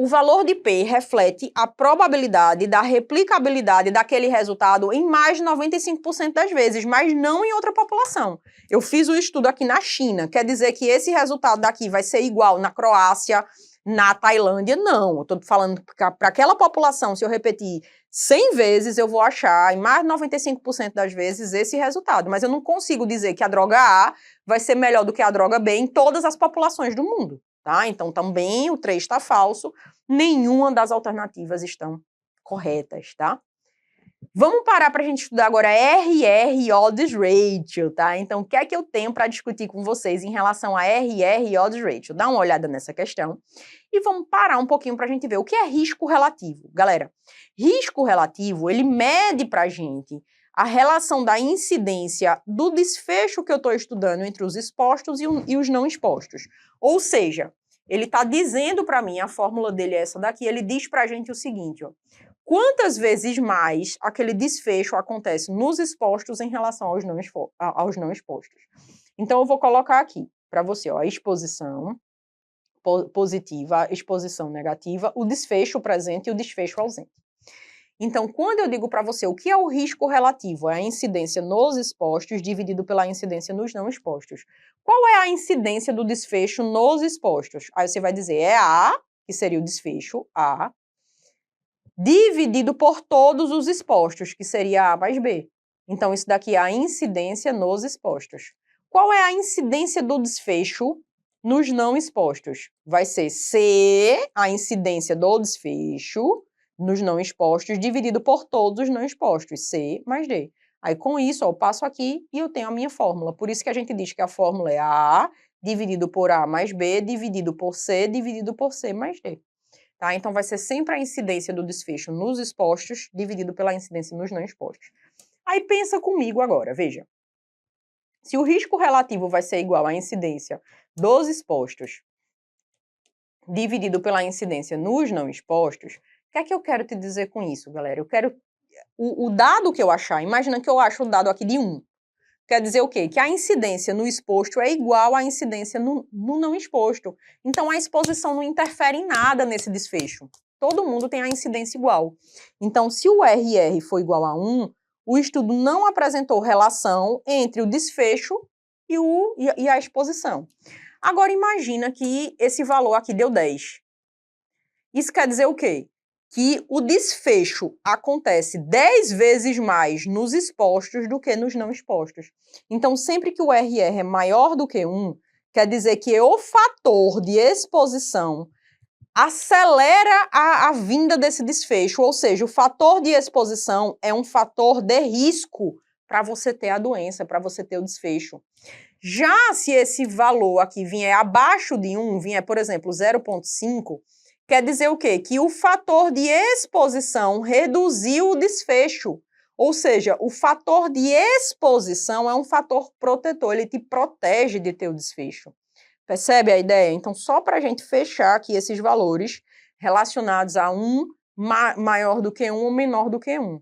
O valor de P reflete a probabilidade da replicabilidade daquele resultado em mais de 95% das vezes, mas não em outra população. Eu fiz o estudo aqui na China, quer dizer que esse resultado daqui vai ser igual na Croácia, na Tailândia? Não, eu estou falando para aquela população, se eu repetir 100 vezes, eu vou achar em mais de 95% das vezes esse resultado, mas eu não consigo dizer que a droga A vai ser melhor do que a droga B em todas as populações do mundo. Tá? Então, também o 3 está falso, nenhuma das alternativas estão corretas, tá? Vamos parar para a gente estudar agora RR Odds Ratio, tá? Então, o que é que eu tenho para discutir com vocês em relação a RR Odds Ratio? Dá uma olhada nessa questão e vamos parar um pouquinho para a gente ver o que é risco relativo. Galera, risco relativo, ele mede para a gente a relação da incidência do desfecho que eu estou estudando entre os expostos e os não expostos. Ou seja, ele está dizendo para mim, a fórmula dele é essa daqui, ele diz para a gente o seguinte, ó, quantas vezes mais aquele desfecho acontece nos expostos em relação aos não expostos. Então, eu vou colocar aqui para você, ó, a exposição positiva, a exposição negativa, o desfecho presente e o desfecho ausente. Então, quando eu digo para você o que é o risco relativo, é a incidência nos expostos dividido pela incidência nos não expostos. Qual é a incidência do desfecho nos expostos? Aí você vai dizer, é A, que seria o desfecho, A, dividido por todos os expostos, que seria A mais B. Então, isso daqui é a incidência nos expostos. Qual é a incidência do desfecho nos não expostos? Vai ser C, a incidência do desfecho, nos não expostos, dividido por todos os não expostos, C mais D. Aí, com isso, ó, eu passo aqui e eu tenho a minha fórmula. Por isso que a gente diz que a fórmula é A dividido por A mais B, dividido por C, dividido por C mais D. Tá? Então, vai ser sempre a incidência do desfecho nos expostos, dividido pela incidência nos não expostos. Aí, pensa comigo agora, veja. Se o risco relativo vai ser igual à incidência dos expostos, dividido pela incidência nos não expostos, o que é que eu quero te dizer com isso, galera? Eu quero o dado que eu achar, imagina que eu acho o dado aqui de 1. Quer dizer o quê? Que a incidência no exposto é igual à incidência no não exposto. Então, a exposição não interfere em nada nesse desfecho. Todo mundo tem a incidência igual. Então, se o RR for igual a 1, o estudo não apresentou relação entre o desfecho e a exposição. Agora, imagina que esse valor aqui deu 10. Isso quer dizer o quê? Que o desfecho acontece 10 vezes mais nos expostos do que nos não expostos. Então, sempre que o RR é maior do que 1, quer dizer que o fator de exposição acelera a vinda desse desfecho, ou seja, o fator de exposição é um fator de risco para você ter a doença, para você ter o desfecho. Já se esse valor aqui vier abaixo de 1, vier, por exemplo, 0,5, quer dizer o quê? Que o fator de exposição reduziu o desfecho. Ou seja, o fator de exposição é um fator protetor, ele te protege de ter o desfecho. Percebe a ideia? Então, só para a gente fechar aqui esses valores relacionados a 1 maior do que 1 ou menor do que 1.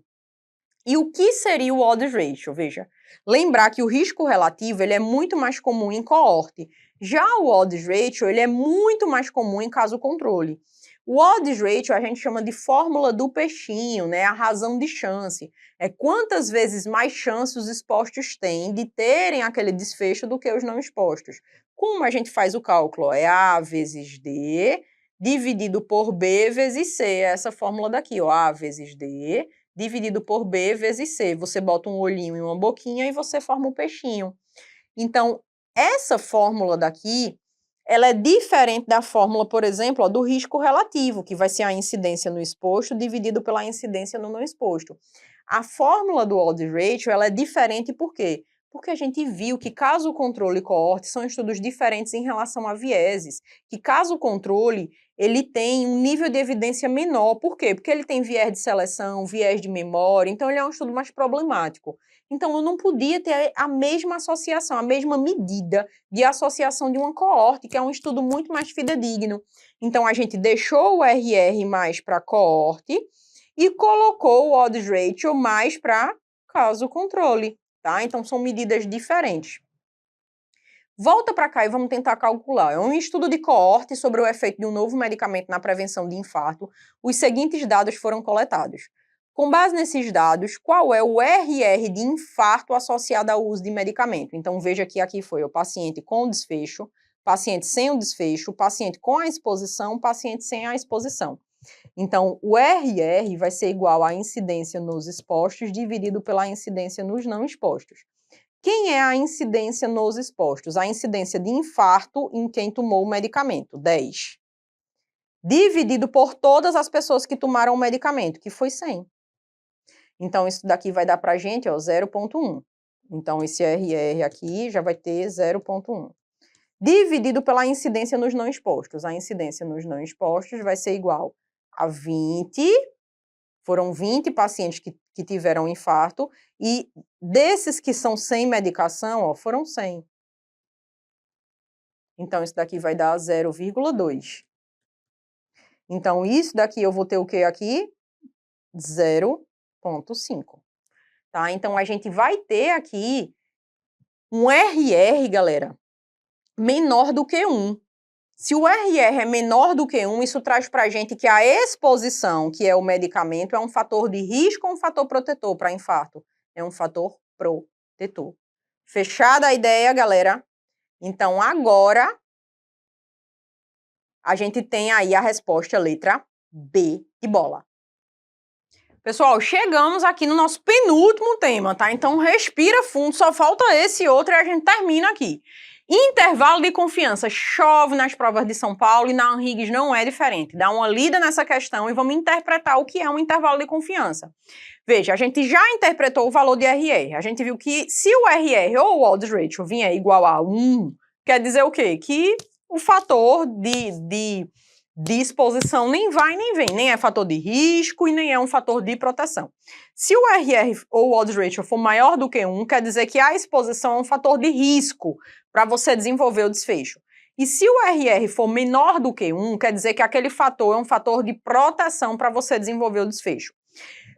E o que seria o odds ratio? Veja, Lembrar que o risco relativo ele é muito mais comum em coorte. Já o odds ratio ele é muito mais comum em caso controle. O odds ratio a gente chama de fórmula do peixinho, né? A razão de chance. É quantas vezes mais chance os expostos têm de terem aquele desfecho do que os não expostos. Como a gente faz o cálculo? É A vezes D dividido por B vezes C. É essa fórmula daqui, ó, A vezes D dividido por B vezes C. Você bota um olhinho e uma boquinha e você forma um peixinho. Então, essa fórmula daqui, ela é diferente da fórmula, por exemplo, ó, do risco relativo, que vai ser a incidência no exposto dividido pela incidência no não exposto. A fórmula do odds ratio, ela é diferente por quê? Porque a gente viu que caso o controle e coorte são estudos diferentes em relação a vieses, que caso o controle ele tem um nível de evidência menor. Por quê? Porque ele tem viés de seleção, viés de memória, então ele é um estudo mais problemático. Então eu não podia ter a mesma associação, a mesma medida de associação de uma coorte, que é um estudo muito mais fidedigno. Então a gente deixou o RR mais para coorte e colocou o odds ratio mais para caso controle, tá? Então são medidas diferentes. Volta para cá e vamos tentar calcular. É um estudo de coorte sobre o efeito de um novo medicamento na prevenção de infarto. Os seguintes dados foram coletados. Com base nesses dados, qual é o RR de infarto associado ao uso de medicamento? Então, veja que aqui foi o paciente com desfecho, paciente sem o desfecho, paciente com a exposição, paciente sem a exposição. Então, o RR vai ser igual à incidência nos expostos dividido pela incidência nos não expostos. Quem é a incidência nos expostos? A incidência de infarto em quem tomou o medicamento, 10. Dividido por todas as pessoas que tomaram o medicamento, que foi 100. Então, isso daqui vai dar para a gente 0,1. Então, esse RR aqui já vai ter 0,1. Dividido pela incidência nos não expostos. A incidência nos não expostos vai ser igual a 20. Foram 20 pacientes que tiveram infarto e desses que são sem medicação, ó, foram 100. Então, isso daqui vai dar 0,2. Então, isso daqui eu vou ter o que aqui? 0,5. Tá? Então, a gente vai ter aqui um RR, galera, menor do que 1. Se o RR é menor do que 1, isso traz para a gente que a exposição, que é o medicamento, é um fator de risco ou um fator protetor para infarto? É um fator protetor. Fechada a ideia, galera? Então, agora, a gente tem aí a resposta letra B de bola. Pessoal, chegamos aqui no nosso penúltimo tema, tá? Então, respira fundo, só falta esse outro e a gente termina aqui. Intervalo de confiança. Chove nas provas de São Paulo e na Anhiggs não é diferente. Dá uma lida nessa questão e vamos interpretar o que é um intervalo de confiança. Veja, a gente já interpretou o valor de RR. A gente viu que se o RR ou o odds ratio vier igual a 1, quer dizer o quê? Que o fator de exposição nem vai nem vem. Nem é fator de risco e nem é um fator de proteção. Se o RR ou o odds ratio for maior do que 1, quer dizer que a exposição é um fator de risco para você desenvolver o desfecho. E se o RR for menor do que 1, quer dizer que aquele fator é um fator de proteção para você desenvolver o desfecho.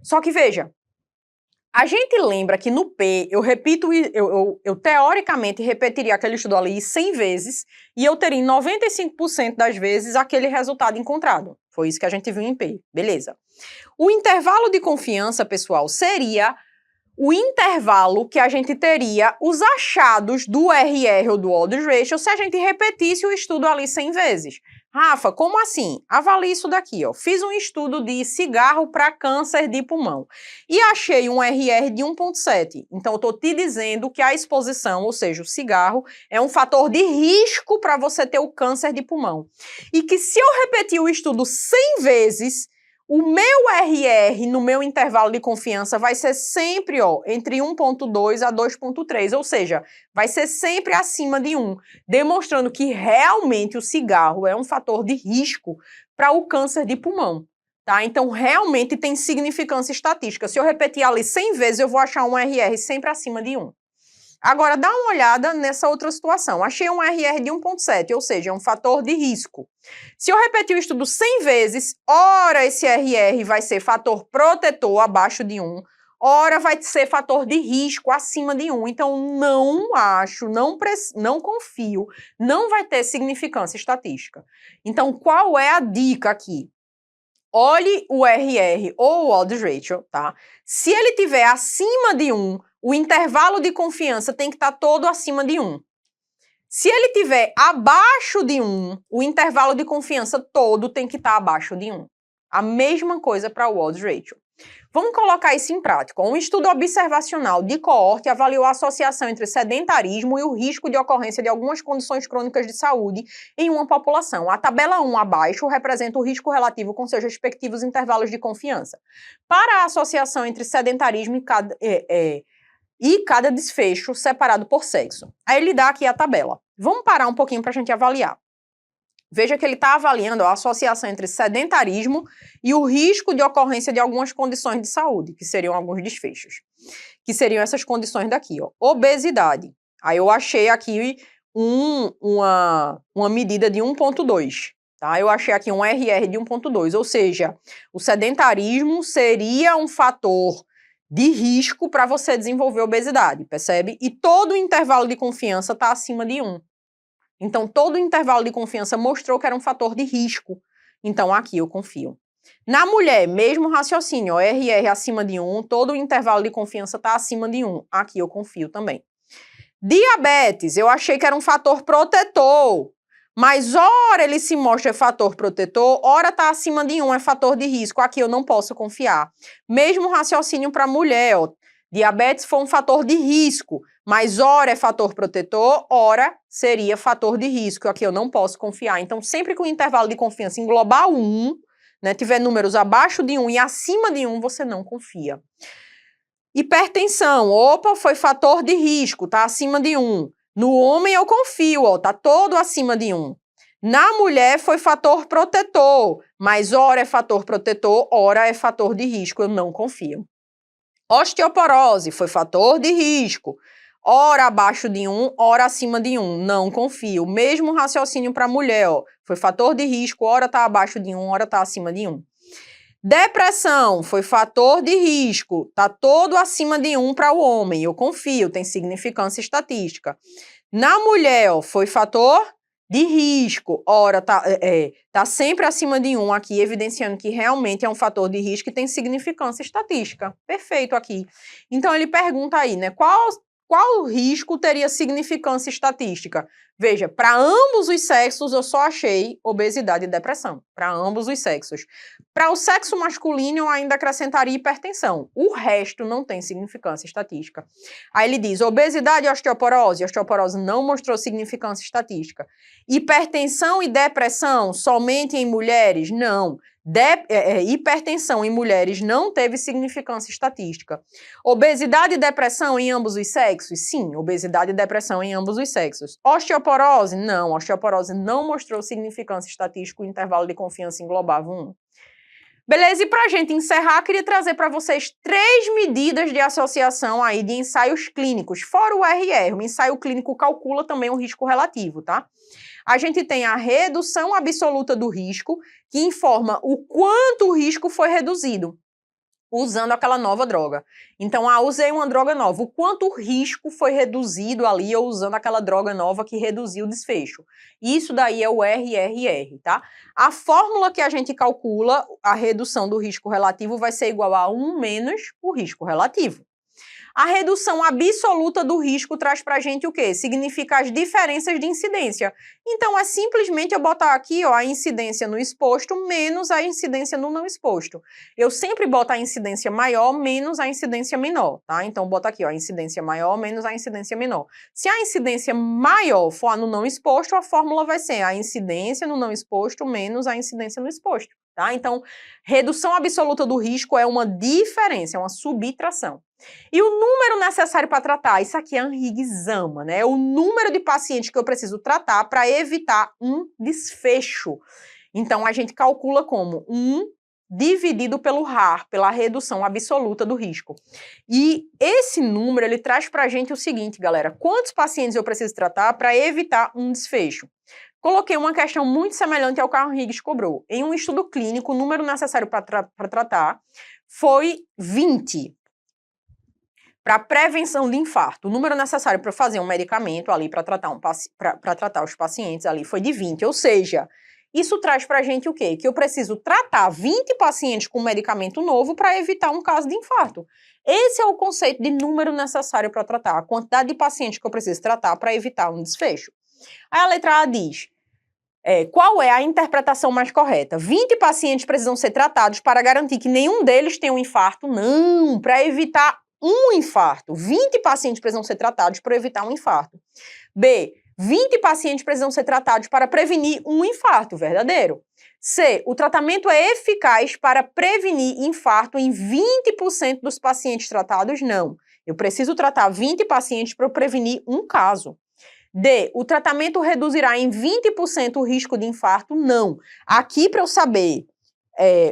Só que veja, a gente lembra que no P, eu teoricamente repetiria aquele estudo ali 100 vezes e eu teria em 95% das vezes aquele resultado encontrado. Foi isso que a gente viu em P, beleza. O intervalo de confiança, pessoal, seria o intervalo que a gente teria os achados do RR ou do odds ratio se a gente repetisse o estudo ali 100 vezes. Rafa, como assim? Avalie isso daqui, ó. Fiz um estudo de cigarro para câncer de pulmão e achei um RR de 1,7. Então, eu estou te dizendo que a exposição, ou seja, o cigarro, é um fator de risco para você ter o câncer de pulmão. E que se eu repetir o estudo 100 vezes, o meu RR no meu intervalo de confiança vai ser sempre, ó, entre 1,2 a 2,3, ou seja, vai ser sempre acima de 1, demonstrando que realmente o cigarro é um fator de risco para o câncer de pulmão, tá? Então, realmente tem significância estatística. Se eu repetir ali 100 vezes, eu vou achar um RR sempre acima de 1. Agora, dá uma olhada nessa outra situação. Achei um RR de 1,7, ou seja, é um fator de risco. Se eu repetir o estudo 100 vezes, ora esse RR vai ser fator protetor abaixo de 1, ora vai ser fator de risco acima de 1. Então, não acho, não confio, não vai ter significância estatística. Então, qual é a dica aqui? Olhe o RR ou o odds ratio, tá? Se ele tiver acima de 1, o intervalo de confiança tem que estar todo acima de 1. Se ele tiver abaixo de 1, o intervalo de confiança todo tem que estar abaixo de 1. A mesma coisa para o odds ratio. Vamos colocar isso em prática. Um estudo observacional de coorte avaliou a associação entre sedentarismo e o risco de ocorrência de algumas condições crônicas de saúde em uma população. A tabela 1 abaixo representa o risco relativo com seus respectivos intervalos de confiança. Para a associação entre sedentarismo e cada desfecho separado por sexo. Aí ele dá aqui a tabela. Vamos parar um pouquinho para a gente avaliar. Veja que ele está avaliando a associação entre sedentarismo e o risco de ocorrência de algumas condições de saúde, que seriam alguns desfechos. Que seriam essas condições daqui, ó. Obesidade. Aí eu achei aqui uma medida de 1,2. Tá? Eu achei aqui um RR de 1,2, ou seja, o sedentarismo seria um fator de risco para você desenvolver obesidade, percebe? E todo o intervalo de confiança está acima de 1. Então, todo o intervalo de confiança mostrou que era um fator de risco. Então, aqui eu confio. Na mulher, mesmo raciocínio, ó, RR acima de 1, todo o intervalo de confiança está acima de 1. Aqui eu confio também. Diabetes, eu achei que era um fator protetor. Mas, ora ele se mostra fator protetor, ora está acima de 1, é fator de risco. Aqui eu não posso confiar. Mesmo raciocínio para mulher, ó. Diabetes foi um fator de risco, mas ora é fator protetor, ora seria fator de risco. Aqui eu não posso confiar. Então, sempre que o intervalo de confiança englobar 1, né, tiver números abaixo de 1 e acima de 1, você não confia. Hipertensão, opa, foi fator de risco, tá acima de 1. No homem eu confio, ó, tá todo acima de 1. Na mulher foi fator protetor, mas ora é fator protetor, ora é fator de risco, eu não confio. Osteoporose foi fator de risco, ora abaixo de 1, ora acima de 1, não confio. Mesmo raciocínio para mulher, ó, foi fator de risco, ora está abaixo de 1, ora está acima de 1. Depressão foi fator de risco, tá todo acima de 1 para o homem, eu confio, tem significância estatística. Na mulher, ó, foi fator de risco, ora tá sempre acima de 1 aqui, evidenciando que realmente é um fator de risco e tem significância estatística. Perfeito aqui. Então ele pergunta aí, né, qual risco teria significância estatística? Veja, para ambos os sexos eu só achei obesidade e depressão, para ambos os sexos. Para o sexo masculino eu ainda acrescentaria hipertensão, o resto não tem significância estatística. Aí ele diz, obesidade e osteoporose não mostrou significância estatística. Hipertensão e depressão somente em mulheres? Não. Hipertensão em mulheres não teve significância estatística. Obesidade e depressão em ambos os sexos? Sim, obesidade e depressão em ambos os sexos. Osteoporose? Não, osteoporose não mostrou significância estatística, o intervalo de confiança englobava 1. Beleza, e para a gente encerrar, queria trazer para vocês 3 medidas de associação aí de ensaios clínicos, fora o RR. O ensaio clínico calcula também o risco relativo, tá? A gente tem a redução absoluta do risco, que informa o quanto o risco foi reduzido usando aquela nova droga. Então, usei uma droga nova. O quanto o risco foi reduzido ali eu usando aquela droga nova que reduziu o desfecho. Isso daí é o RRR, tá? A fórmula que a gente calcula a redução do risco relativo vai ser igual a 1 menos o risco relativo. A redução absoluta do risco traz pra gente o quê? Significa as diferenças de incidência. Então, é simplesmente eu botar aqui, ó, a incidência no exposto menos a incidência no não exposto. Eu sempre boto a incidência maior menos a incidência menor, tá? Então, bota aqui, ó, a incidência maior menos a incidência menor. Se a incidência maior for no não exposto, a fórmula vai ser a incidência no não exposto menos a incidência no exposto, tá? Então, redução absoluta do risco é uma diferença, é uma subtração. E o número necessário para tratar, isso aqui é Henrique-Zama, né? É o número de pacientes que eu preciso tratar para evitar um desfecho. Então, a gente calcula como 1 dividido pelo RAR, pela redução absoluta do risco. E esse número, ele traz para a gente o seguinte, galera, quantos pacientes eu preciso tratar para evitar um desfecho? Coloquei uma questão muito semelhante ao que o Higgs cobrou. Em um estudo clínico, o número necessário para tratar foi 20. para prevenção de infarto. O número necessário para fazer um medicamento ali para tratar os pacientes ali foi de 20, ou seja, isso traz para a gente o quê? Que eu preciso tratar 20 pacientes com medicamento novo para evitar um caso de infarto. Esse é o conceito de número necessário para tratar, a quantidade de pacientes que eu preciso tratar para evitar um desfecho. Aí a letra A diz, qual é a interpretação mais correta? 20 pacientes precisam ser tratados para garantir que nenhum deles tenha um infarto? Não, para evitar um infarto. 20 pacientes precisam ser tratados para evitar um infarto. B, 20 pacientes precisam ser tratados para prevenir um infarto, verdadeiro. C, o tratamento é eficaz para prevenir infarto em 20% dos pacientes tratados? Não. Eu preciso tratar 20 pacientes para prevenir um caso. D, o tratamento reduzirá em 20% o risco de infarto? Não. Aqui, para eu saber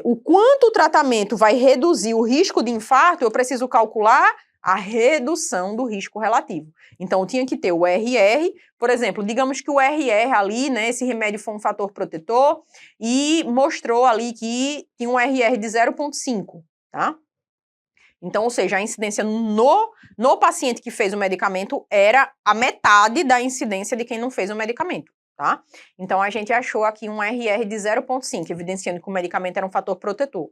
o quanto o tratamento vai reduzir o risco de infarto, eu preciso calcular a redução do risco relativo. Então, eu tinha que ter o RR, por exemplo, digamos que o RR ali, né, esse remédio foi um fator protetor e mostrou ali que tinha um RR de 0,5, tá? Então, ou seja, a incidência no paciente que fez o medicamento era a metade da incidência de quem não fez o medicamento, tá? Então, a gente achou aqui um RR de 0,5, evidenciando que o medicamento era um fator protetor.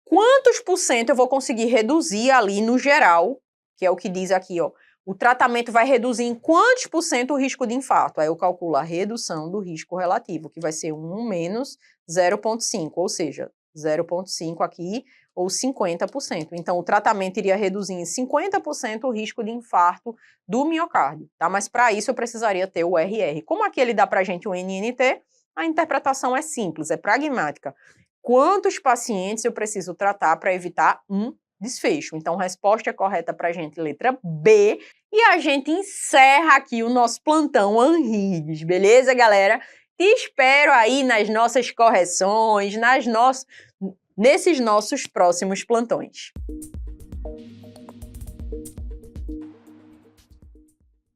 Quantos por cento eu vou conseguir reduzir ali no geral, que é o que diz aqui, ó, o tratamento vai reduzir em quantos por cento o risco de infarto? Aí eu calculo a redução do risco relativo, que vai ser 1 menos 0,5, ou seja, 0,5 aqui, ou 50%. Então, o tratamento iria reduzir em 50% o risco de infarto do miocárdio, tá? Mas para isso eu precisaria ter o RR. Como aqui ele dá pra gente o NNT, a interpretação é simples, é pragmática. Quantos pacientes eu preciso tratar para evitar um desfecho? Então, a resposta correta para a gente, letra B. E a gente encerra aqui o nosso plantão Anrides, beleza, galera? Te espero aí nas nossas correções, nesses nossos próximos plantões.